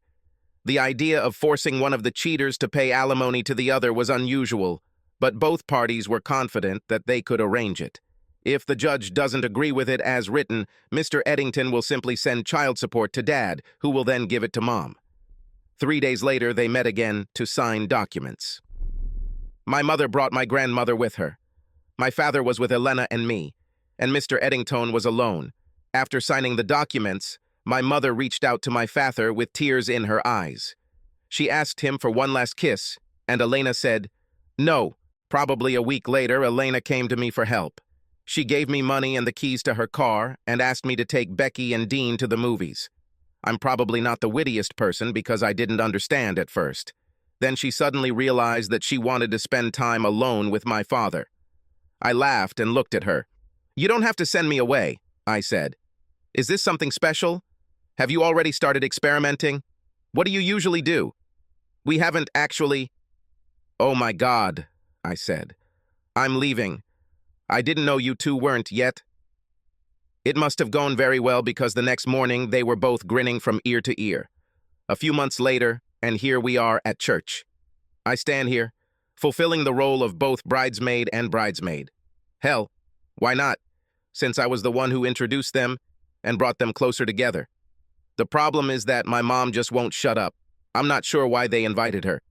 The idea of forcing one of the cheaters to pay alimony to the other was unusual, but both parties were confident that they could arrange it. If the judge doesn't agree with it as written, Mr. Eddington will simply send child support to Dad, who will then give it to Mom. 3 days later, they met again to sign documents. My mother brought my grandmother with her. My father was with Elena and me, and Mr. Eddington was alone. After signing the documents, my mother reached out to my father with tears in her eyes. She asked him for one last kiss, and Elena said, no. Probably a week later, Elena came to me for help. She gave me money and the keys to her car and asked me to take Becky and Dean to the movies. I'm probably not the wittiest person because I didn't understand at first. Then she suddenly realized that she wanted to spend time alone with my father. I laughed and looked at her. "You don't have to send me away," I said. "Is this something special? Have you already started experimenting? What do you usually do?" "We haven't actually—" "Oh my God," I said. "I'm leaving. I didn't know you two weren't yet." It must have gone very well because the next morning they were both grinning from ear to ear. A few months later, and here we are at church. I stand here, fulfilling the role of both bridesmaid and bridesmaid. Hell, why not? Since I was the one who introduced them and brought them closer together. The problem is that my mom just won't shut up. I'm not sure why they invited her.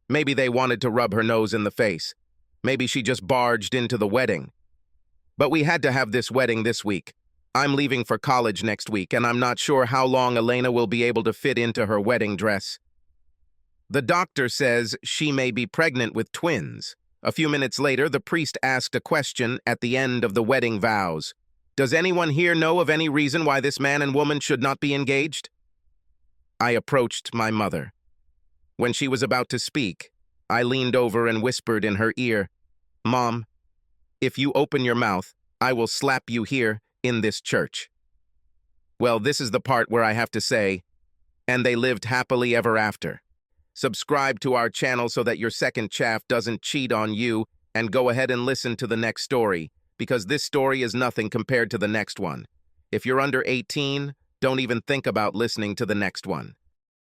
Maybe they wanted to rub her nose in the face. Maybe she just barged into the wedding. But we had to have this wedding this week. I'm leaving for college next week, and I'm not sure how long Elena will be able to fit into her wedding dress. The doctor says she may be pregnant with twins. A few minutes later, the priest asked a question at the end of the wedding vows. "Does anyone here know of any reason why this man and woman should not be engaged?" I approached my mother. When she was about to speak, I leaned over and whispered in her ear, "Mom, if you open your mouth, I will slap you here in this church." Well, this is the part where I have to say, and they lived happily ever after. Subscribe to our channel so that your second chaff doesn't cheat on you, and go ahead and listen to the next story, because this story is nothing compared to the next one. If you're under 18, don't even think about listening to the next one.